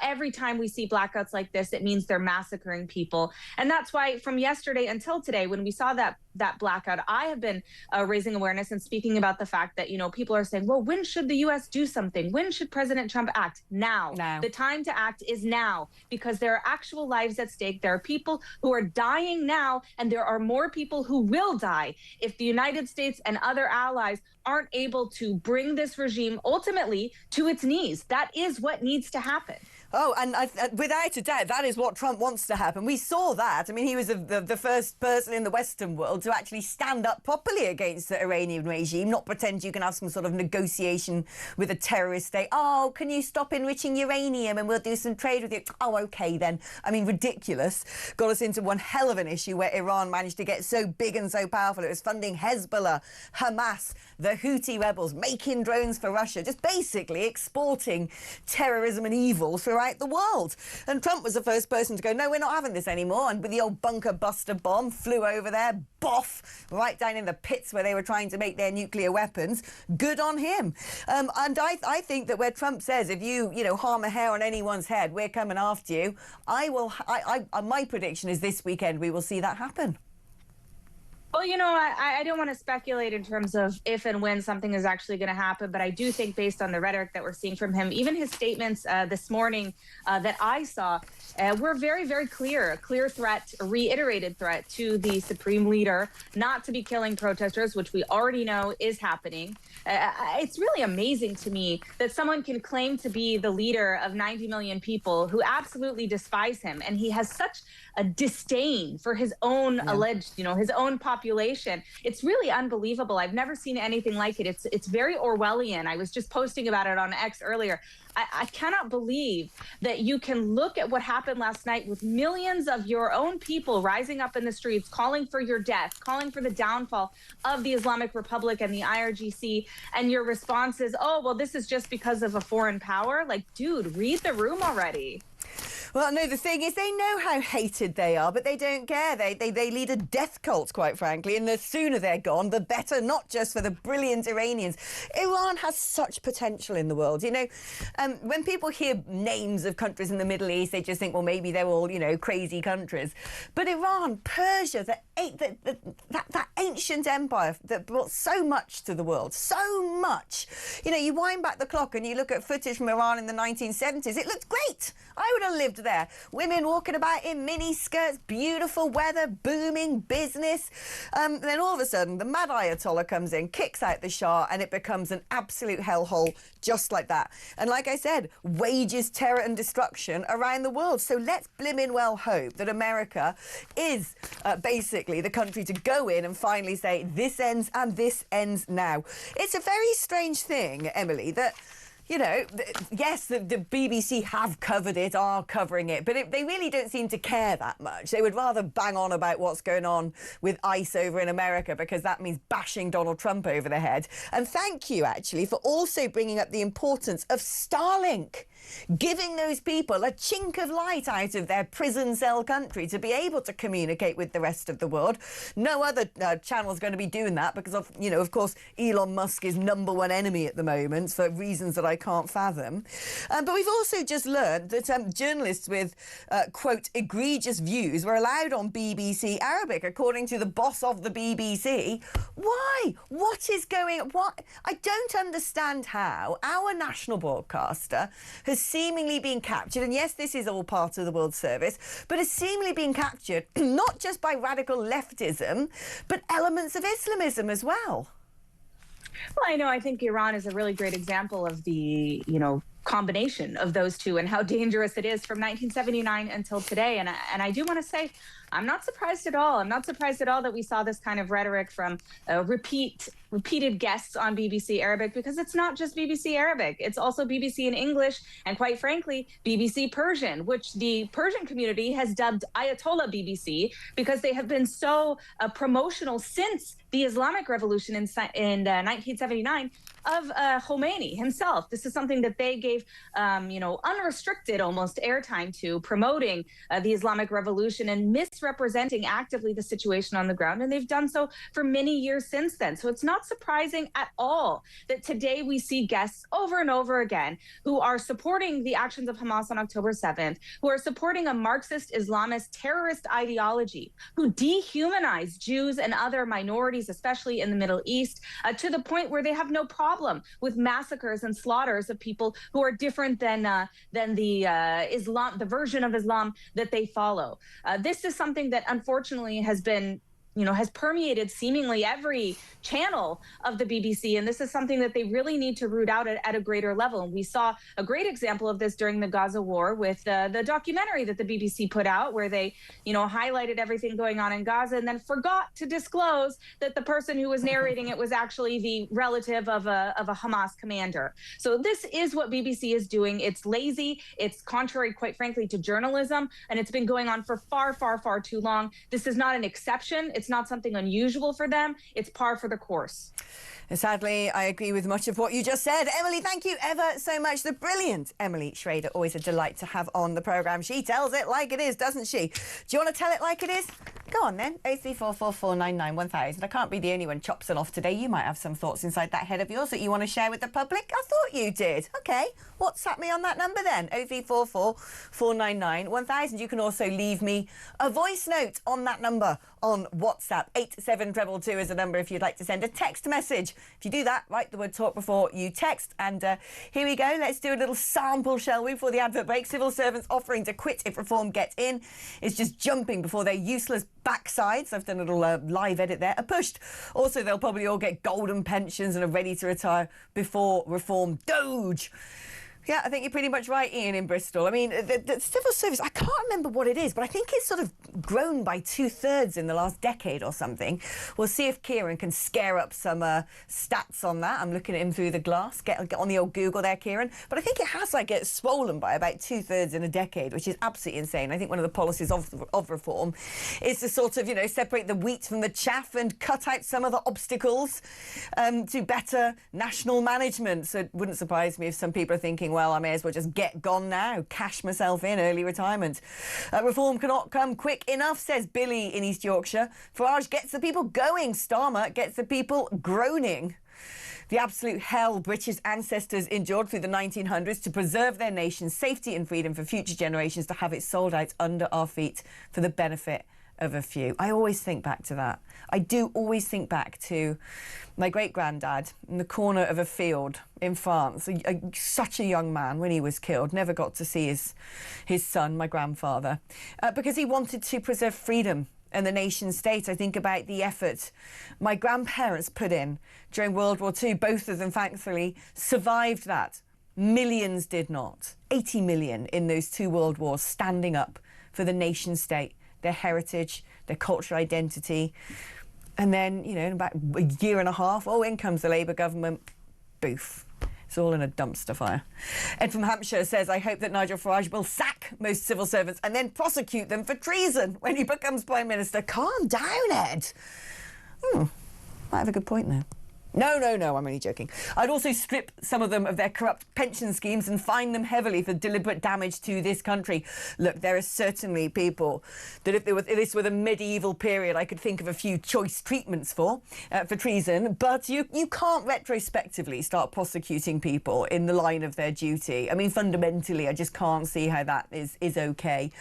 Every time we see blackouts like this, it means they're massacring people. And that's why from yesterday until today, when we saw that blackout, I have been raising awareness and speaking about the fact that, people are saying, well, when should the U.S. do something? When should President Trump act? Now. The time to act is now, because there are actual lives at stake. There are people who are dying now, and there are more people who will die if the United States and other allies aren't able to bring this regime ultimately to its knees. That is what needs to happen. Oh, and without a doubt, that is what Trump wants to happen. We saw that. I mean, he was the first person in the Western world to actually stand up properly against the Iranian regime, not pretend you can have some sort of negotiation with a terrorist state. Oh, can you stop enriching uranium and we'll do some trade with you? Oh, OK, then. I mean, ridiculous. Got us into one hell of an issue where Iran managed to get so big and so powerful. It was funding Hezbollah, Hamas, the Houthi rebels, making drones for Russia, just basically exporting terrorism and evil throughout the world. And Trump was the first person to go, no, we're not having this anymore. And with the old bunker buster bomb, flew over there, boff, right down in the pits where they were trying to make their nuclear weapons. Good on him. And I think that where Trump says, if you harm a hair on anyone's head, we're coming after you, my prediction is this weekend we will see that happen. Well, I don't want to speculate in terms of if and when something is actually going to happen, but I do think based on the rhetoric that we're seeing from him, even his statements this morning that I saw, were very, very clear. A clear threat, a reiterated threat to the supreme leader not to be killing protesters, which we already know is happening. It's really amazing to me that someone can claim to be the leader of 90 million people who absolutely despise him. And he has such a disdain for his own alleged, his own population. It's really unbelievable. I've never seen anything like it. It's very Orwellian. I was just posting about it on X earlier. I cannot believe that you can look at what happened last night with millions of your own people rising up in the streets, calling for your death, calling for the downfall of the Islamic Republic and the IRGC. And your response is, oh, well, this is just because of a foreign power. Like, dude, read the room already. Well, no, the thing is they know how hated they are, but they don't care. They lead a death cult, quite frankly, and the sooner they're gone, the better, not just for the brilliant Iranians. Iran has such potential in the world. When people hear names of countries in the Middle East, they just think, well, maybe they're all, crazy countries. But Iran, Persia, that ancient empire that brought so much to the world, so much. You wind back the clock and you look at footage from Iran in the 1970s, it looked great. I would have lived there. Women walking about in mini skirts, beautiful weather, booming business. Then all of a sudden, the mad Ayatollah comes in, kicks out the Shah, and it becomes an absolute hellhole just like that. And like I said, wages terror and destruction around the world. So let's blimmin' well hope that America is basically the country to go in and finally say, this ends and this ends now. It's a very strange thing, Emily, that yes, the BBC have covered it, are covering it, but they really don't seem to care that much. They would rather bang on about what's going on with ICE over in America because that means bashing Donald Trump over the head. And thank you, actually, for also bringing up the importance of Starlink. giving those people a chink of light out of their prison cell country to be able to communicate with the rest of the world. No other channel is going to be doing that because of, you know, of course, Elon Musk is #1 enemy at the moment for reasons that I can't fathom. But we've also just learned that journalists with, quote, egregious views were allowed on BBC Arabic, according to the boss of the BBC. Why? What is going on? What? I don't understand how our national broadcaster has seemingly been captured, and yes, this is all part of the World Service, but has seemingly been captured not just by radical leftism, but elements of Islamism as well. Well, I think Iran is a really great example of the, combination of those two and how dangerous it is from 1979 until today. And I do want to say, I'm not surprised at all. I'm not surprised at all that we saw this kind of rhetoric from repeated guests on BBC Arabic, because it's not just BBC Arabic. It's also BBC in English and, quite frankly, BBC Persian, which the Persian community has dubbed Ayatollah BBC because they have been so promotional since the Islamic Revolution in 1979 of Khomeini himself. This is something that they gave, unrestricted almost airtime to, promoting the Islamic Revolution and misrepresenting actively the situation on the ground. And they've done so for many years since then. So it's not surprising at all that today we see guests over and over again who are supporting the actions of Hamas on October 7th, who are supporting a Marxist Islamist terrorist ideology, who dehumanize Jews and other minorities, especially in the Middle East, to the point where they have no problem with massacres and slaughters of people who are different than the Islam, the version of Islam that they follow. This is something that unfortunately has been, has permeated seemingly every channel of the BBC. And this is something that they really need to root out at a greater level. And we saw a great example of this during the Gaza war with the documentary that the BBC put out, where they, highlighted everything going on in Gaza and then forgot to disclose that the person who was narrating it was actually the relative of a Hamas commander. So this is what BBC is doing. It's lazy. It's contrary, quite frankly, to journalism. And it's been going on for far, far, far too long. This is not an exception. It's not something unusual for them. It's par for the course. Sadly, I agree with much of what you just said. Emily, thank you ever so much. The brilliant Emily Schrader, always a delight to have on the programme. She tells it like it is, doesn't she? Do you want to tell it like it is? Go on then, 03444991000. I can't be the only one chopsing off today. You might have some thoughts inside that head of yours that you want to share with the public. I thought you did. OK, WhatsApp me on that number then, 03444991000. You can also leave me a voice note on that number on WhatsApp. 87222 is the number if you'd like to send a text message. If you do that, write the word talk before you text. And here we go. Let's do a little sample, shall we, before the advert break. Civil servants offering to quit if reform gets in is just jumping before their useless backsides, I've done a little live edit there, are pushed. Also, they'll probably all get golden pensions and are ready to retire before reform. Doge. Yeah, I think you're pretty much right, Ian, in Bristol. I mean, the civil service, I can't remember what it is, but I think it's sort of grown by 2/3 in the last decade or something. We'll see if Kieran can scare up some stats on that. I'm looking at him through the glass. Get on the old Google there, Kieran. But I think it has, swollen by about 2/3 in a decade, which is absolutely insane. I think one of the policies of reform is to sort of, separate the wheat from the chaff and cut out some of the obstacles to better national management. So it wouldn't surprise me if some people are thinking, well, I may as well just get gone now, cash myself in, early retirement. Reform cannot come quick enough, says Billy in East Yorkshire. Farage gets the people going. Starmer gets the people groaning. The absolute hell British ancestors endured through the 1900s to preserve their nation's safety and freedom for future generations, to have it sold out under our feet for the benefit of a few. I always think back to that. I do always think back to my great-granddad in the corner of a field in France, such a young man when he was killed, never got to see his son, my grandfather, because he wanted to preserve freedom and the nation state. I think about the effort my grandparents put in during World War II. Both of them, thankfully, survived that. Millions did not. 80 million in those two world wars, standing up for the nation state, their heritage, their cultural identity. And then, in about a year and a half, in comes the Labour government. Boof. It's all in a dumpster fire. Ed from Hampshire says, I hope that Nigel Farage will sack most civil servants and then prosecute them for treason when he becomes Prime Minister. Calm down, Ed. Might have a good point there. No, I'm only joking. I'd also strip some of them of their corrupt pension schemes and fine them heavily for deliberate damage to this country. Look, there are certainly people that if this were the medieval period, I could think of a few choice treatments for treason, but you can't retrospectively start prosecuting people in the line of their duty. I mean, fundamentally, I just can't see how that is okay.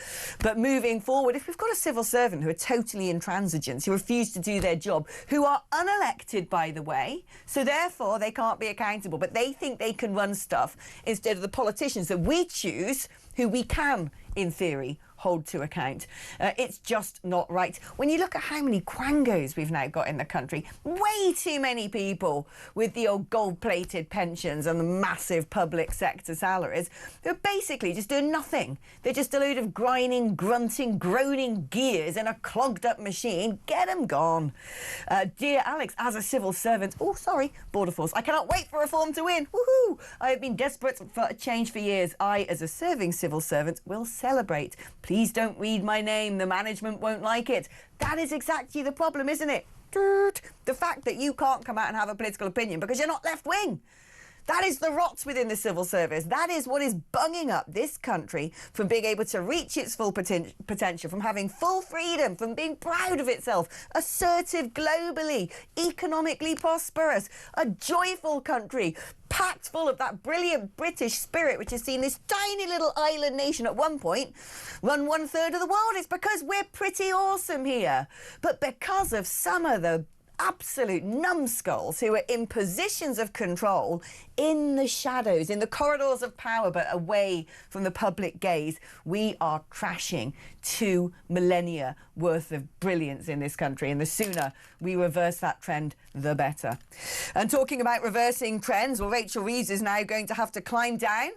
But moving forward, if we've got a civil servant who are totally intransigent, who refuse to do their job, who are unelected, by the way, so therefore they can't be accountable, but they think they can run stuff instead of the politicians that we choose, who we can, in theory, hold to account. It's just not right. When you look at how many quangos we've now got in the country, way too many people with the old gold-plated pensions and the massive public sector salaries who are basically just doing nothing. They're just a load of grinding, grunting, groaning gears in a clogged-up machine. Get them gone. Dear Alex, as a civil servant, border force, I cannot wait for reform to win. Woohoo! I have been desperate for a change for years. I, as a serving civil servant, will celebrate. Please don't read my name. The management won't like it. That is exactly the problem, isn't it? The fact that you can't come out and have a political opinion because you're not left-wing. That is the rot within the civil service. That is what is bunging up this country from being able to reach its full potential, from having full freedom, from being proud of itself, assertive globally, economically prosperous, a joyful country, packed full of that brilliant British spirit, which has seen this tiny little island nation at one point run 1/3 of the world. It's because we're pretty awesome here. But because of some of the absolute numbskulls who are in positions of control in the shadows, in the corridors of power, but away from the public gaze, we are trashing 2 millennia worth of brilliance in this country. And the sooner we reverse that trend, the better. And talking about reversing trends, well, Rachel Reeves is now going to have to climb down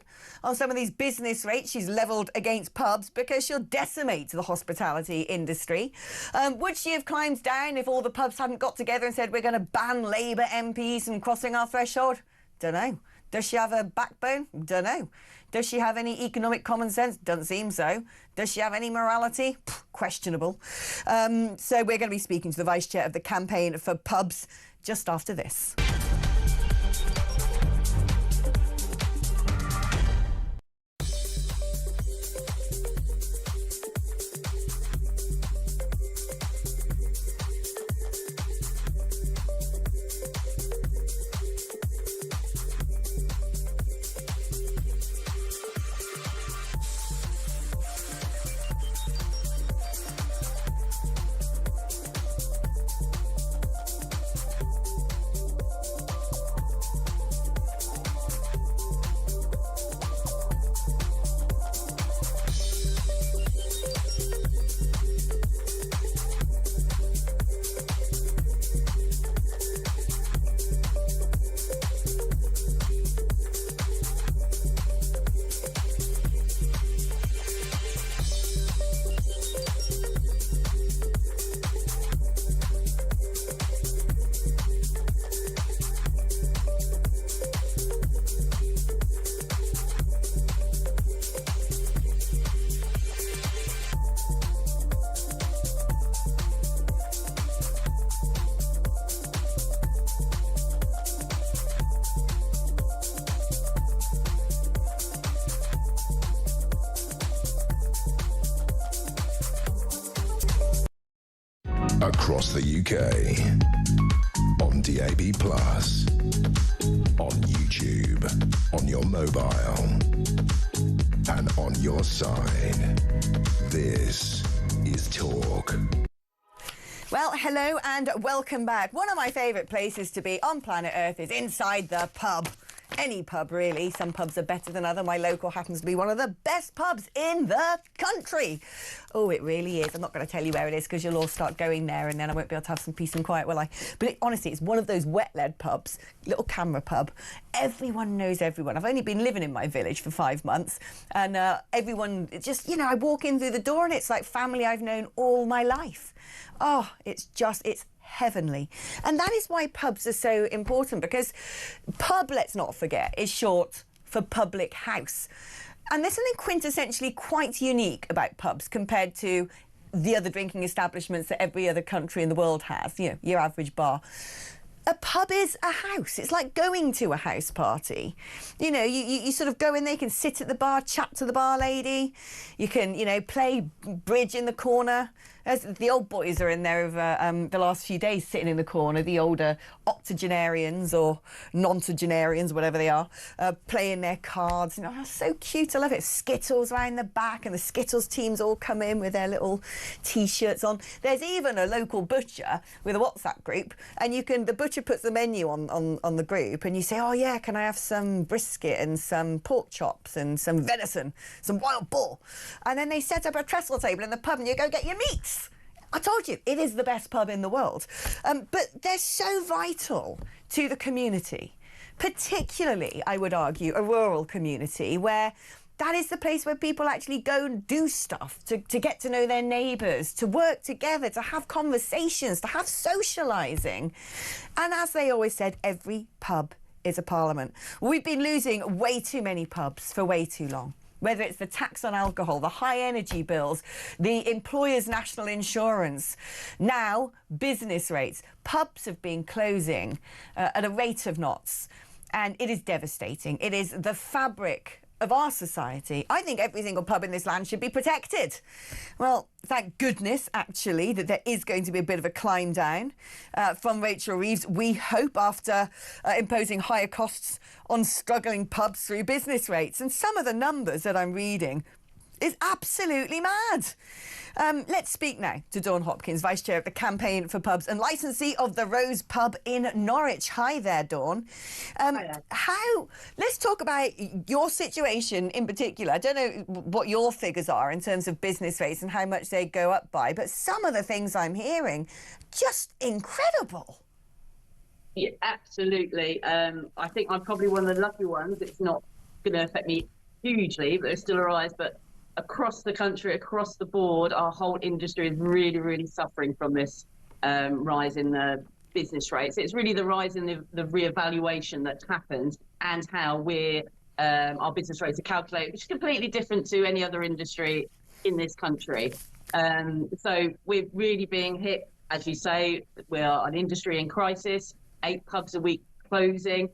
on some of these business rates she's levelled against pubs because she'll decimate the hospitality industry. Would she have climbed down if all the pubs hadn't got together and said, we're going to ban Labour MPs from crossing our threshold? Don't know. Does she have a backbone? Don't know. Does she have any economic common sense? Doesn't seem so. Does she have any morality? Questionable. So we're going to be speaking to the Vice Chair of the Campaign for Pubs just after this. Across the UK, on DAB+, on YouTube, on your mobile, and on your side. This is Talk. Well, hello and welcome back. One of my favourite places to be on planet Earth is inside the pub. Any pub, really. Some pubs are better than others. My local happens to be one of the best pubs in the country. Oh, it really is. I'm not going to tell you where it is because you'll all start going there and then I won't be able to have some peace and quiet, will I? But honestly, it's one of those wet-led pubs, little camera pub. Everyone knows everyone. I've only been living in my village for 5 months and everyone just, I walk in through the door and it's like family I've known all my life. Oh, it's heavenly. And that is why pubs are so important, because pub, let's not forget, is short for public house. And there's something quintessentially quite unique about pubs compared to the other drinking establishments that every other country in the world has, your average bar. a pub is a house. It's like going to a house party. You know, you sort of go in there, you can sit at the bar, chat to the bar lady. You can, you know, play bridge in the corner. As the old boys are in there over the last few days, sitting in the corner, the older octogenarians or nontogenarians, whatever they are, playing their cards. You know, oh, so cute. I love it. Skittles around the back, and the Skittles teams all come in with their little T-shirts on. There's even a local butcher with a WhatsApp group, and the butcher puts the menu on the group, and you say, oh yeah, can I have some brisket and some pork chops and some venison, some wild boar? And then they set up a trestle table in the pub, and you go get your meat. I told you, it is the best pub in the world. But they're so vital to the community, particularly, I would argue, a rural community where that is the place where people actually go and do stuff, to get to know their neighbours, to work together, to have conversations, to have socialising. And as they always said, every pub is a parliament. We've been losing way too many pubs for way too long. Whether it's the tax on alcohol, the high energy bills, the employer's national insurance, now business rates. Pubs have been closing at a rate of knots, and it is devastating. It is the fabric of our society. I think every single pub in this land should be protected. Well, thank goodness, actually, that there is going to be a bit of a climb down from Rachel Reeves, we hope, after imposing higher costs on struggling pubs through business rates. And some of the numbers that I'm reading is absolutely mad. Let's speak now to Dawn Hopkins, Vice Chair of the Campaign for Pubs and licensee of the Rose Pub in Norwich. Hi there, Dawn. Let's talk about your situation in particular. I don't know what your figures are in terms of business rates and how much they go up by, but some of the things I'm hearing, just incredible. Yeah, absolutely. I think I'm probably one of the lucky ones. It's not going to affect me hugely, but it's still a rise. But across the country, across the board, our whole industry is really, really suffering from this rise in the business rates. It's really the rise in the reevaluation that's happened, and how our business rates are calculated, which is completely different to any other industry in this country. So we're really being hit, as you say. We are an industry in crisis. 8 pubs a week closing.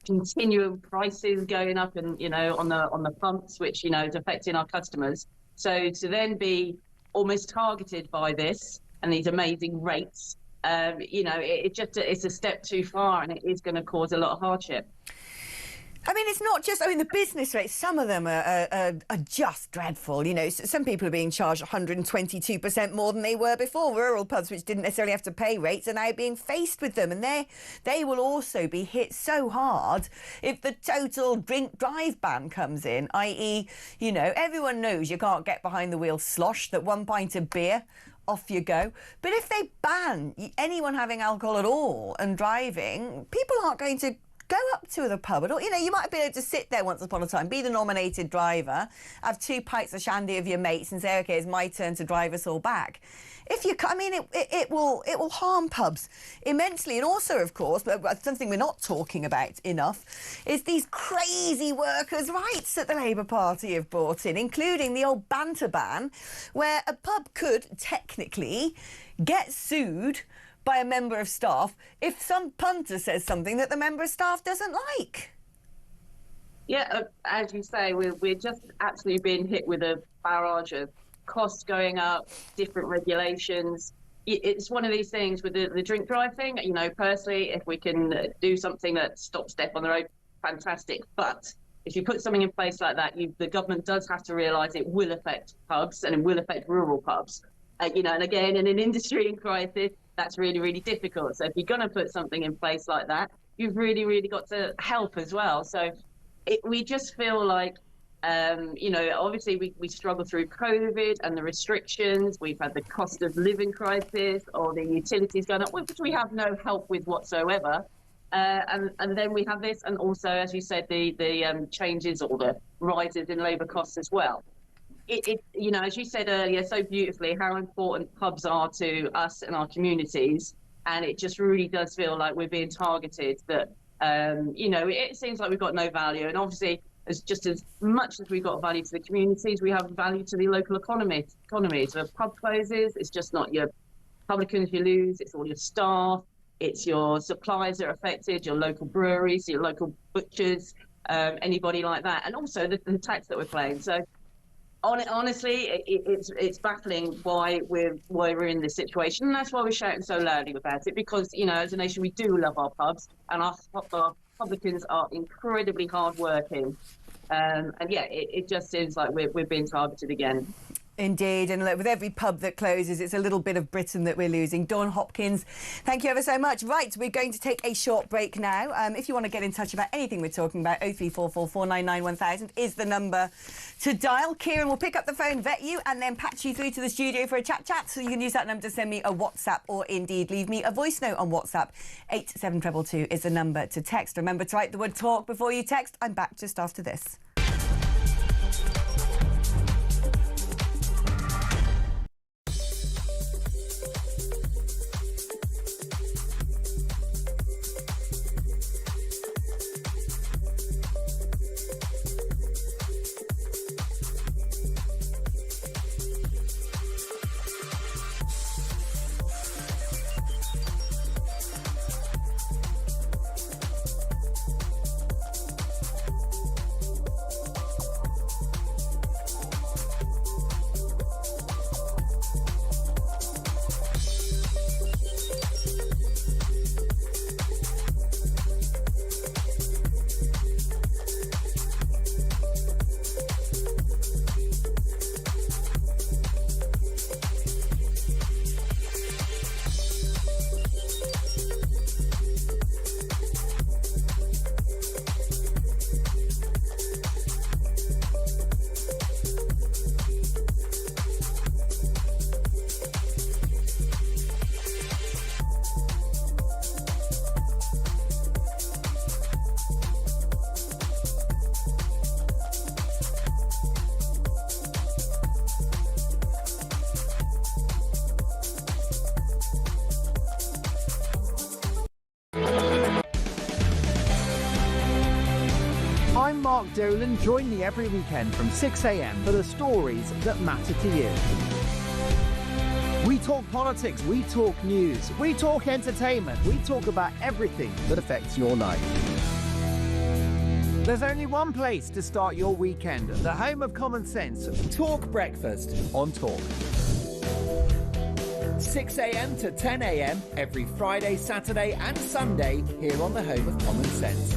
Continual prices going up, and on the pumps, which is affecting our customers. So to then be almost targeted by this and these amazing rates, it's a step too far, and it is going to cause a lot of hardship. I mean, it's not just, the business rates, some of them are just dreadful. Some people are being charged 122% more than they were before. Rural pubs, which didn't necessarily have to pay rates, are now being faced with them. And they will also be hit so hard if the total drink drive ban comes in, i.e., everyone knows you can't get behind the wheel slosh, that 1 pint of beer, off you go. But if they ban anyone having alcohol at all and driving, people aren't going to go up to the pub at all. You might be able to sit there once upon a time, be the nominated driver, have 2 pints of shandy of your mates and say, OK, it's my turn to drive us all back. If you, it will harm pubs immensely. And also, of course, but something we're not talking about enough is these crazy workers' rights that the Labour Party have brought in, including the old banter ban, where a pub could technically get sued by a member of staff if some punter says something that the member of staff doesn't like. Yeah, as you say, we're just absolutely being hit with a barrage of costs going up, different regulations. It's one of these things with the drink drive thing. Personally, if we can do something that stops death on the road, fantastic. But if you put something in place like that, the government does have to realise it will affect pubs, and it will affect rural pubs. And again, in an industry in crisis, that's really, really difficult. So if you're going to put something in place like that, you've really, really got to help as well. So we just feel like, obviously we struggle through COVID and the restrictions. We've had the cost of living crisis, or the utilities going up, which we have no help with whatsoever. And then we have this, and also, as you said, the changes or the rises in labour costs as well. As you said earlier so beautifully, how important pubs are to us and our communities, and it just really does feel like we're being targeted. That it seems like we've got no value, and obviously, as much as we've got value to the communities, we have value to the local economy. So if pub closes, it's just not your publicans you lose; it's all your staff. it's your suppliers that are affected, your local breweries, your local butchers, anybody like that, and also the tax that we're paying. So honestly, it's baffling why we're in this situation, and that's why we're shouting so loudly about it. Because as a nation, we do love our pubs, and our publicans are incredibly hardworking. And yeah, it just seems like we're being targeted again. Indeed, and look, with every pub that closes, it's a little bit of Britain that we're losing. Dawn Hopkins, thank you ever so much. Right, we're going to take a short break now. If you want to get in touch about anything we're talking about, 0344 499 1000 is the number to dial. Kieran will pick up the phone, vet you, and then patch you through to the studio for a chat. So you can use that number to send me a WhatsApp or indeed leave me a voice note on WhatsApp. 87222 is the number to text. Remember to write the word talk before you text. I'm back just after this. I'm Mark Dolan. Join me every weekend from 6 a.m. for the stories that matter to you. We talk politics, we talk news, we talk entertainment, we talk about everything that affects your life. There's only one place to start your weekend, the home of common sense. Talk Breakfast on Talk. 6 a.m. to 10 a.m. every Friday, Saturday and Sunday here on the home of common sense.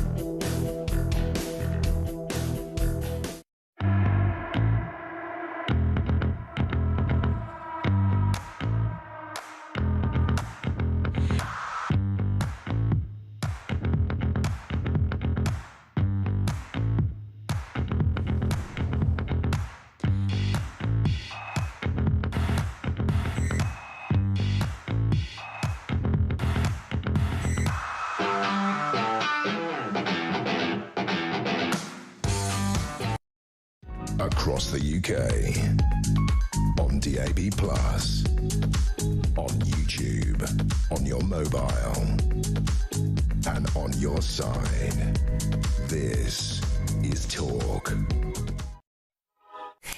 Across the UK, on DAB+, on YouTube, on your mobile, and on your side. This is Talk.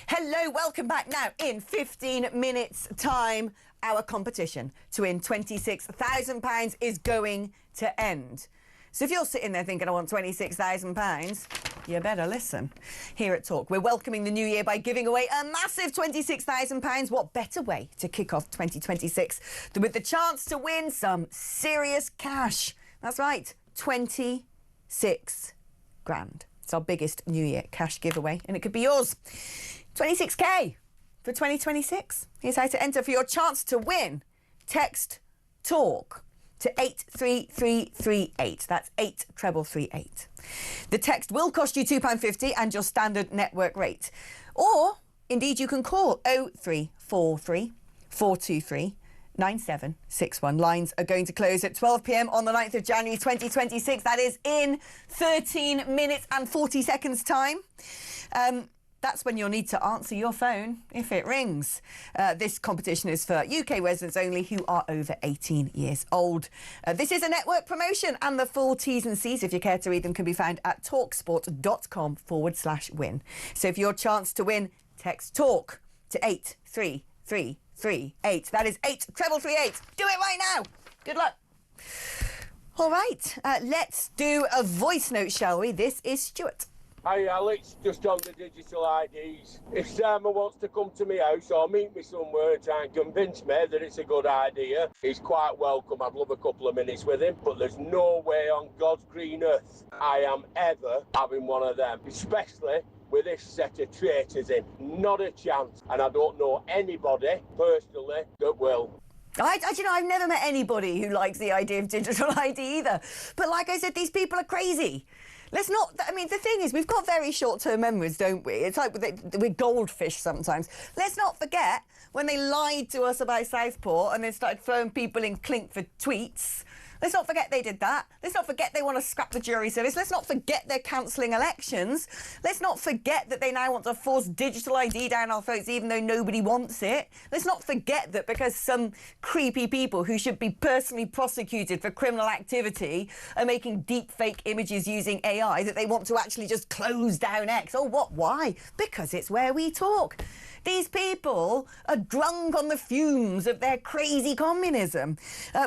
Hello, welcome back. Now, in 15 minutes' time, our competition to win £26,000 is going to end. So if you're sitting there thinking, I want £26,000, you better listen. Here at Talk, we're welcoming the new year by giving away a massive £26,000. What better way to kick off 2026 than with the chance to win some serious cash? That's right, 26 grand. It's our biggest New Year cash giveaway, and it could be yours. 26k for 2026. Here's how to enter for your chance to win. Text TALK to 83338. That's 83338. The text will cost you £2.50 and your standard network rate. Or, indeed, you can call 0343 423 9761. Lines are going to close at 12 p.m. on the 9th of January 2026. That is in 13 minutes and 40 seconds time. That's when you'll need to answer your phone if it rings. This competition is for UK residents only who are over 18 years old. This is a network promotion, and the full T's and C's, if you care to read them, can be found at talksport.com/win. So for your chance to win, text TALK to 83338. That is 83338. Do it right now. Good luck. All right, let's do a voice note, shall we? This is Stuart. Hi Alex, just on the digital IDs. If Simon wants to come to my house or meet me somewhere and try and convince me that it's a good idea, he's quite welcome. I'd love a couple of minutes with him, but there's no way on God's green earth I am ever having one of them, especially with this set of traitors in. Not a chance, and I don't know anybody personally that will. I've never met anybody who likes the idea of digital ID either. But like I said, these people are crazy. Let's not, I mean, the thing is, we've got very short-term memories, don't we? It's like we're goldfish sometimes. Let's not forget when they lied to us about Southport and then started throwing people in clink for tweets. Let's not forget they did that. Let's not forget they want to scrap the jury service. Let's not forget they're cancelling elections. Let's not forget that they now want to force digital ID down our throats even though nobody wants it. Let's not forget that because some creepy people who should be personally prosecuted for criminal activity are making deep fake images using AI, that they want to actually just close down X. Oh, what? Why? Because it's where we talk. These people are drunk on the fumes of their crazy communism.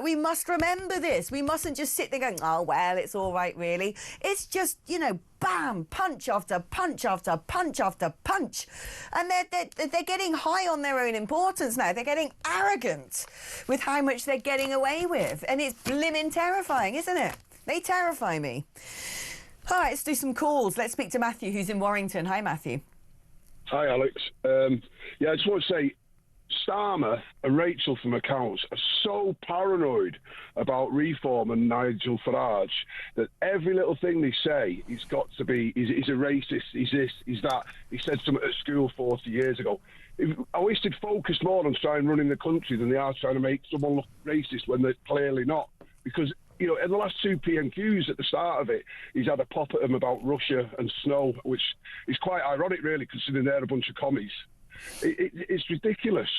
We must remember this. We mustn't just sit there going, oh, well, it's all right, really. It's just, you know, bam, punch after punch after punch after punch. And they're getting high on their own importance now. They're getting arrogant with how much they're getting away with. And it's blimmin' terrifying, isn't it? They terrify me. All right, let's do some calls. Let's speak to Matthew, who's in Warrington. Hi, Matthew. Hi, Alex. I just want to say, Starmer and Rachel from Accounts are so paranoid about reform and Nigel Farage that every little thing they say, he's got to be, he's a racist, he's this, he's that. He said something at school 40 years ago. I wish they'd focused more on trying running the country than they are trying to make someone look racist when they're clearly not. Because, you know, in the last two PMQs at the start of it, he's had a pop at them about Russia and snow, which is quite ironic, really, considering they're a bunch of commies. It's ridiculous.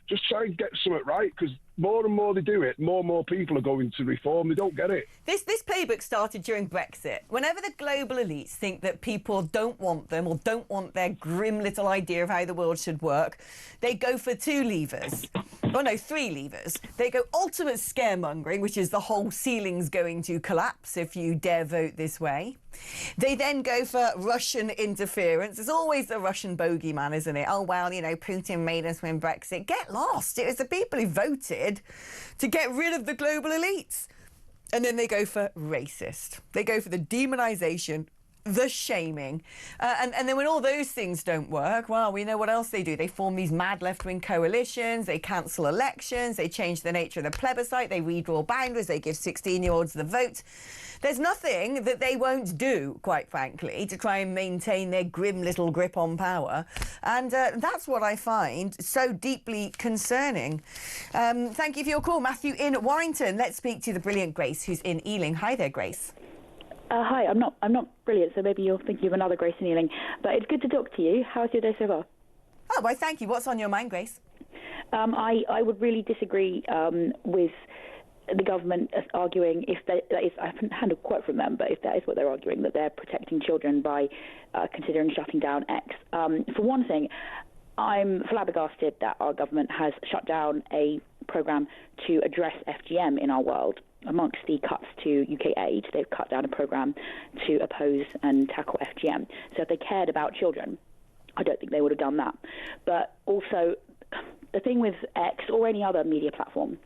Just try and get something right, because more and more they do it, more and more people are going to reform. They don't get it. This playbook started during Brexit. Whenever the global elites think that people don't want them or don't want their grim little idea of how the world should work, they go for two levers. Oh no, three levers. They go ultimate scaremongering, which is the whole ceiling's going to collapse if you dare vote this way. They then go for Russian interference. It's always the Russian bogeyman, isn't it? Oh, well, you know, Putin made us win Brexit. Get lost. It was the people who voted to get rid of the global elites. And then they go for racist. They go for the demonisation, the shaming. And then when all those things don't work, well, we know what else they do. They form these mad left-wing coalitions, they cancel elections, they change the nature of the plebiscite, they redraw boundaries, they give 16-year-olds the vote. There's nothing that they won't do, quite frankly, to try and maintain their grim little grip on power. And that's what I find so deeply concerning. Thank you for your call, Matthew in Warrington. Let's speak to the brilliant Grace, who's in Ealing. Hi there, Grace. Hi, I'm not brilliant, so maybe you're thinking of another Grace in Ealing. But it's good to talk to you. How's your day so far? Oh, well, thank you. What's on your mind, Grace? I would really disagree with the government arguing, if that is, I haven't had a quote from them, but if that is what they're arguing, that they're protecting children by considering shutting down X. For one thing, I'm flabbergasted that our government has shut down a programme to address FGM in our world. Amongst the cuts to UK aid, they've cut down a programme to oppose and tackle FGM. So if they cared about children, I don't think they would have done that. But also, the thing with X or any other media platform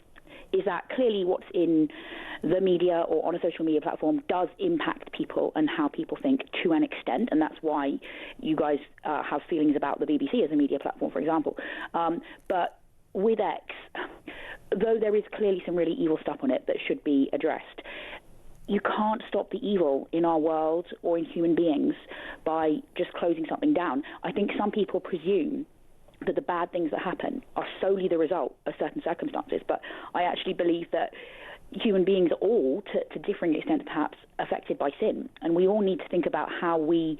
is that clearly what's in the media or on a social media platform does impact people and how people think to an extent, and that's why you guys have feelings about the BBC as a media platform, for example. But with X, though there is clearly some really evil stuff on it that should be addressed, you can't stop the evil in our world or in human beings by just closing something down. I think some people presume that the bad things that happen are solely the result of certain circumstances, but I actually believe that human beings are all, to differing extents perhaps, affected by sin, and we all need to think about how we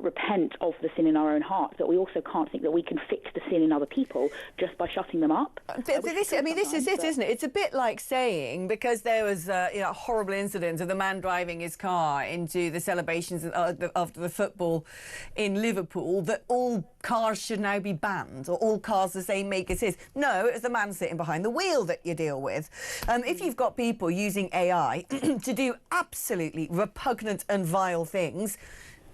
repent of the sin in our own heart, but we also can't think that we can fix the sin in other people just by shutting them up. This is it, isn't it? It's a bit like saying, because there was a horrible incident of the man driving his car into the celebrations of the football in Liverpool, that all cars should now be banned or all cars the same make as his. No, it's the man sitting behind the wheel that you deal with. If you've got people using AI to do absolutely repugnant and vile things,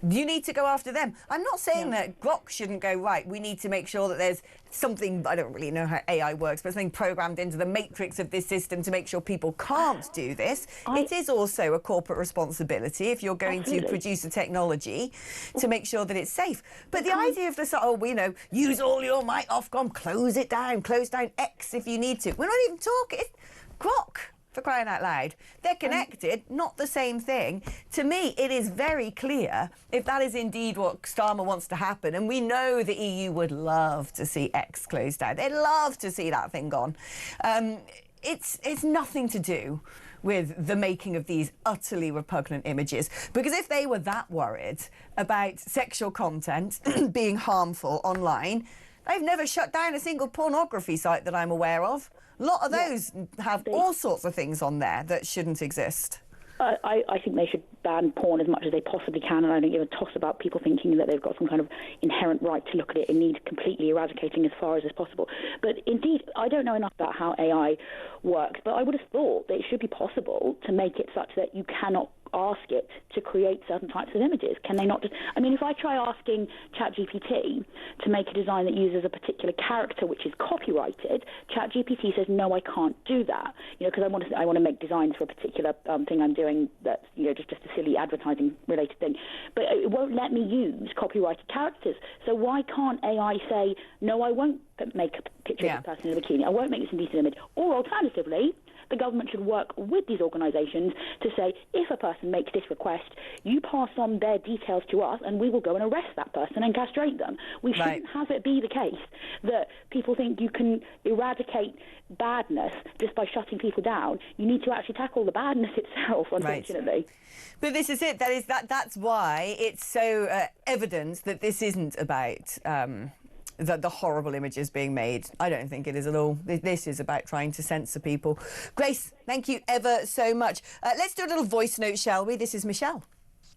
you need to go after them. I'm not saying that Grok shouldn't go, right, we need to make sure that there's something, I don't really know how AI works, but something programmed into the matrix of this system to make sure people can't do this. It is also a corporate responsibility if you're going to produce a technology to make sure that it's safe. But the idea of this, use all your might, Ofcom, close down X if you need to. We're not even talking. Grok, for crying out loud. They're connected, not the same thing. To me, it is very clear if that is indeed what Starmer wants to happen, and we know the EU would love to see X closed down. They'd love to see that thing gone. It's nothing to do with the making of these utterly repugnant images. Because if they were that worried about sexual content being harmful online, they've never shut down a single pornography site that I'm aware of. A lot of those have all sorts of things on there that shouldn't exist. I think they should ban porn as much as they possibly can, and I don't give a toss about people thinking that they've got some kind of inherent right to look at it and need completely eradicating as far as is possible. But indeed, I don't know enough about how AI works, but I would have thought that it should be possible to make it such that you cannot ask it to create certain types of images. Can they not just... I mean, if I try asking ChatGPT to make a design that uses a particular character which is copyrighted, ChatGPT says, no, I can't do that, because I want to make designs for a particular thing I'm doing that's, just a silly advertising-related thing. But it won't let me use copyrighted characters. So why can't AI say, no, I won't make a picture of this person in a bikini, I won't make this indecent image? Or alternatively, the government should work with these organisations to say, if a person makes this request, you pass on their details to us and we will go and arrest that person and castrate them. We shouldn't have it be the case that people think you can eradicate badness just by shutting people down. You need to actually tackle the badness itself, unfortunately. But this is it. That's why it's so evident that this isn't about... the horrible images being made. I don't think it is at all. This is about trying to censor people. Grace, thank you ever so much. Let's do a little voice note, shall we? This is Michelle.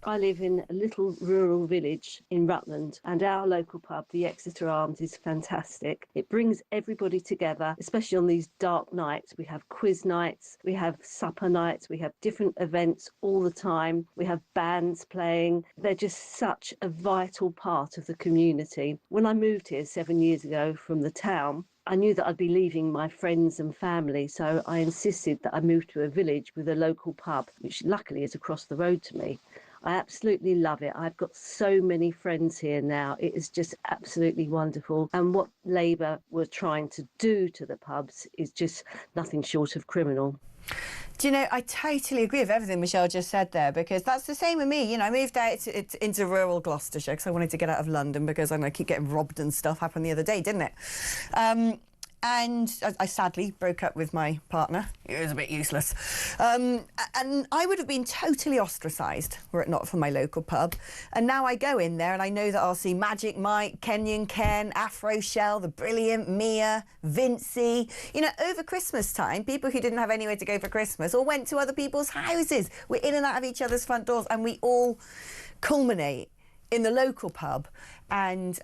I live in a little rural village in Rutland, and our local pub, the Exeter Arms, is fantastic. It brings everybody together, especially on these dark nights. We have quiz nights, we have supper nights, we have different events all the time. We have bands playing. They're just such a vital part of the community. When I moved here 7 years ago from the town, I knew that I'd be leaving my friends and family, so I insisted that I move to a village with a local pub, which luckily is across the road to me. I absolutely love it. I've got so many friends here now. It is just absolutely wonderful. And what Labour were trying to do to the pubs is just nothing short of criminal. Do you know, I totally agree with everything Michelle just said there, because that's the same with me. I moved out into rural Gloucestershire because I wanted to get out of London because I keep getting robbed and stuff. Happened the other day, didn't it? And I sadly broke up with my partner. It was a bit useless. And I would have been totally ostracised were it not for my local pub. And now I go in there and I know that I'll see Magic Mike, Kenyan Ken, Afro Shell, the brilliant Mia, Vincey. Over Christmas time, people who didn't have anywhere to go for Christmas all went to other people's houses. We're in and out of each other's front doors, and we all culminate in the local pub. And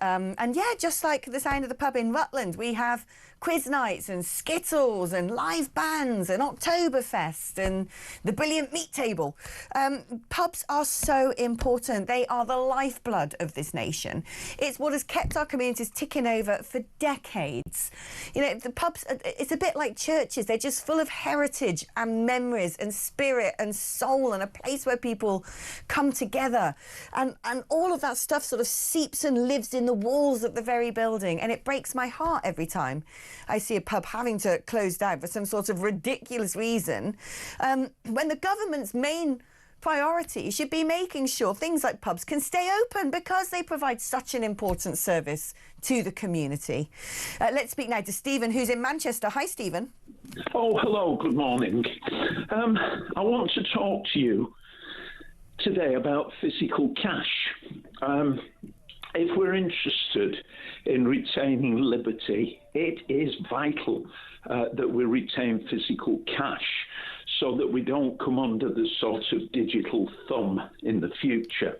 just like the sound of the pub in Rutland, we have quiz nights and skittles and live bands and Oktoberfest and the brilliant meat table. Pubs are so important. They are the lifeblood of this nation. It's what has kept our communities ticking over for decades. The pubs, it's a bit like churches. They're just full of heritage and memories and spirit and soul, and a place where people come together. And all of that stuff sort of seeps and lives in the walls of the very building, and it breaks my heart every time I see a pub having to close down for some sort of ridiculous reason, when the government's main priority should be making sure things like pubs can stay open because they provide such an important service to the community. Let's speak now to Stephen, who's in Manchester. Hi, Stephen. Oh, hello, good morning. I want to talk to you today about physical cash. If we're interested in retaining liberty, it is vital that we retain physical cash so that we don't come under the sort of digital thumb in the future.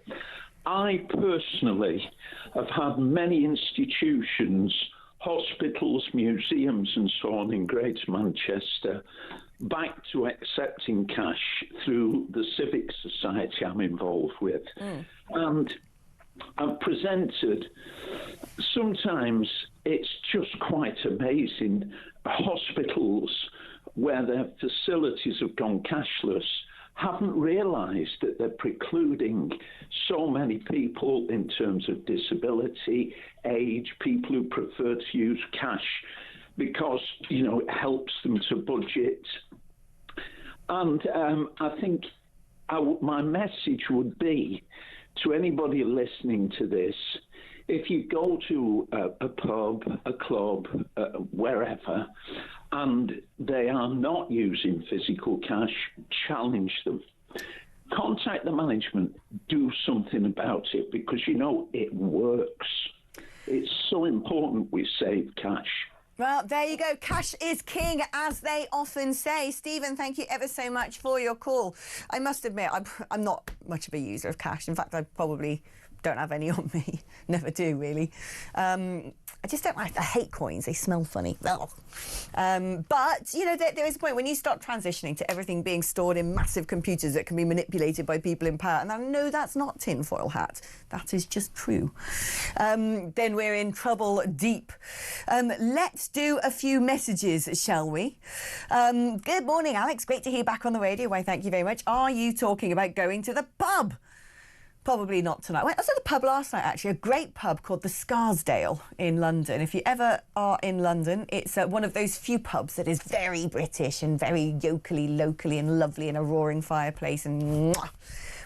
I personally have had many institutions, hospitals, museums and so on in Greater Manchester back to accepting cash through the civic society I'm involved with. And I've presented, sometimes it's just quite amazing, hospitals where their facilities have gone cashless haven't realised that they're precluding so many people in terms of disability, age, people who prefer to use cash because, you know, it helps them to budget. And I think my message would be to anybody listening to this, if you go to a pub, a club, wherever, and they are not using physical cash, challenge them. Contact the management, do something about it, because, you know, it works. It's so important we save cash. Well, there you go. Cash is king, as they often say. Stephen, thank you ever so much for your call. I must admit, I'm not much of a user of cash. In fact, I probably don't have any on me. Never do, really. I just don't like. I hate coins. They smell funny. But, you know, there is a point when you start transitioning to everything being stored in massive computers that can be manipulated by people in power. And I know that's not tinfoil hat. That is just true. Then we're in trouble deep. Let's do a few messages, shall we? Good morning, Alex. Great to hear you back on the radio. Why, thank you very much. Are you talking about going to the pub? Probably not tonight. I was at the pub last night, actually, a great pub called the Scarsdale in London. If you ever are in London, it's one of those few pubs that is very British and very yokely, locally and lovely, and a roaring fireplace and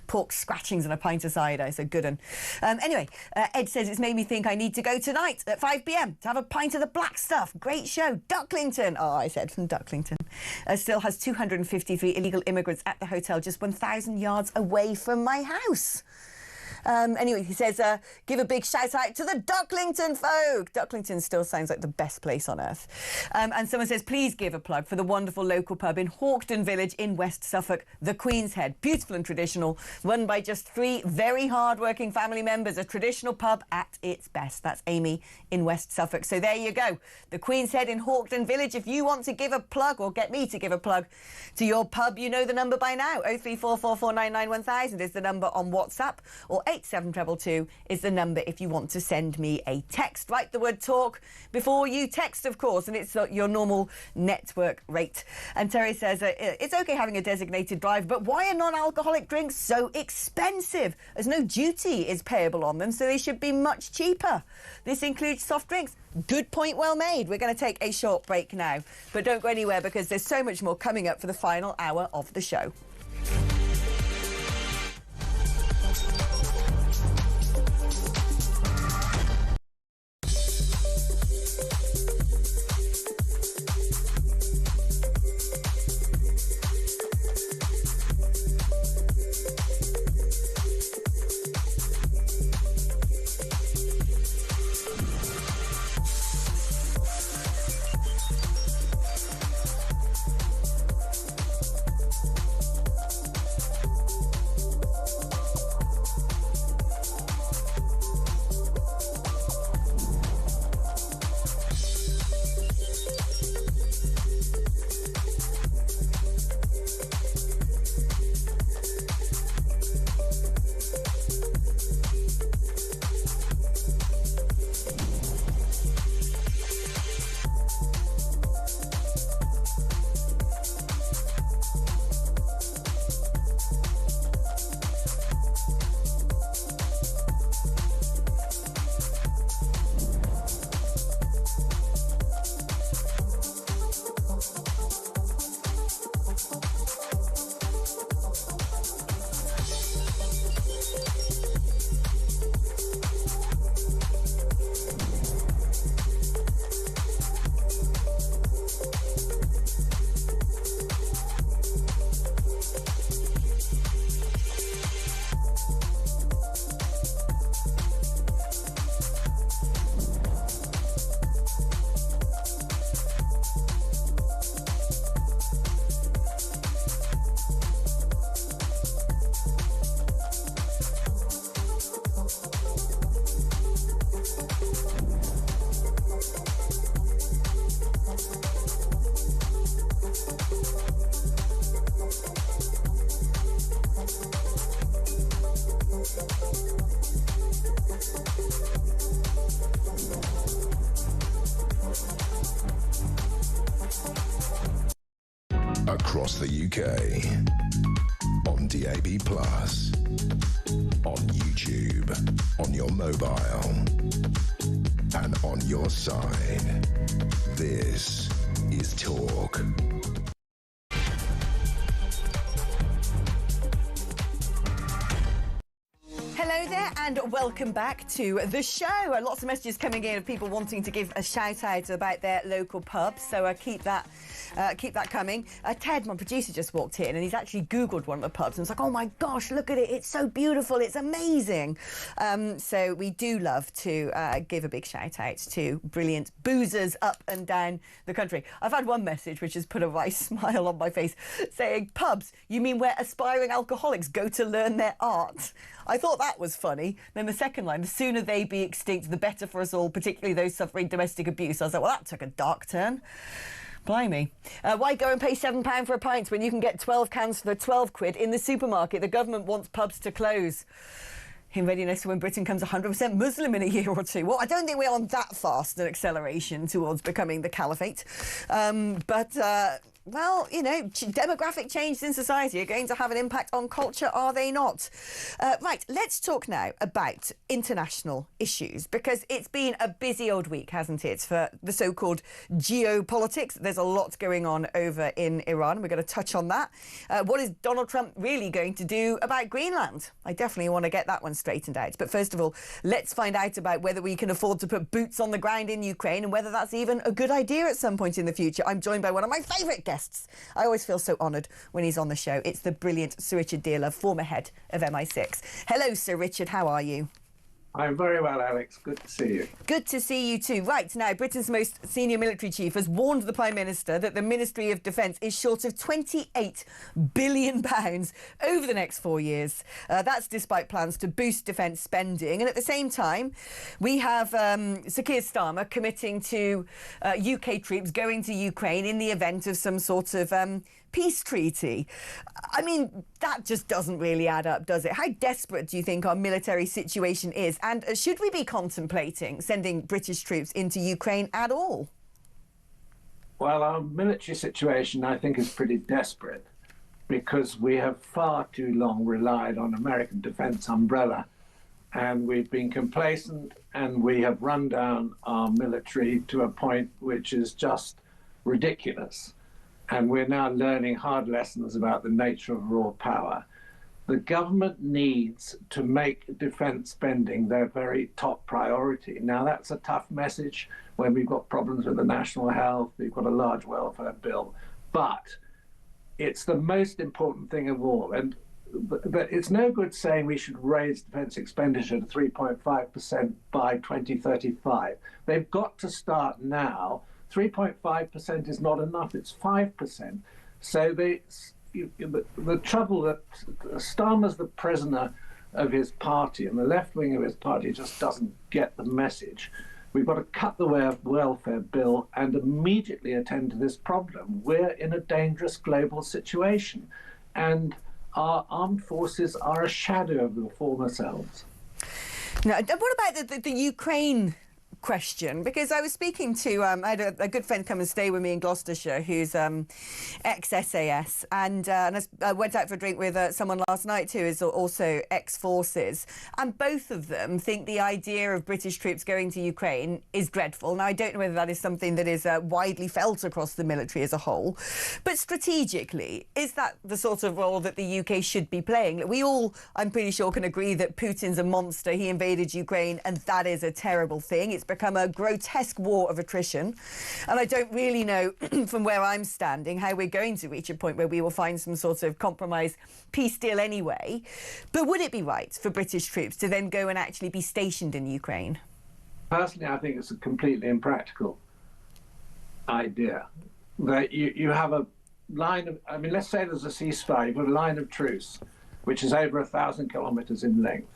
pork scratchings and a pint of cider. So good one. Anyway, Ed says it's made me think I need to go tonight at 5 p.m. to have a pint of the black stuff. Great show. Ducklington. Oh, I said from Ducklington. Still has 253 illegal immigrants at the hotel just 1,000 yards away from my house. Anyway, he says, give a big shout out to the Ducklington folk. Ducklington still sounds like the best place on earth. And someone says, please give a plug for the wonderful local pub in Hawkden Village in West Suffolk, the Queen's Head. Beautiful and traditional, run by just 3 very hard-working family members. A traditional pub at its best. That's Amy in West Suffolk. So there you go. The Queen's Head in Hawkden Village. If you want to give a plug, or get me to give a plug to your pub, you know the number by now. 03444991000 is the number on WhatsApp, or 87222 is the number if you want to send me a text. Write the word talk before you text, of course, and it's your normal network rate. And Terry says, it's okay having a designated driver, but why are non-alcoholic drinks so expensive? As no duty is payable on them, so they should be much cheaper. This includes soft drinks. Good point, well made. We're going to take a short break now, but don't go anywhere because there's so much more coming up for the final hour of the show. across the UK. On DAB+, on YouTube, on your mobile, and on your side. This is Talk. Hello there and welcome back to the show. Lots of messages coming in of people wanting to give a shout out about their local pubs, so keep that coming. Ted, my producer, just walked in and he's actually Googled one of the pubs and was like, oh my gosh, look at it, it's so beautiful, it's amazing. So we do love to give a big shout out to brilliant boozers up and down the country. I've had one message which has put a wry smile on my face saying, pubs, you mean where aspiring alcoholics go to learn their art? I thought that was funny. Then the second line, the sooner they be extinct, the better for us all, particularly those suffering domestic abuse. I was like, well, that took a dark turn. Blimey. Why go and pay £7 for a pint when you can get 12 cans for 12 quid in the supermarket? The government wants pubs to close in readiness for when Britain comes 100% Muslim in a year or two. Well, I don't think we're on that fast an acceleration towards becoming the caliphate. Well, you know, demographic changes in society are going to have an impact on culture, are they not? Right, let's talk now about international issues, because it's been a busy old week, hasn't it, for the so-called geopolitics. There's a lot going on over in Iran. We're going to touch on that. What is Donald Trump really going to do about Greenland? I definitely want to get that one straightened out. But first of all, let's find out about whether we can afford to put boots on the ground in Ukraine and whether that's even a good idea at some point in the future. I'm joined by one of my favourite guests. I always feel so honoured when he's on the show. It's the brilliant Sir Richard Dearlove, former head of MI6. Hello, Sir Richard. How are you? I'm very well, Alex. Good to see you. Good to see you too. Right, now, Britain's most senior military chief has warned the Prime Minister that the Ministry of Defence is short of £28 billion over the next 4 years. That's despite plans to boost defence spending. And at the same time, we have Sir Keir Starmer committing to UK troops going to Ukraine in the event of some sort of peace treaty. I mean, that just doesn't really add up, does it? How desperate do you think our military situation is? And should we be contemplating sending British troops into Ukraine at all? Well, our military situation, I think, is pretty desperate because we have far too long relied on American defense umbrella, and we've been complacent, and we have run down our military to a point which is just ridiculous. And we're now learning hard lessons about the nature of raw power. The government needs to make defence spending their very top priority. Now, that's a tough message when we've got problems with the national health, we've got a large welfare bill, but it's the most important thing of all. And but it's no good saying we should raise defence expenditure to 3.5% by 2035. They've got to start now. 3.5% is not enough, it's 5%. So the trouble that Starmer's the prisoner of his party, and the left wing of his party just doesn't get the message. We've got to cut the welfare bill and immediately attend to this problem. We're in a dangerous global situation, and our armed forces are a shadow of the former selves. Now, what about the Ukraine question? Because I was speaking to I had a good friend come and stay with me in Gloucestershire who's ex-SAS, and I went out for a drink with someone last night who is also ex-forces, and both of them think the idea of British troops going to Ukraine is dreadful. Now, I don't know whether that is something that is widely felt across the military as a whole, but strategically, is that the sort of role that the UK should be playing? We all, I'm pretty sure, can agree that Putin's a monster. He invaded Ukraine, and that is a terrible thing. It's become a grotesque war of attrition. And I don't really know from where I'm standing how we're going to reach a point where we will find some sort of compromise peace deal anyway. But would it be right for British troops to then go and actually be stationed in Ukraine? Personally, I think it's a completely impractical idea. That you have a line of, I mean, let's say there's a ceasefire, you've got a line of truce, which is over 1,000 kilometers in length.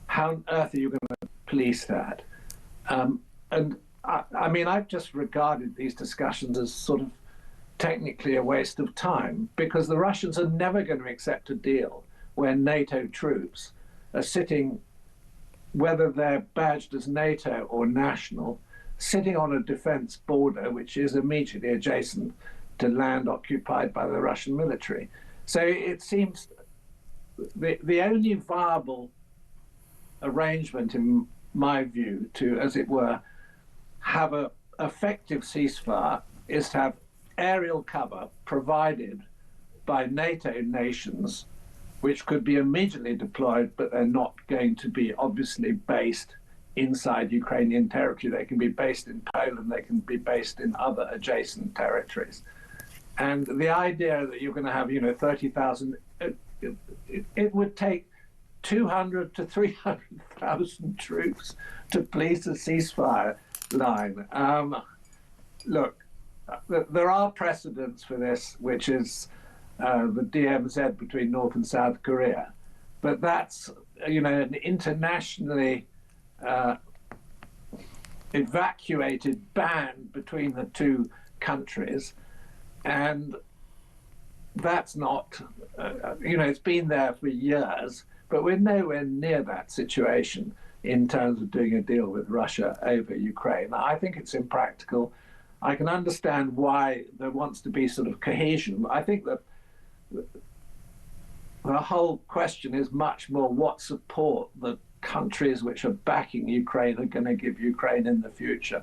How on earth are you going to police that? And I mean, I've just regarded these discussions as sort of technically a waste of time, because the Russians are never going to accept a deal where NATO troops are sitting, whether they're badged as NATO or national, sitting on a defense border which is immediately adjacent to land occupied by the Russian military. So it seems the only viable arrangement, in my view, to, as it were, have an effective ceasefire is to have aerial cover provided by NATO nations, which could be immediately deployed, but they're not going to be obviously based inside Ukrainian territory. They can be based in Poland, they can be based in other adjacent territories. And the idea that you're going to have, 30,000, it would take 200 to 300,000 troops to police a ceasefire line. Look, there are precedents for this, which is the DMZ between North and South Korea. But that's, an internationally evacuated band between the two countries. And that's not, it's been there for years, but we're nowhere near that situation in terms of doing a deal with Russia over Ukraine. I think it's impractical. I can understand why there wants to be sort of cohesion. I think that the whole question is much more what support the countries which are backing Ukraine are going to give Ukraine in the future.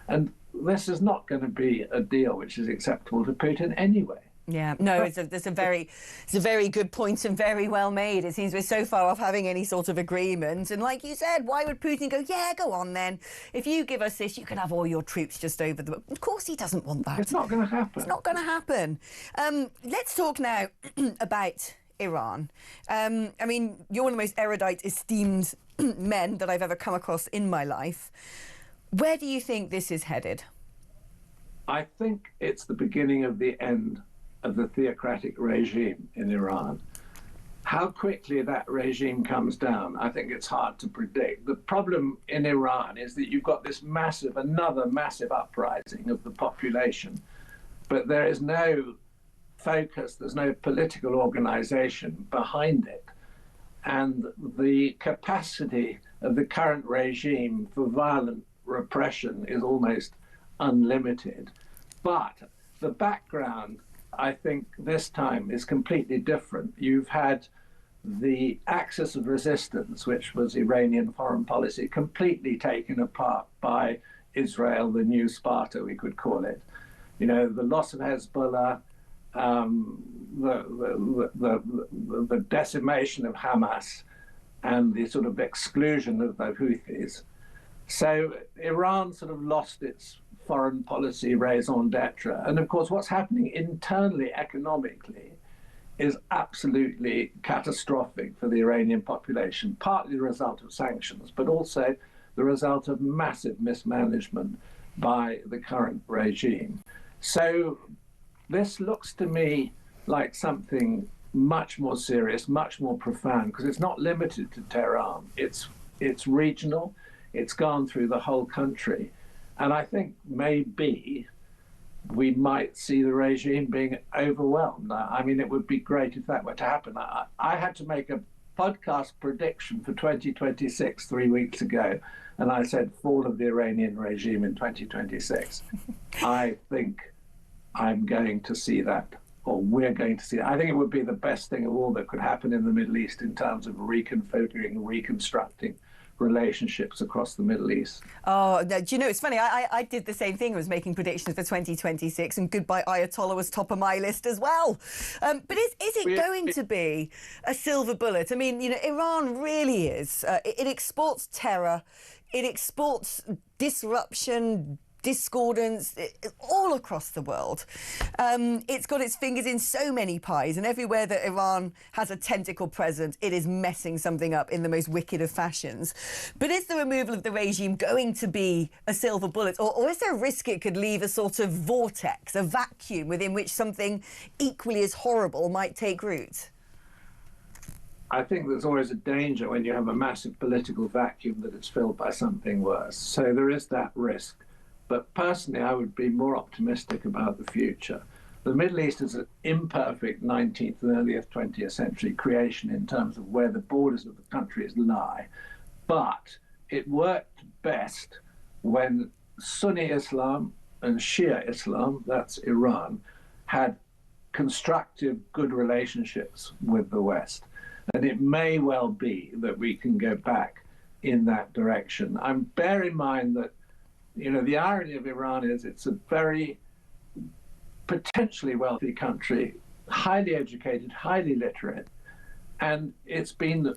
And this is not going to be a deal which is acceptable to Putin anyway. Yeah, no, it's a very good point and very well made. It seems we're so far off having any sort of agreement. And like you said, why would Putin go, yeah, go on then. If you give us this, you can have all your troops just over the... Of course he doesn't want that. It's not going to happen. It's not going to happen. Let's talk now about Iran. I mean, you're one of the most erudite, esteemed men that I've ever come across in my life. Where do you think this is headed? I think it's the beginning of the end of the theocratic regime in Iran. How quickly that regime comes down, I think it's hard to predict. The problem in Iran is that you've got this another massive uprising of the population, but there is no focus, there's no political organization behind it. And the capacity of the current regime for violent repression is almost unlimited. But the background, I think, this time is completely different. You've had the axis of resistance, which was Iranian foreign policy, completely taken apart by Israel, the new Sparta, we could call it. The loss of Hezbollah, the decimation of Hamas, and the sort of exclusion of the Houthis. So Iran sort of lost its foreign policy raison d'etre. And of course, what's happening internally economically is absolutely catastrophic for the Iranian population, partly the result of sanctions, but also the result of massive mismanagement by the current regime. So this looks to me like something much more serious, much more profound, because it's not limited to Tehran. It's regional. It's gone through the whole country. And I think maybe we might see the regime being overwhelmed. I mean, it would be great if that were to happen. I had to make a podcast prediction for 2026 3 weeks ago, and I said fall of the Iranian regime in 2026. I think I'm going to see that, or we're going to see that. I think it would be the best thing of all that could happen in the Middle East in terms of reconfiguring, reconstructing relationships across the Middle East. Oh, no, do you know, it's funny, I did the same thing. I was making predictions for 2026, and goodbye Ayatollah was top of my list as well. But is it going to be a silver bullet? I mean, Iran really is. It exports terror, it exports disruption, discordance all across the world. It's got its fingers in so many pies, and everywhere that Iran has a tentacle present, it is messing something up in the most wicked of fashions. But is the removal of the regime going to be a silver bullet, or is there a risk it could leave a sort of vortex, a vacuum within which something equally as horrible might take root? I think there's always a danger when you have a massive political vacuum that it's filled by something worse. So there is that risk. But personally, I would be more optimistic about the future. The Middle East is an imperfect 19th and early 20th century creation in terms of where the borders of the countries lie. But it worked best when Sunni Islam and Shia Islam, that's Iran, had constructive, good relationships with the West. And it may well be that we can go back in that direction. Bear in mind that, the irony of Iran is it's a very potentially wealthy country, highly educated, highly literate, and it's been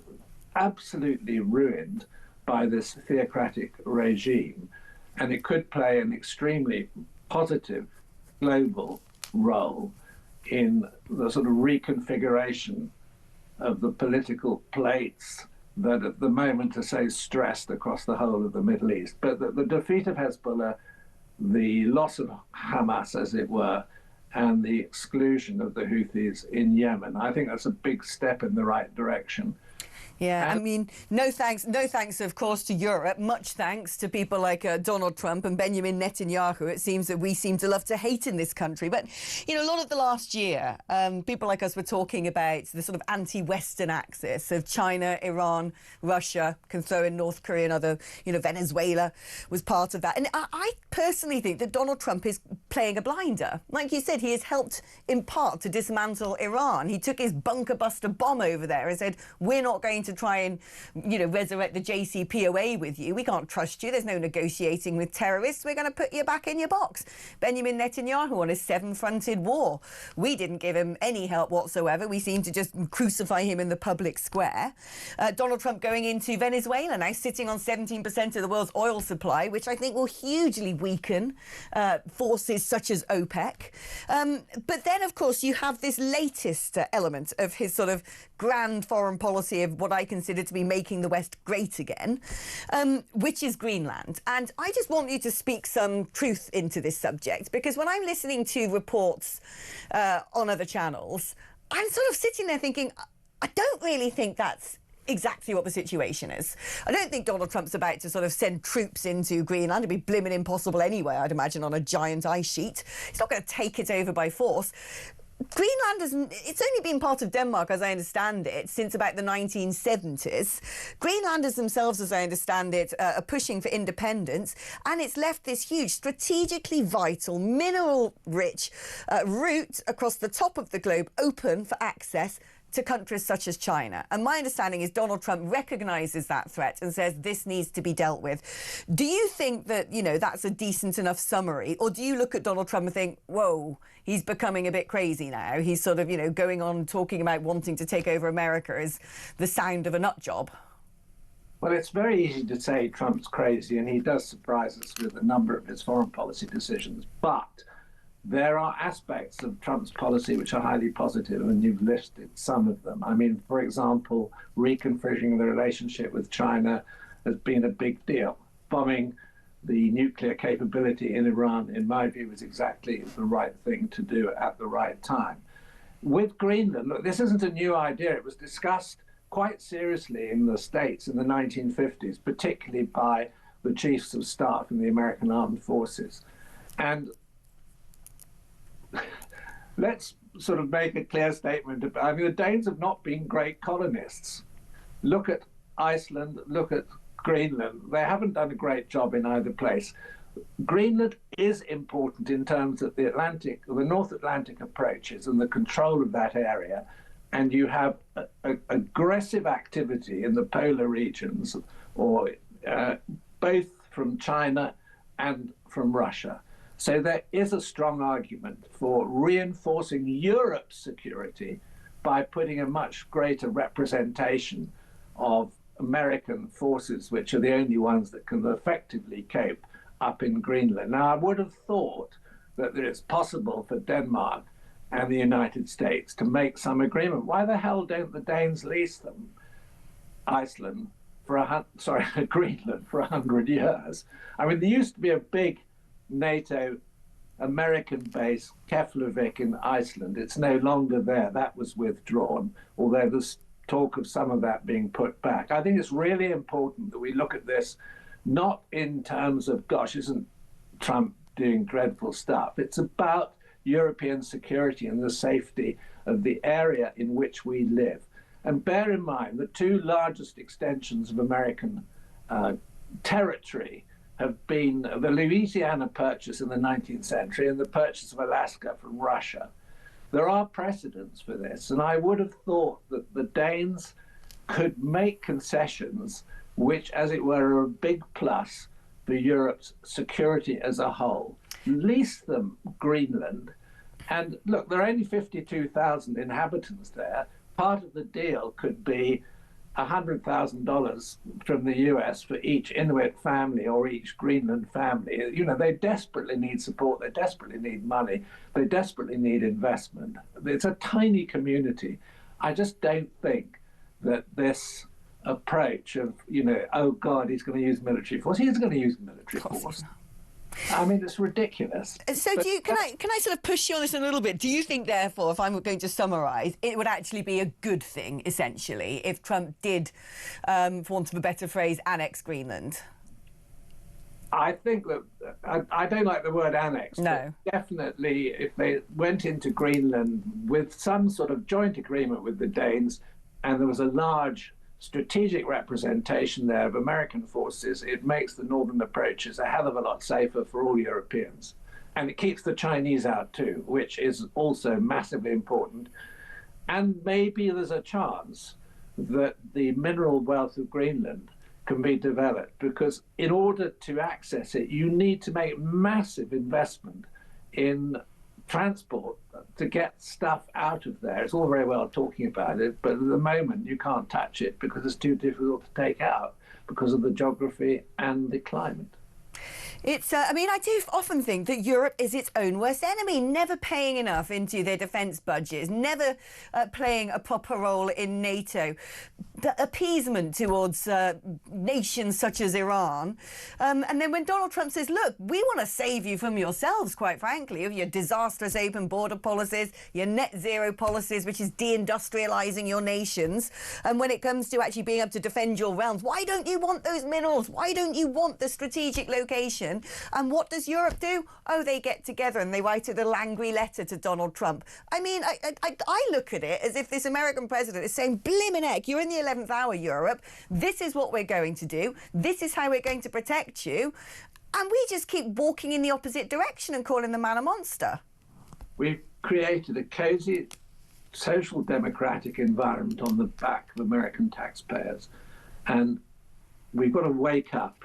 absolutely ruined by this theocratic regime. And it could play an extremely positive global role in the sort of reconfiguration of the political plates that at the moment are so stressed across the whole of the Middle East. But the defeat of Hezbollah, the loss of Hamas, as it were, and the exclusion of the Houthis in Yemen, I think that's a big step in the right direction. Yeah, I mean, no thanks, of course, to Europe. Much thanks to people like Donald Trump and Benjamin Netanyahu. It seems that we seem to love to hate in this country. But, a lot of the last year, people like us were talking about the sort of anti-Western axis of China, Iran, Russia, can throw in North Korea and other, Venezuela was part of that. And I personally think that Donald Trump is playing a blinder. Like you said, he has helped in part to dismantle Iran. He took his bunker buster bomb over there and said, we're not going to try and, resurrect the JCPOA with you. We can't trust you. There's no negotiating with terrorists. We're going to put you back in your box. Benjamin Netanyahu on his seven-fronted war. We didn't give him any help whatsoever. We seemed to just crucify him in the public square. Donald Trump going into Venezuela now, sitting on 17% of the world's oil supply, which I think will hugely weaken forces such as OPEC. But then, of course, you have this latest element of his sort of grand foreign policy of what I consider to be making the West great again, which is Greenland. And I just want you to speak some truth into this subject, because when I'm listening to reports on other channels, I'm sort of sitting there thinking, I don't really think that's exactly what the situation is. I don't think Donald Trump's about to sort of send troops into Greenland. It'd be blimmin' impossible anyway, I'd imagine, on a giant ice sheet. He's not going to take it over by force. Greenland it's only been part of Denmark, as I understand it, since about the 1970s. Greenlanders themselves, as I understand it, are pushing for independence, and it's left this huge, strategically vital, mineral-rich route across the top of the globe open for access to countries such as China. And my understanding is Donald Trump recognises that threat and says this needs to be dealt with. Do you think that, that's a decent enough summary? Or do you look at Donald Trump and think, whoa, he's becoming a bit crazy now? He's sort of, going on talking about wanting to take over America as the sound of a nut job. Well, it's very easy to say Trump's crazy, and he does surprise us with a number of his foreign policy decisions. But there are aspects of Trump's policy which are highly positive, and you've listed some of them. I mean, for example, reconfiguring the relationship with China has been a big deal. Bombing the nuclear capability in Iran, in my view, is exactly the right thing to do at the right time. With Greenland, look, this isn't a new idea. It was discussed quite seriously in the States in the 1950s, particularly by the chiefs of staff in the American Armed Forces. And let's sort of make a clear statement. I mean, the Danes have not been great colonists. Look at Iceland, look at Greenland. They haven't done a great job in either place. Greenland is important in terms of the North Atlantic approaches and the control of that area. And you have aggressive activity in the polar regions, or both from China and from Russia. So there is a strong argument for reinforcing Europe's security by putting a much greater representation of American forces, which are the only ones that can effectively cope up in Greenland. Now, I would have thought that it's possible for Denmark and the United States to make some agreement. Why the hell don't the Danes lease them Greenland for 100 years? I mean, there used to be a big NATO American base, Keflavik, in Iceland. It's no longer there. That was withdrawn, although there's talk of some of that being put back. I think it's really important that we look at this not in terms of, gosh, isn't Trump doing dreadful stuff? It's about European security and the safety of the area in which we live. And bear in mind, the two largest extensions of American territory have been the Louisiana Purchase in the 19th century and the purchase of Alaska from Russia. There are precedents for this, and I would have thought that the Danes could make concessions which, as it were, are a big plus for Europe's security as a whole. Lease them Greenland, and look, there are only 52,000 inhabitants there. Part of the deal could be $100,000 from the US for each Inuit family or each Greenland family. You know, they desperately need support, they desperately need money, they desperately need investment. It's a tiny community. I just don't think that this approach of, you know, oh God, he's going to use military force. He's going to use military force. I mean, it's ridiculous. So do you, can I sort of push you on this a little bit? Do you think, therefore, if I'm going to summarise, it would actually be a good thing, essentially, if Trump did, for want of a better phrase, annex Greenland? I think that, I don't like the word annex. No. But definitely, if they went into Greenland with some sort of joint agreement with the Danes, and there was a large strategic representation there of American forces, it makes the northern approaches a hell of a lot safer for all Europeans. And it keeps the Chinese out too, which is also massively important. And maybe there's a chance that the mineral wealth of Greenland can be developed, because in order to access it, you need to make massive investment in transport to get stuff out of there. It's all very well talking about it, but at the moment you can't touch it because it's too difficult to take out because of the geography and the climate. It's, I mean, I do often think that Europe is its own worst enemy, never paying enough into their defence budgets, never playing a proper role in NATO. The appeasement towards nations such as Iran. And then when Donald Trump says, look, we want to save you from yourselves, quite frankly, of your disastrous open border policies, your net zero policies, which is deindustrialising your nations. And when it comes to actually being able to defend your realms, why don't you want those minerals? Why don't you want the strategic location? And what does Europe do? Oh, they get together and they write a little angry letter to Donald Trump. I mean, I look at it as if this American president is saying, blimmin' heck, you're in the 11th hour, Europe. This is what we're going to do. This is how we're going to protect you. And we just keep walking in the opposite direction and calling the man a monster. We've created a cosy social democratic environment on the back of American taxpayers. And we've got to wake up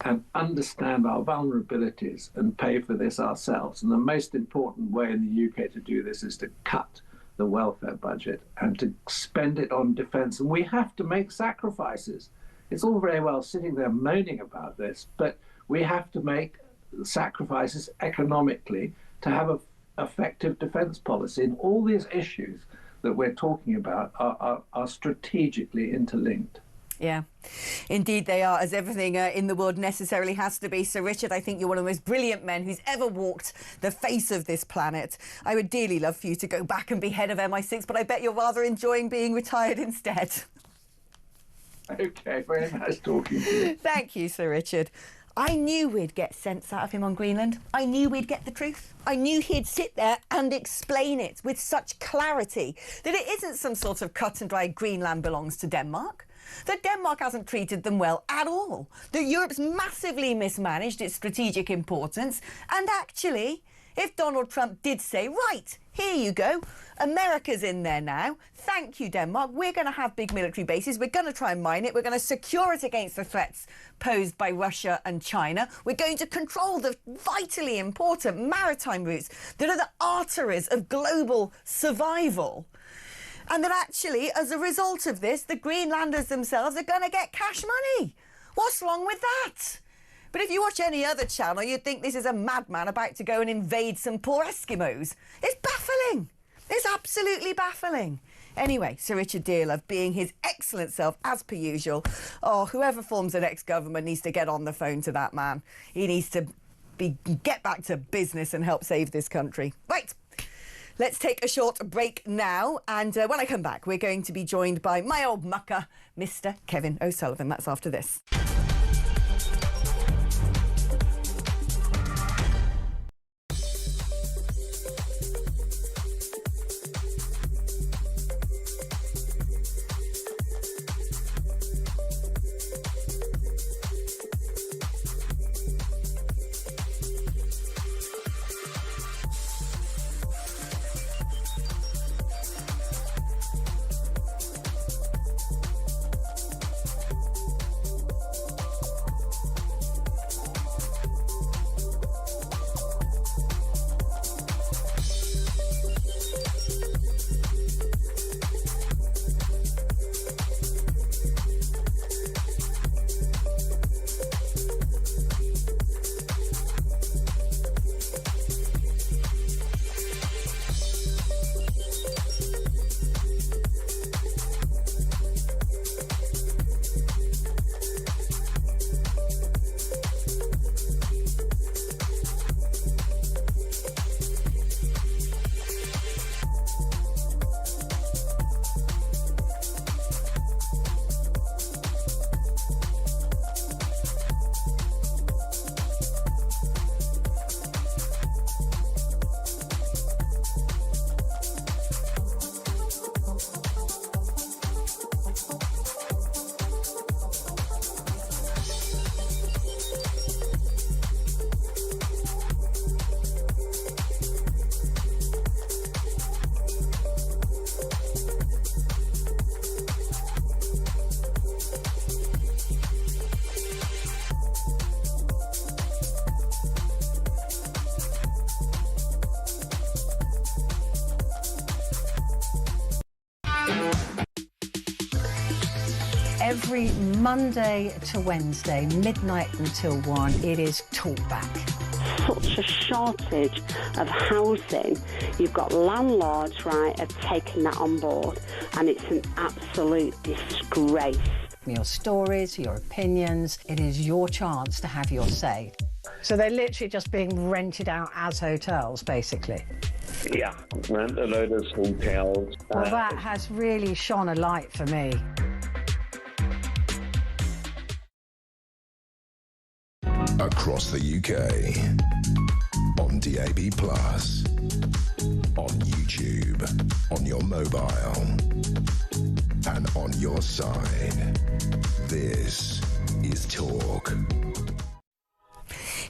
and understand our vulnerabilities and pay for this ourselves. And the most important way in the UK to do this is to cut the welfare budget and to spend it on defence. And we have to make sacrifices. It's all very well sitting there moaning about this, but we have to make sacrifices economically to have an effective defence policy. And all these issues that we're talking about are strategically interlinked. Yeah, indeed they are, as everything in the world necessarily has to be. Sir Richard, I think you're one of the most brilliant men who's ever walked the face of this planet. I would dearly love for you to go back and be head of MI6, but I bet you're rather enjoying being retired instead. Okay, very nice talking to you. Thank you, Sir Richard. I knew we'd get sense out of him on Greenland. I knew we'd get the truth. I knew he'd sit there and explain it with such clarity that it isn't some sort of cut and dry Greenland belongs to Denmark. That Denmark hasn't treated them well at all. That Europe's massively mismanaged its strategic importance. And actually, if Donald Trump did say, right, here you go, America's in there now, thank you, Denmark, we're going to have big military bases, we're going to try and mine it, we're going to secure it against the threats posed by Russia and China, we're going to control the vitally important maritime routes that are the arteries of global survival. And that actually, as a result of this, the Greenlanders themselves are going to get cash money. What's wrong with that? But if you watch any other channel, you'd think this is a madman about to go and invade some poor Eskimos. It's baffling. It's absolutely baffling. Anyway, Sir Richard Dearlove, being his excellent self, as per usual. Oh, whoever forms the next government needs to get on the phone to that man. He needs to get back to business and help save this country. Right. Let's take a short break now, and when I come back, we're going to be joined by my old mucker, Mr. Kevin O'Sullivan. That's after this. every Monday to Wednesday, midnight until 1, it is Talkback. Such a shortage of housing. You've got landlords, right, have taken that on board, and it's an absolute disgrace. Your stories, your opinions, it is your chance to have your say. So they're literally just being rented out as hotels, basically. Yeah, rent a load of hotels. Well, that has really shone a light for me. Across the UK, on DAB+, on YouTube, on your mobile, and on your side. This is Talk.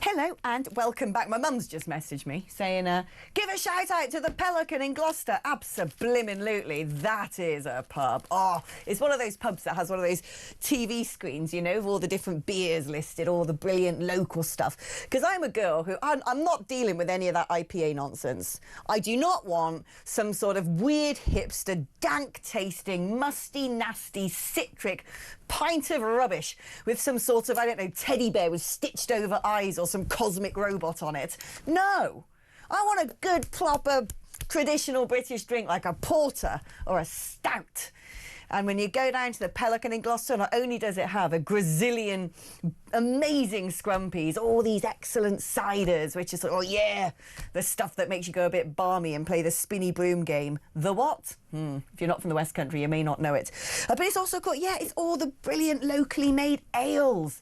Hello and welcome back. My mum's just messaged me saying, give a shout out to the Pelican in Gloucester. Abso-blimmin-lutely, that is a pub. Oh, it's one of those pubs that has one of those TV screens, you know, of all the different beers listed, all the brilliant local stuff. Because I'm a girl who, I'm not dealing with any of that IPA nonsense. I do not want some sort of weird hipster, dank-tasting, musty, nasty, citric pint of rubbish with some sort of, I don't know, teddy bear with stitched over eyes or some cosmic robot on it. No, I want a good, proper, traditional British drink like a porter or a stout. And when you go down to the Pelican in Gloucester, not only does it have a gazillion amazing scrumpies, all these excellent ciders, which is, oh yeah, the stuff that makes you go a bit balmy and play the spinny broom game. The what? If you're not from the West Country, you may not know it. But it's also got, yeah, it's all the brilliant locally made ales.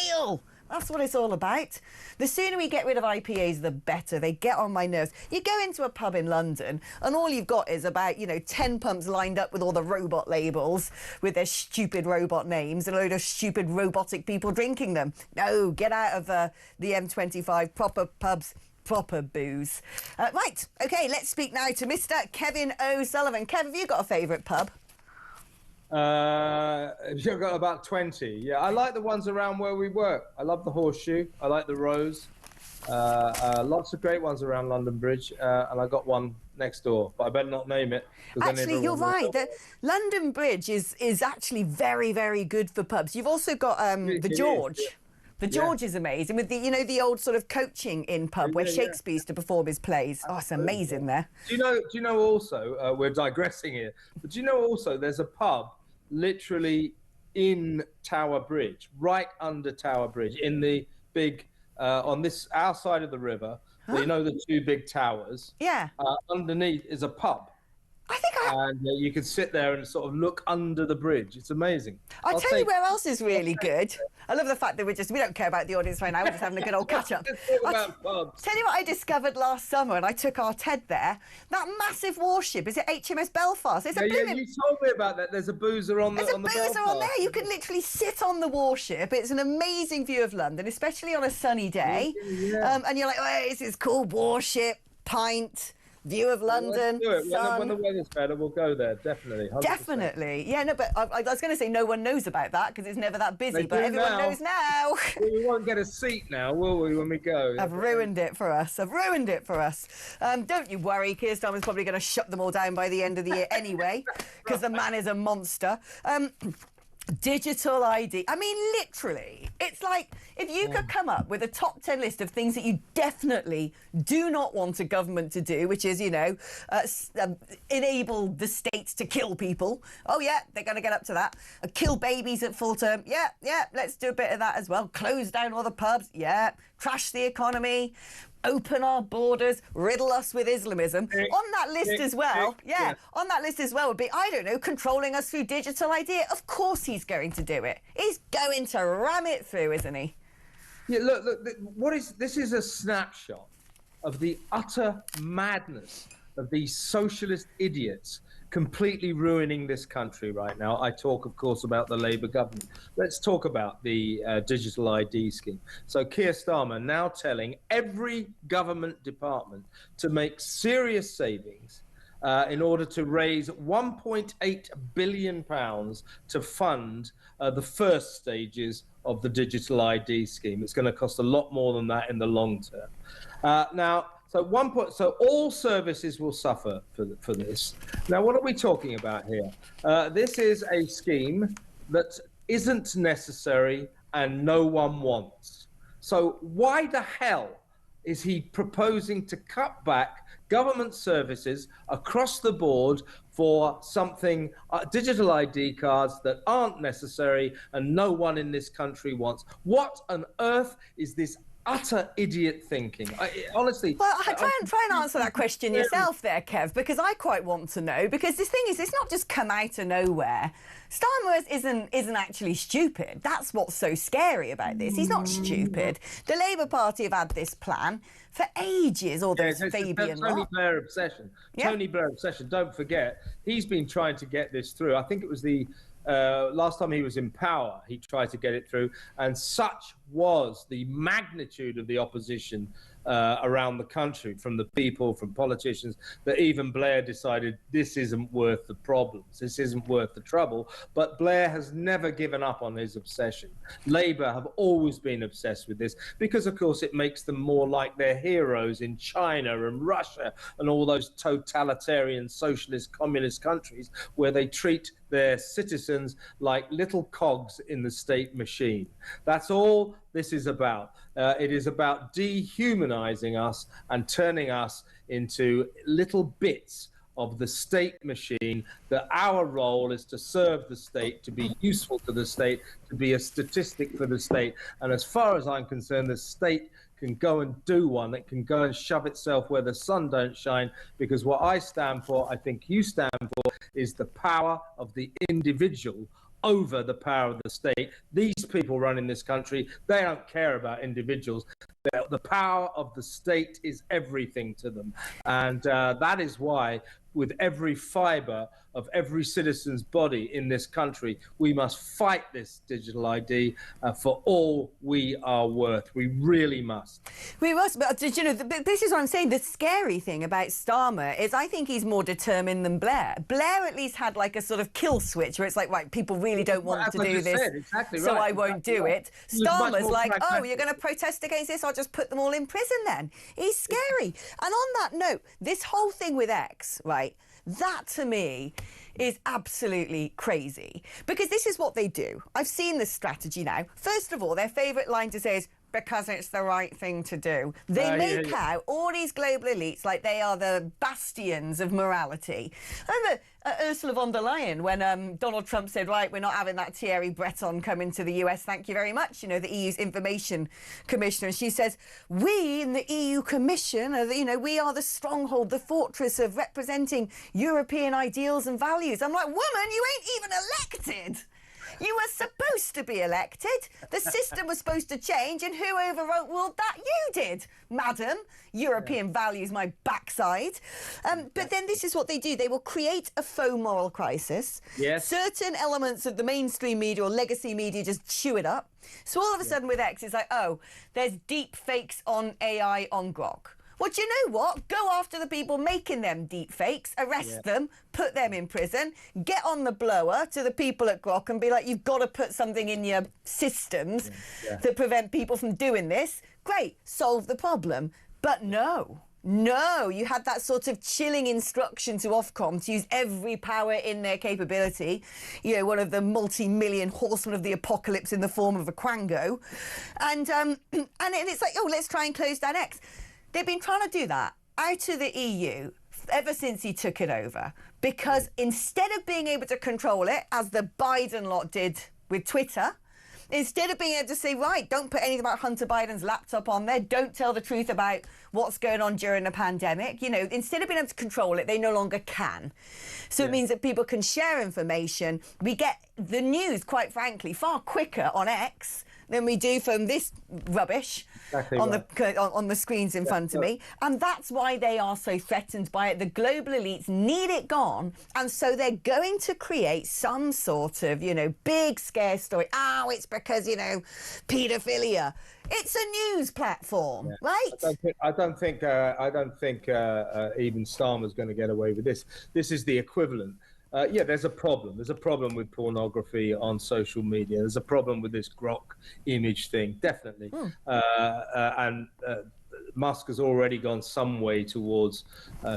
Ale! That's what it's all about. The sooner we get rid of IPAs, the better. They get on my nerves. You go into a pub in London and all you've got is about, 10 pumps lined up with all the robot labels with their stupid robot names and a load of stupid robotic people drinking them. No, get out of the M25, proper pubs, proper booze. Right, OK, let's speak now to Mr. Kevin O'Sullivan. Kev, have you got a favourite pub? You've got about 20. Yeah, I like the ones around where we work. I love the Horseshoe. I like the Rose. Lots of great ones around London Bridge. And I got one next door, but I better not name it. Actually, you're right. The London Bridge is actually very, very good for pubs. You've also got the George. Yeah. The George is amazing with the old sort of coaching in pub where Shakespeare used to perform his plays. Oh, it's amazing there. Do you know also, we're digressing here, but do you know also there's a pub literally in Tower Bridge, right under Tower Bridge, in the big, on our side of the river, you know the two big towers? Yeah. Underneath is a pub. And you can sit there and sort of look under the bridge. It's amazing. I'll tell you where else is really good. I love the fact that we don't care about the audience right now. We're just having a good old catch up. Tell you what I discovered last summer, and I took our Ted there. That massive warship, is it HMS Belfast? It's you told me about that. There's a boozer on the Belfast. There's a boozer on there. You can literally sit on the warship. It's an amazing view of London, especially on a sunny day. Yeah. And you're like, oh, this is cool. Warship, pint, view of London. Let's do it. When the weather's better, we'll go there, definitely. 100%. Definitely. Yeah, no, but I was going to say no one knows about that because it's never that busy, but everyone knows now. We won't get a seat now, will we, when we go? I've ruined it for us. Don't you worry, Keir Starmer's probably going to shut them all down by the end of the year anyway, because the man is a monster. Digital ID. I mean, literally, it's like if you could come up with a top 10 list of things that you definitely do not want a government to do, which is, enable the state to kill people. Oh, yeah, they're going to get up to that. Kill babies at full term. Yeah, let's do a bit of that as well. Close down all the pubs. Yeah. Crash the economy. Open our borders, riddle us with Islamism. On that list as well, on that list as well would be, I don't know, controlling us through digital ID. Of course he's going to do it. He's going to ram it through, isn't he? Yeah, look, this is a snapshot of the utter madness of these socialist idiots completely ruining this country right now. I talk, of course, about the Labour government. Let's talk about the digital ID scheme. So Keir Starmer now telling every government department to make serious savings in order to raise £1.8 billion to fund the first stages of the digital ID scheme. It's going to cost a lot more than that in the long term. So all services will suffer for this. Now, what are we talking about here? This is a scheme that isn't necessary and no one wants. So why the hell is he proposing to cut back government services across the board for something, digital ID cards that aren't necessary and no one in this country wants? What on earth is this utter idiot thinking? Honestly. Well, try and answer that question yourself there, Kev, because I quite want to know. Because this thing is, it's not just come out of nowhere. Starmer isn't actually stupid. That's what's so scary about this. He's not stupid. The Labour Party have had this plan for ages, all those Fabian lot. Tony Blair obsession. Yeah. Tony Blair obsession. Don't forget, he's been trying to get this through. I think it was the last time he was in power, he tried to get it through, and such was the magnitude of the opposition around the country, from the people, from politicians, that even Blair decided this isn't worth the problems, this isn't worth the trouble. But Blair has never given up on his obsession. Labour have always been obsessed with this because, of course, it makes them more like their heroes in China and Russia and all those totalitarian socialist communist countries where they treat their citizens like little cogs in the state machine. That's all this is about. It is about dehumanizing us and turning us into little bits of the state machine, that our role is to serve the state, to be useful to the state, to be a statistic for the state. And as far as I'm concerned, the state can go and do one. It can go and shove itself where the sun don't shine, because what I stand for, I think you stand for, is the power of the individual over the power of the state. These people running this country, they don't care about individuals. The power of the state is everything to them. And that is why, with every fibre of every citizen's body in this country, we must fight this digital ID for all we are worth. We really must. We must, but you know, this is what I'm saying. The scary thing about Starmer is I think he's more determined than Blair. Blair at least had like a sort of kill switch where it's like, right, people really don't want to do this, so I won't do it. Starmer's like, oh, you're going to protest against this? I'll just put them all in prison then. He's scary. And on that note, this whole thing with X, right, that to me is absolutely crazy, because this is what they do. I've seen this strategy now. First of all, their favourite line to say is, because it's the right thing to do. They make out all these global elites like they are the bastions of morality. I remember Ursula von der Leyen, when Donald Trump said, right, we're not having that Thierry Breton coming to the US, thank you very much, you know, the EU's information commissioner. And she says, we in the EU Commission, you know, we are the stronghold, the fortress of representing European ideals and values. I'm like, woman, you ain't even elected. You were supposed to be elected. The system was supposed to change, and who overruled that? You did, madam. European values, my backside. But then this is what they do. They will create a faux moral crisis. Yes. Certain elements of the mainstream media or legacy media just chew it up. So all of a sudden with X, it's like, oh, there's deep fakes on AI on Grok. Well, do you know what? Go after the people making them deep fakes, arrest them, put them in prison, get on the blower to the people at Grok and be like, you've got to put something in your systems that prevent people from doing this. Great, solve the problem. But no, you had that sort of chilling instruction to Ofcom to use every power in their capability. You know, one of the multi-million horsemen of the apocalypse in the form of a Quango. And it's like, oh, let's try and close down X. They've been trying to do that out of the EU ever since he took it over, because instead of being able to control it, as the Biden lot did with Twitter, instead of being able to say, right, don't put anything about Hunter Biden's laptop on there, don't tell the truth about what's going on during the pandemic, you know, instead of being able to control it, they no longer can. So it means that people can share information. We get the news, quite frankly, far quicker on X than we do from this rubbish on the screens in front of me. And that's why they are so threatened by it. The global elites need it gone. And so they're going to create some sort of, you know, big scare story. Oh, it's because, you know, paedophilia. It's a news platform, right? I don't think even Starmer's going to get away with this. This is the equivalent. There's a problem. There's a problem with pornography on social media. There's a problem with this Grok image thing, definitely. Musk has already gone some way towards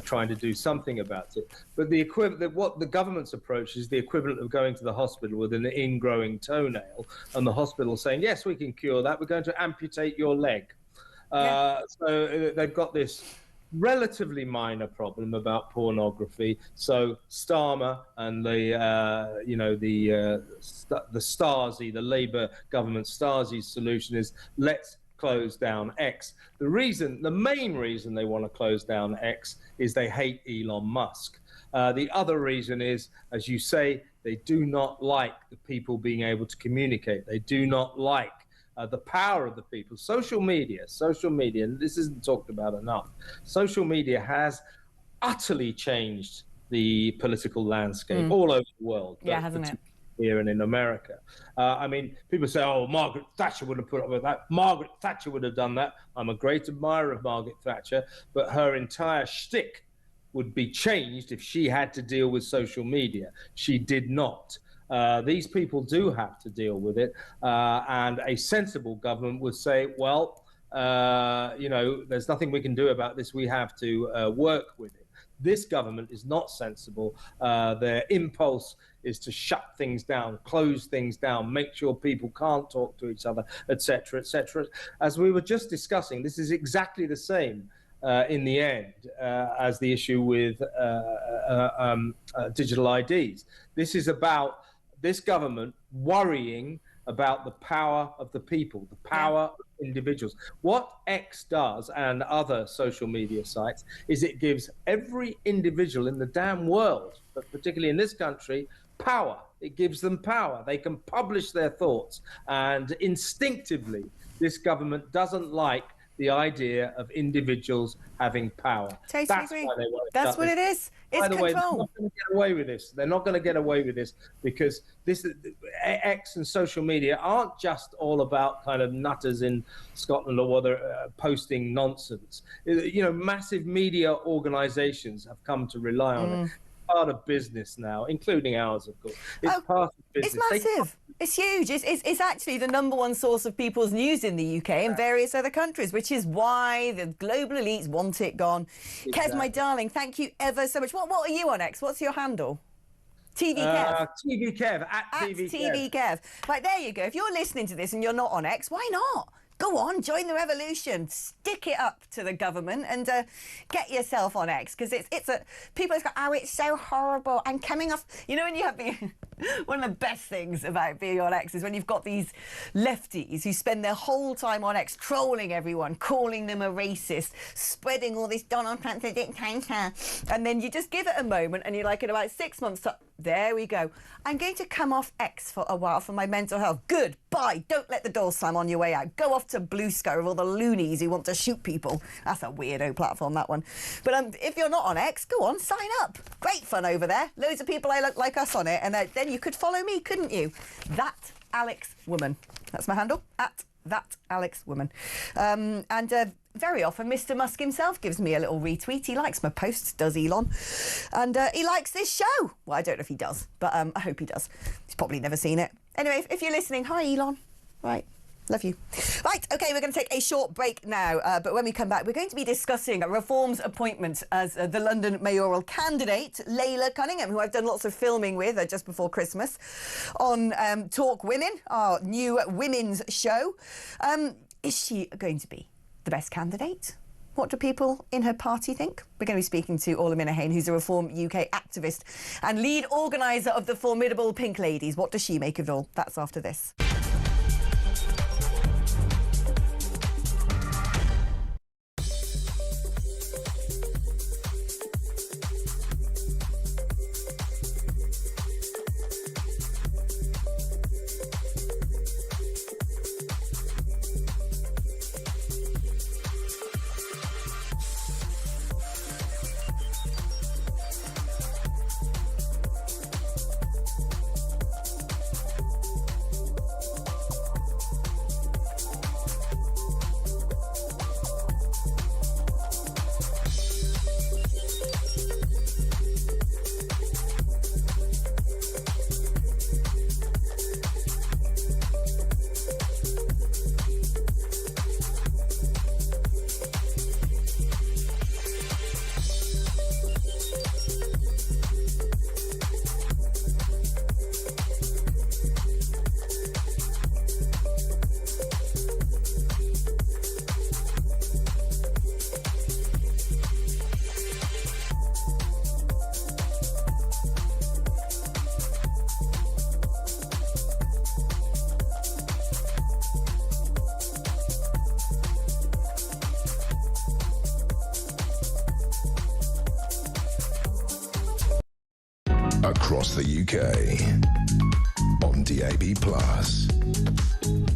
trying to do something about it. But the equivalent, what the government's approach is the equivalent of going to the hospital with an ingrowing toenail, and the hospital saying, yes, we can cure that. We're going to amputate your leg. So they've got this relatively minor problem about pornography. So Starmer and the Stasi, the Labour government Stasi solution is let's close down X. The main reason they want to close down X is they hate Elon Musk. The other reason is, as you say, they do not like the people being able to communicate. They do not like the power of the people. Social media, and this isn't talked about enough, social media has utterly changed the political landscape all over the world. Yeah, hasn't it? Here and in America. I mean, people say, oh, Margaret Thatcher would have put up with that. Margaret Thatcher would have done that. I'm a great admirer of Margaret Thatcher, but her entire shtick would be changed if she had to deal with social media. She did not. These people do have to deal with it, and a sensible government would say, well, there's nothing we can do about this. We have to work with it. This government is not sensible. Their impulse is to shut things down, close things down, make sure people can't talk to each other, etc., etc. As we were just discussing, this is exactly the same in the end as the issue with digital IDs. This is about this government worrying about the power of the people, the power of individuals. What X does, and other social media sites, is it gives every individual in the damn world, but particularly in this country, power. It gives them power. They can publish their thoughts. And instinctively, this government doesn't like the idea of individuals having power. Totally agree. That's what it is. It's By the way, they're control. not going to get away with this. They're not going to get away with this because X and social media aren't just all about kind of nutters in Scotland or whether posting nonsense. Massive media organisations have come to rely on it. Part of business now, including ours, of course. It's part of business. It's massive. It's huge. It's actually the #1 source of people's news in the UK and various other countries, which is why the global elites want it gone. Exactly. Kev, my darling, thank you ever so much. What are you on X? What's your handle? TV Kev. TV Kev, at TV Kev. Right, there you go. If you're listening to this and you're not on X, why not? Go on, join the revolution. Stick it up to the government and get yourself on X, because people have got, oh, it's so horrible. And coming off, when you have one of the best things about being on X is when you've got these lefties who spend their whole time on X trolling everyone, calling them a racist, spreading all this Donald Trump's a dictator. And then you just give it a moment and you're like, in about 6 months, there we go. I'm going to come off X for a while for my mental health. Good, bye. Don't let the door slam on your way out. Go off to Blue Sky with all the loonies who want to shoot people. That's a weirdo platform, that one. But if you're not on X, go on, sign up. Great fun over there. Loads of people like us on it. And then you could follow me, couldn't you? That Alex Woman. That's my handle. At That Alex Woman. Very often, Mr. Musk himself gives me a little retweet. He likes my posts, does Elon? And he likes this show. Well, I don't know if he does, but I hope he does. He's probably never seen it. Anyway, if you're listening, hi, Elon. Right. Love you. Right, OK, we're going to take a short break now. But when we come back, we're going to be discussing Reform's appointment as the London mayoral candidate, Layla Cunningham, who I've done lots of filming with just before Christmas, on Talk Women, our new women's show. Is she going to be the best candidate? What do people in her party think? We're going to be speaking to Orla Minahane, who's a Reform UK activist and lead organiser of the formidable Pink Ladies. What does she make of it all? That's after this. Across the UK. On DAB+.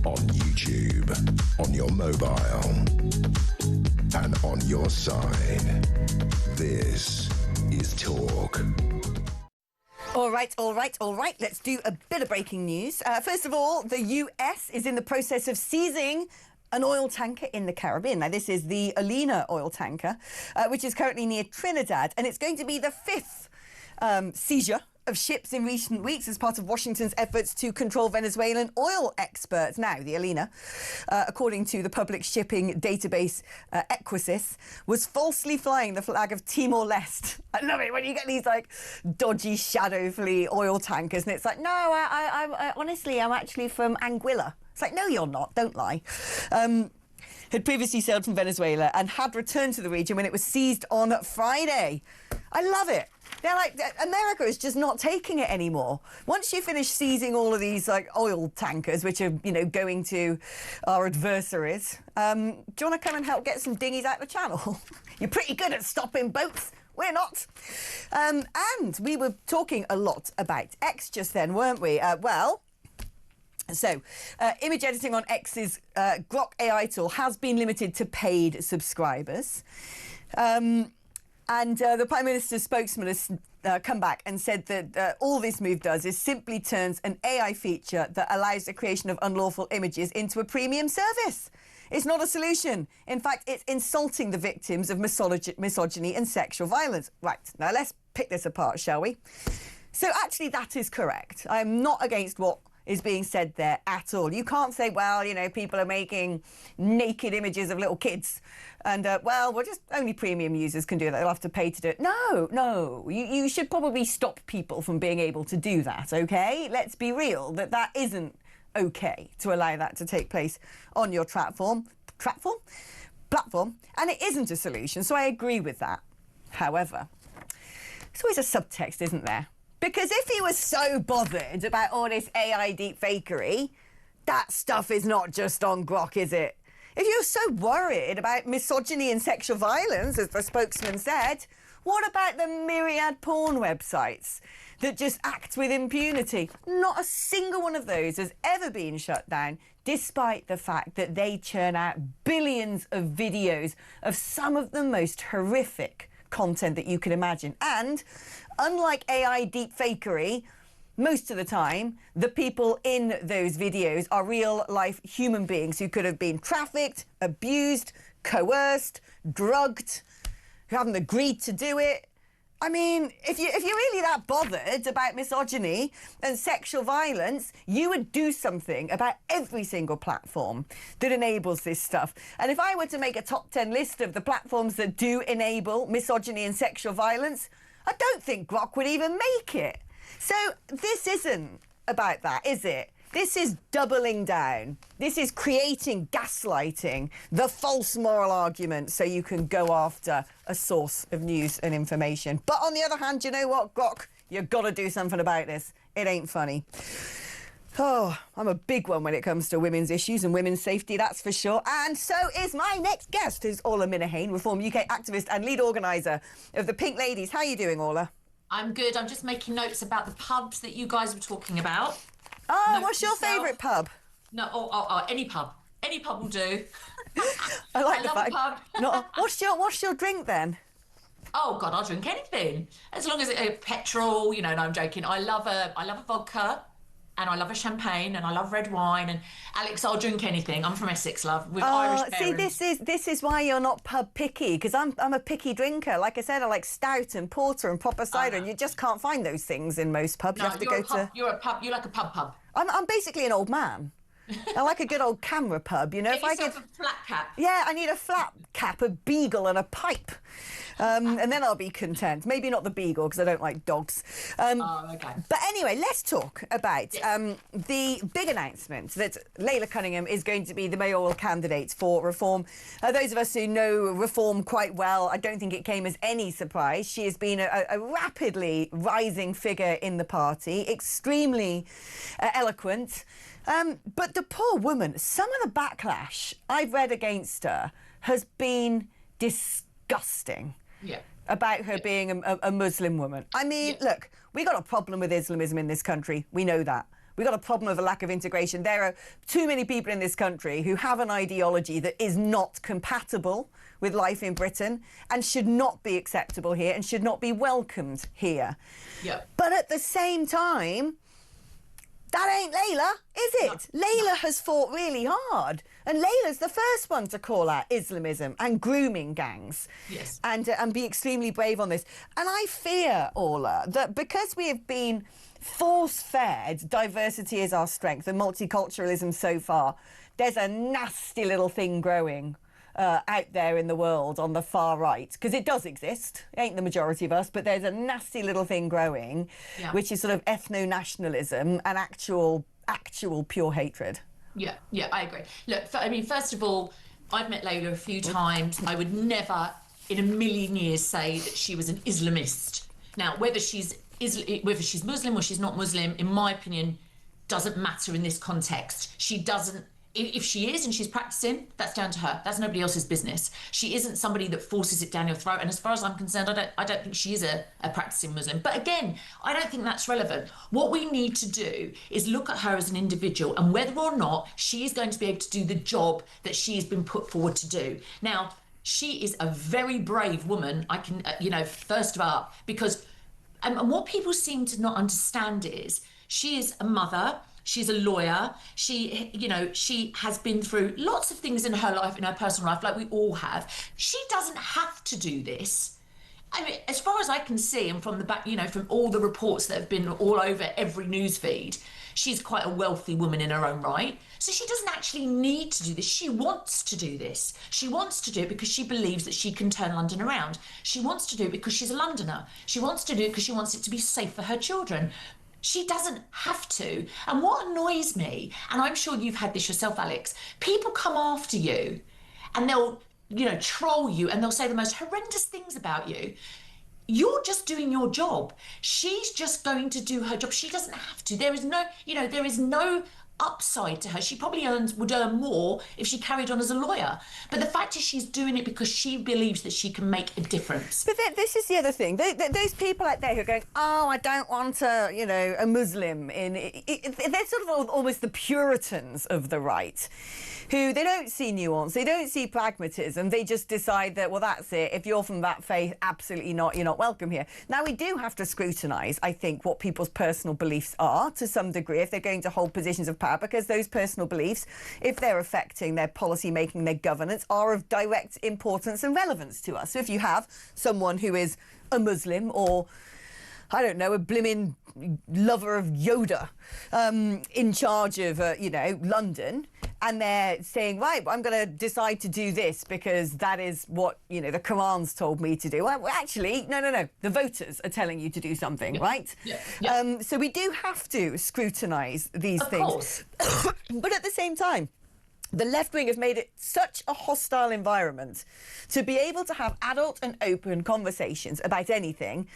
On YouTube. On your mobile. And on your side. This is Talk. All right. Let's do a bit of breaking news. First of all, the US is in the process of seizing an oil tanker in the Caribbean. Now, this is the Alina oil tanker, which is currently near Trinidad, and it's going to be the fifth seizure of ships in recent weeks as part of Washington's efforts to control Venezuelan oil exports. Now, the Alina, according to the public shipping database Equisys, was falsely flying the flag of Timor-Leste. I love it when you get these like dodgy shadow fleet oil tankers and it's like, no, I honestly, I'm actually from Anguilla. It's like, no, you're not. Don't lie. Had previously sailed from Venezuela and had returned to the region when it was seized on Friday. I love it. They're like, America is just not taking it anymore. Once you finish seizing all of these like oil tankers, which are, you know, going to our adversaries, do you want to come and help get some dinghies out the channel? You're pretty good at stopping boats. We're not. And we were talking a lot about X just then, weren't we? So, image editing on X's Grok AI tool has been limited to paid subscribers. And the Prime Minister's spokesman has come back and said that all this move does is simply turns an AI feature that allows the creation of unlawful images into a premium service. It's not a solution. In fact, it's insulting the victims of misogyny and sexual violence. Right, now let's pick this apart, shall we? So actually, that is correct. I'm not against what is being said there at all. You can't say, well, you know, people are making naked images of little kids and, well, we're just only premium users can do that. They'll have to pay to do it. No. You should probably stop people from being able to do that, OK? Let's be real, that isn't OK to allow that to take place on your platform, and it isn't a solution, so I agree with that. However, there's always a subtext, isn't there? Because if he was so bothered about all this AI deepfakery, that stuff is not just on Grok, is it? If you're so worried about misogyny and sexual violence, as the spokesman said, what about the myriad porn websites that just act with impunity? Not a single one of those has ever been shut down, despite the fact that they churn out billions of videos of some of the most horrific content that you can imagine. And unlike AI deepfakery, most of the time, the people in those videos are real-life human beings who could have been trafficked, abused, coerced, drugged, who haven't agreed to do it. I mean, if you're really that bothered about misogyny and sexual violence, you would do something about every single platform that enables this stuff. And if I were to make a top 10 list of the platforms that do enable misogyny and sexual violence, I don't think Grok would even make it. So this isn't about that, is it? This is doubling down. This is creating gaslighting, the false moral argument, so you can go after a source of news and information. But on the other hand, you know what, Grok? You've got to do something about this. It ain't funny. Oh, I'm a big one when it comes to women's issues and women's safety, that's for sure. And so is my next guest, who's Orla Minahane, Reform UK activist and lead organiser of the Pink Ladies. How are you doing, Orla? I'm good. I'm just making notes about the pubs that you guys were talking about. Oh, what's your favourite pub? No, any pub. Any pub will do. I like the love fact. a pub. No, what's your drink then? Oh God, I'll drink anything as long as it's petrol. You know, no, I'm joking. I love a vodka, and I love a champagne, and I love red wine. And Alex, I'll drink anything. I'm from Essex, love, with Irish parents. See, this is why you're not pub picky, because I'm a picky drinker. Like I said, I like stout and porter and proper cider, and you just can't find those things in most pubs. No, you have to go to. You're a pub. You like a pub. I'm basically an old man. I like a good old camera pub, you know. Get yourself a flat cap. Yeah, I need a flat cap, a beagle and a pipe. And then I'll be content. Maybe not the beagle, because I don't like dogs. Okay. But anyway, let's talk about the big announcement that Layla Cunningham is going to be the mayoral candidate for Reform. Those of us who know Reform quite well, I don't think it came as any surprise. She has been a rapidly rising figure in the party, extremely eloquent. But the poor woman, some of the backlash I've read against her has been disgusting. Yeah. about her being a Muslim woman. I mean, look, we got a problem with Islamism in this country. We know that. We got a problem with a lack of integration. There are too many people in this country who have an ideology that is not compatible with life in Britain and should not be acceptable here and should not be welcomed here. Yeah. But at the same time, that ain't Layla, is it? No. Layla has fought really hard. And Layla's the first one to call out Islamism and grooming gangs. Yes. And be extremely brave on this. And I fear, Orla, that because we have been force-fed diversity is our strength and multiculturalism so far, there's a nasty little thing growing out there in the world on the far right, because it does exist. It ain't the majority of us, but there's a nasty little thing growing, which is sort of ethno-nationalism and actual pure hatred. Yeah, I agree. Look, I mean, first of all, I've met Layla a few times. I would never in a million years say that she was an Islamist. Now, whether she's Muslim or she's not Muslim, in my opinion, doesn't matter in this context. She doesn't. If she is and she's practicing, that's down to her. That's nobody else's business. She isn't somebody that forces it down your throat. And as far as I'm concerned, I don't think she is a practicing Muslim. But again, I don't think that's relevant. What we need to do is look at her as an individual and whether or not she is going to be able to do the job that she has been put forward to do. Now, she is a very brave woman. I can, first of all, because and what people seem to not understand is she is a mother. She's a lawyer. She has been through lots of things in her life, in her personal life, like we all have. She doesn't have to do this. I mean, as far as I can see, and from the back, from all the reports that have been all over every news feed, she's quite a wealthy woman in her own right. So she doesn't actually need to do this. She wants to do this. She wants to do it because she believes that she can turn London around. She wants to do it because she's a Londoner. She wants to do it because she wants it to be safe for her children. She doesn't have to. And what annoys me, and I'm sure you've had this yourself, Alex, people come after you and they'll, troll you and they'll say the most horrendous things about you. You're just doing your job. She's just going to do her job. She doesn't have to. There is no upside to her. She probably would earn more if she carried on as a lawyer. But the fact is she's doing it because she believes that she can make a difference. But this is the other thing. Those people out there who are going, oh, I don't want a Muslim in... They're sort of almost the Puritans of the right, who they don't see nuance, they don't see pragmatism, they just decide that, well, that's it. If you're from that faith, absolutely not, you're not welcome here. Now, we do have to scrutinise, I think, what people's personal beliefs are to some degree if they're going to hold positions of power, because those personal beliefs, if they're affecting their policy making, their governance, are of direct importance and relevance to us. So if you have someone who is a Muslim or, I don't know, a blimmin' lover of Yoda in charge of, London, and they're saying, right, I'm going to decide to do this because that is what, the Quran's told me to do. Well, actually, no. The voters are telling you to do something, right? Yeah. So we do have to scrutinise these things. But at the same time, the left wing have made it such a hostile environment to be able to have adult and open conversations about anything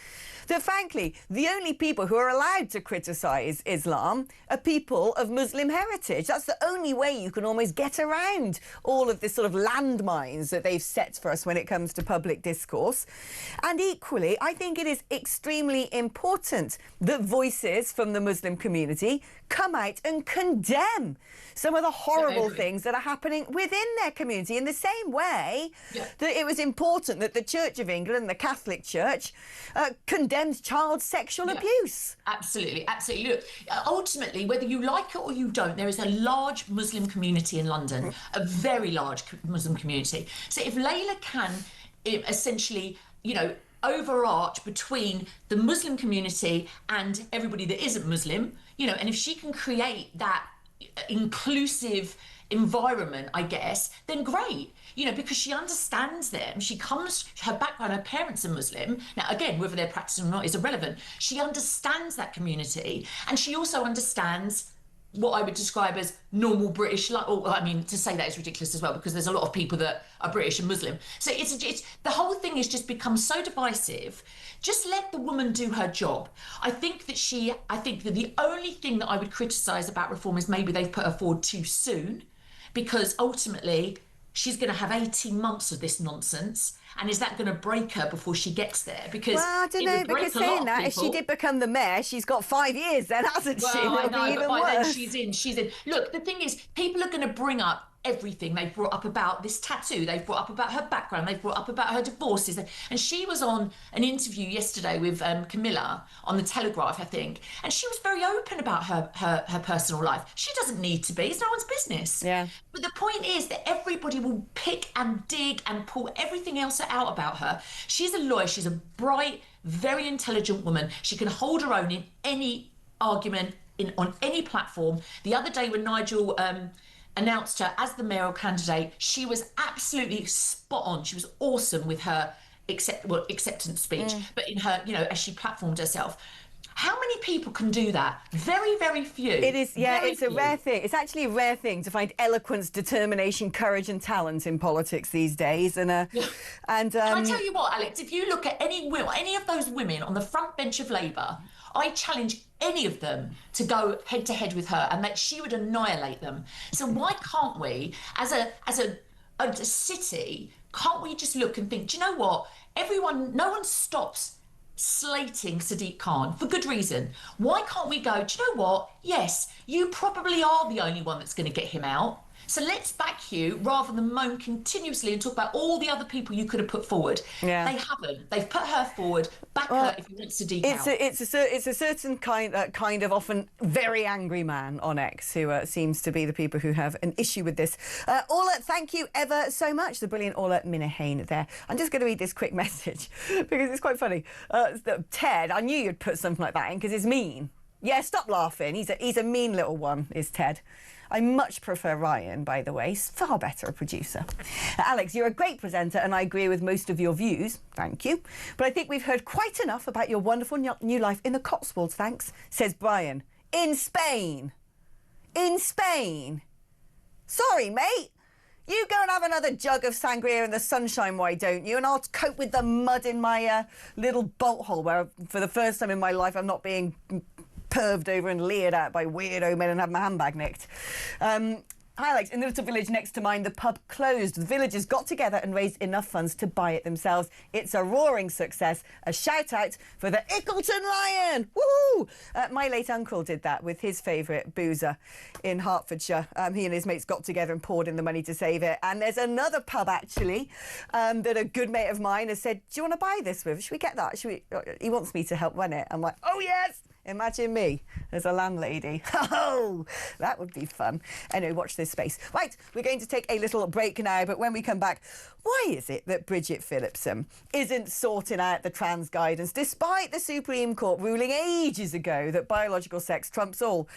that, frankly, the only people who are allowed to criticise Islam are people of Muslim heritage. That's the only way you can almost get around all of this sort of landmines that they've set for us when it comes to public discourse. And equally, I think it is extremely important that voices from the Muslim community come out and condemn some of the horrible things that are happening within their community, in the same way that it was important that the Church of England and the Catholic Church condemned child sexual abuse. Absolutely. Look, ultimately, whether you like it or you don't, there is a large Muslim community in London, a very large Muslim community. So if Layla can essentially, overarch between the Muslim community and everybody that isn't Muslim, and if she can create that inclusive environment, I guess, then great, because she understands them. Her background, her parents are Muslim. Now, again, whether they're practicing or not is irrelevant. She understands that community, and she also understands what I would describe as normal British life. To say that is ridiculous as well, because there's a lot of people that are British and Muslim. So it's the whole thing has just become so divisive. Just let the woman do her job. I think that the only thing that I would criticise about reform is maybe they've put her forward too soon, because ultimately she's going to have 18 months of this nonsense. And is that going to break her before she gets there? Because well, I don't know, because saying that, if she did become the mayor, she's got 5 years then, hasn't she? Well, I It'll know, be even but by worse. then she's in. Look, the thing is, people are going to bring up everything. They've brought up about this tattoo. They've brought up about her background. They've brought up about her divorces. And she was on an interview yesterday with Camilla on the Telegraph, I think, and she was very open about her personal life. She doesn't need to be. It's no one's business. Yeah. But the point is that everybody will pick and dig and pull everything else out about her. She's a lawyer. She's a bright, very intelligent woman. She can hold her own in any argument, on any platform. The other day when Nigel announced her as the mayoral candidate, she was absolutely spot on. She was awesome with her acceptance speech, but in her, as she platformed herself. How many people can do that? Very, very few. It is, yeah, Very it's a few. rare thing. It's actually a rare thing to find eloquence, determination, courage and talent in politics these days. And Can I tell you what, Alex, if you look at any of those women on the front bench of Labour, I challenge any of them to go head to head with her and that she would annihilate them. So why can't we, as a city, can't we just look and think, do you know what? No one stops slating Sadiq Khan for good reason. Why can't we go, do you know what? Yes, you probably are the only one that's going to get him out. So let's back you rather than moan continuously and talk about all the other people you could have put forward. Yeah. They haven't. They've put her forward. Back her if you want Sadiq out. It's a certain kind of often very angry man on X who seems to be the people who have an issue with this. Orla, thank you ever so much. The brilliant Orla Minahane there. I'm just going to read this quick message because it's quite funny. Ted, I knew you'd put something like that in because it's mean. Yeah, stop laughing. He's a mean little one, is Ted. I much prefer Ryan, by the way. He's far better a producer. Alex, you're a great presenter and I agree with most of your views. Thank you. But I think we've heard quite enough about your wonderful new life in the Cotswolds, thanks, says Brian. In Spain. In Spain. Sorry, mate. You go and have another jug of sangria in the sunshine, why don't you? And I'll cope with the mud in my little bolt hole where, for the first time in my life, I'm not being perved over and leered at by weirdo men and have my handbag nicked. Hi Alex, in the little village next to mine, the pub closed. The villagers got together and raised enough funds to buy it themselves. It's a roaring success. A shout out for the Ickleton Lion! Woohoo! My late uncle did that with his favourite boozer in Hertfordshire. He and his mates got together and poured in the money to save it. And there's another pub actually that a good mate of mine has said, do you want to buy this with? Should we get that? He wants me to help run it. I'm like, oh yes! Imagine me as a landlady. Oh, that would be fun. Anyway, watch this space. Right, we're going to take a little break now, but when we come back, why is it that Bridget Phillipson isn't sorting out the trans guidance, despite the Supreme Court ruling ages ago that biological sex trumps all?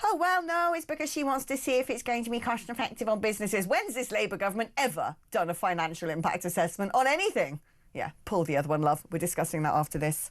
Oh, well, no, it's because she wants to see if it's going to be cost effective on businesses. When's this Labour government ever done a financial impact assessment on anything? Yeah, pull the other one, love. We're discussing that after this.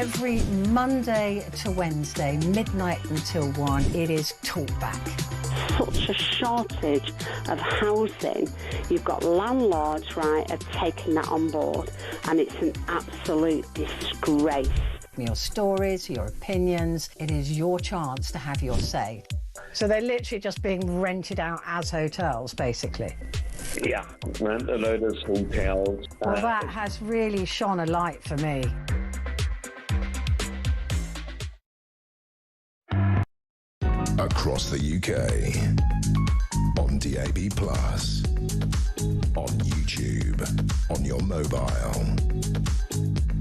every Monday to Wednesday, midnight until 1. It is Talkback. Such a shortage of housing. You've got landlords, right, are taking that on board, and it's an absolute disgrace. Your stories, your opinions, it is your chance to have your say. So they're literally just being rented out as hotels, basically. Yeah, rent a load of hotels. Well, that has really shone a light for me. Across the UK, on DAB+, on YouTube, on your mobile,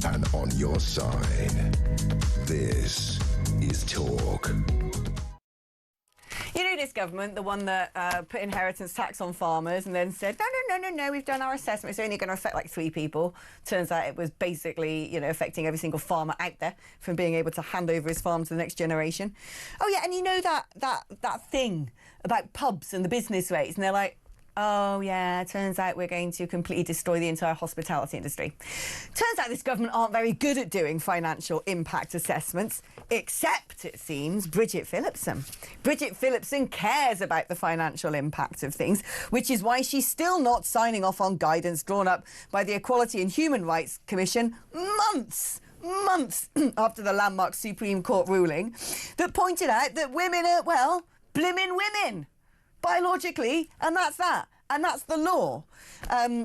and on your side. This is Talk. You know this government, the one that put inheritance tax on farmers and then said, no, we've done our assessment. It's only going to affect like 3 people. Turns out it was basically, affecting every single farmer out there from being able to hand over his farm to the next generation. Oh, yeah, and you know that thing about pubs and the business rates, and they're like, oh, yeah, turns out we're going to completely destroy the entire hospitality industry. Turns out this government aren't very good at doing financial impact assessments, except, it seems, Bridget Phillipson. Bridget Phillipson cares about the financial impact of things, which is why she's still not signing off on guidance drawn up by the Equality and Human Rights Commission months after the landmark Supreme Court ruling that pointed out that women are, well, blimmin' women. Biologically, and that's that. And that's the law.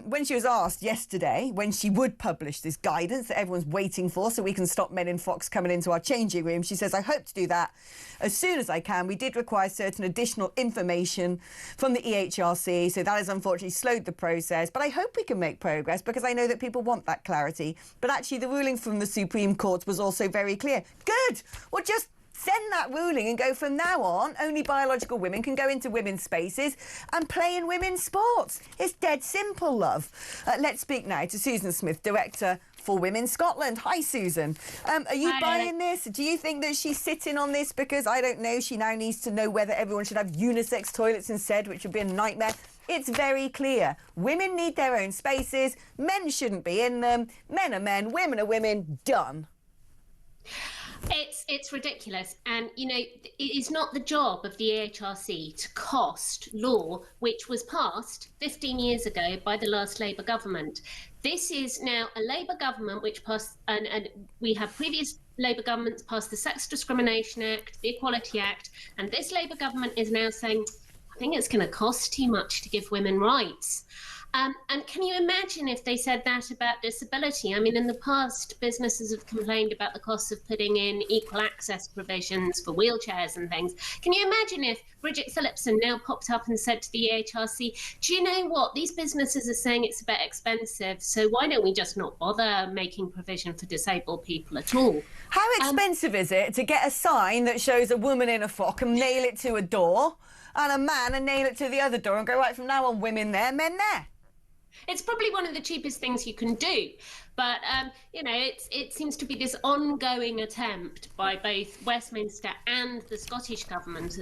When she was asked yesterday when she would publish this guidance that everyone's waiting for so we can stop men in frocks coming into our changing room, she says, I hope to do that as soon as I can. We did require certain additional information from the EHRC, so that has unfortunately slowed the process. But I hope we can make progress because I know that people want that clarity. But actually, the ruling from the Supreme Court was also very clear. Good! Well, just send that ruling and go from now on, only biological women can go into women's spaces and play in women's sports. It's dead simple, love. Let's speak now to Susan Smith, Director for Women Scotland. Hi, Susan. Are you buying this? Do you think that she's sitting on this because, I don't know, she now needs to know whether everyone should have unisex toilets instead, which would be a nightmare? It's very clear. Women need their own spaces. Men shouldn't be in them. Men are men. Women are women. Done. It's ridiculous, and it is not the job of the EHRC to cost law which was passed 15 years ago by the last Labour government. This is now a Labour government which passed, and we have previous Labour governments passed the Sex Discrimination Act, the Equality Act, and this Labour government is now saying, I think it's going to cost too much to give women rights. And can you imagine if they said that about disability? I mean, in the past, businesses have complained about the cost of putting in equal access provisions for wheelchairs and things. Can you imagine if Bridget Phillipson now popped up and said to the EHRC, do you know what? These businesses are saying it's a bit expensive, so why don't we just not bother making provision for disabled people at all? How expensive is it to get a sign that shows a woman in a frock and nail it to a door, and a man and nail it to the other door and go, right, from now on, women there, men there? It's probably one of the cheapest things you can do, but it seems to be this ongoing attempt by both Westminster and the Scottish government.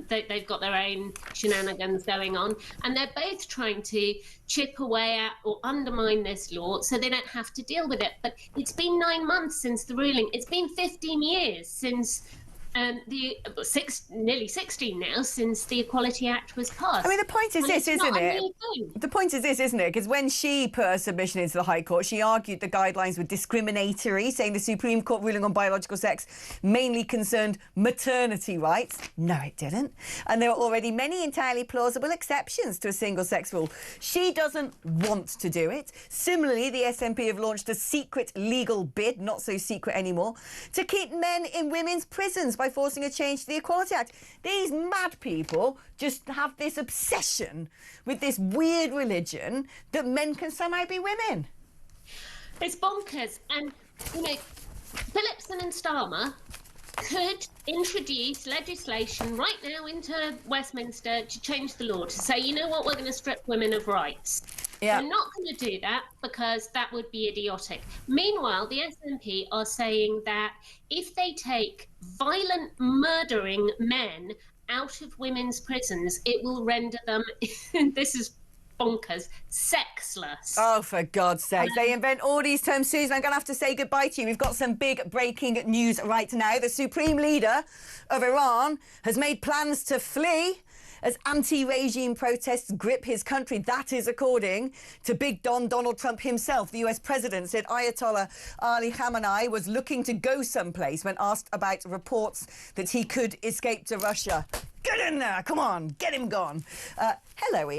They've got their own shenanigans going on, and they're both trying to chip away at or undermine this law so they don't have to deal with it. But it's been 9 months since the ruling. It's been 15 years since. Nearly 16 now since the Equality Act was passed. I mean, the point is this, isn't it? The point is this, isn't it? Because when she put her submission into the High Court, she argued the guidelines were discriminatory, saying the Supreme Court ruling on biological sex mainly concerned maternity rights. No, it didn't. And there are already many entirely plausible exceptions to a single-sex rule. She doesn't want to do it. Similarly, the SNP have launched a secret legal bid, not so secret anymore, to keep men in women's prisons by forcing a change to the Equality Act. These mad people just have this obsession with this weird religion that men can somehow be women. It's bonkers. And, Phillipson and Starmer could introduce legislation right now into Westminster to change the law, to say, you know what, we're going to strip women of rights. Yeah. They're not going to do that because that would be idiotic. Meanwhile, the SNP are saying that if they take violent murdering men out of women's prisons, it will render them, this is bonkers, sexless. Oh, for God's sake. They invent all these terms, Susan. I'm going to have to say goodbye to you. We've got some big breaking news right now. The supreme leader of Iran has made plans to flee as anti-regime protests grip his country. That is according to Big Don Donald Trump himself. The US president said Ayatollah Ali Khamenei was looking to go someplace when asked about reports that he could escape to Russia. Get in there. Come on. Get him gone. Hello, Ian.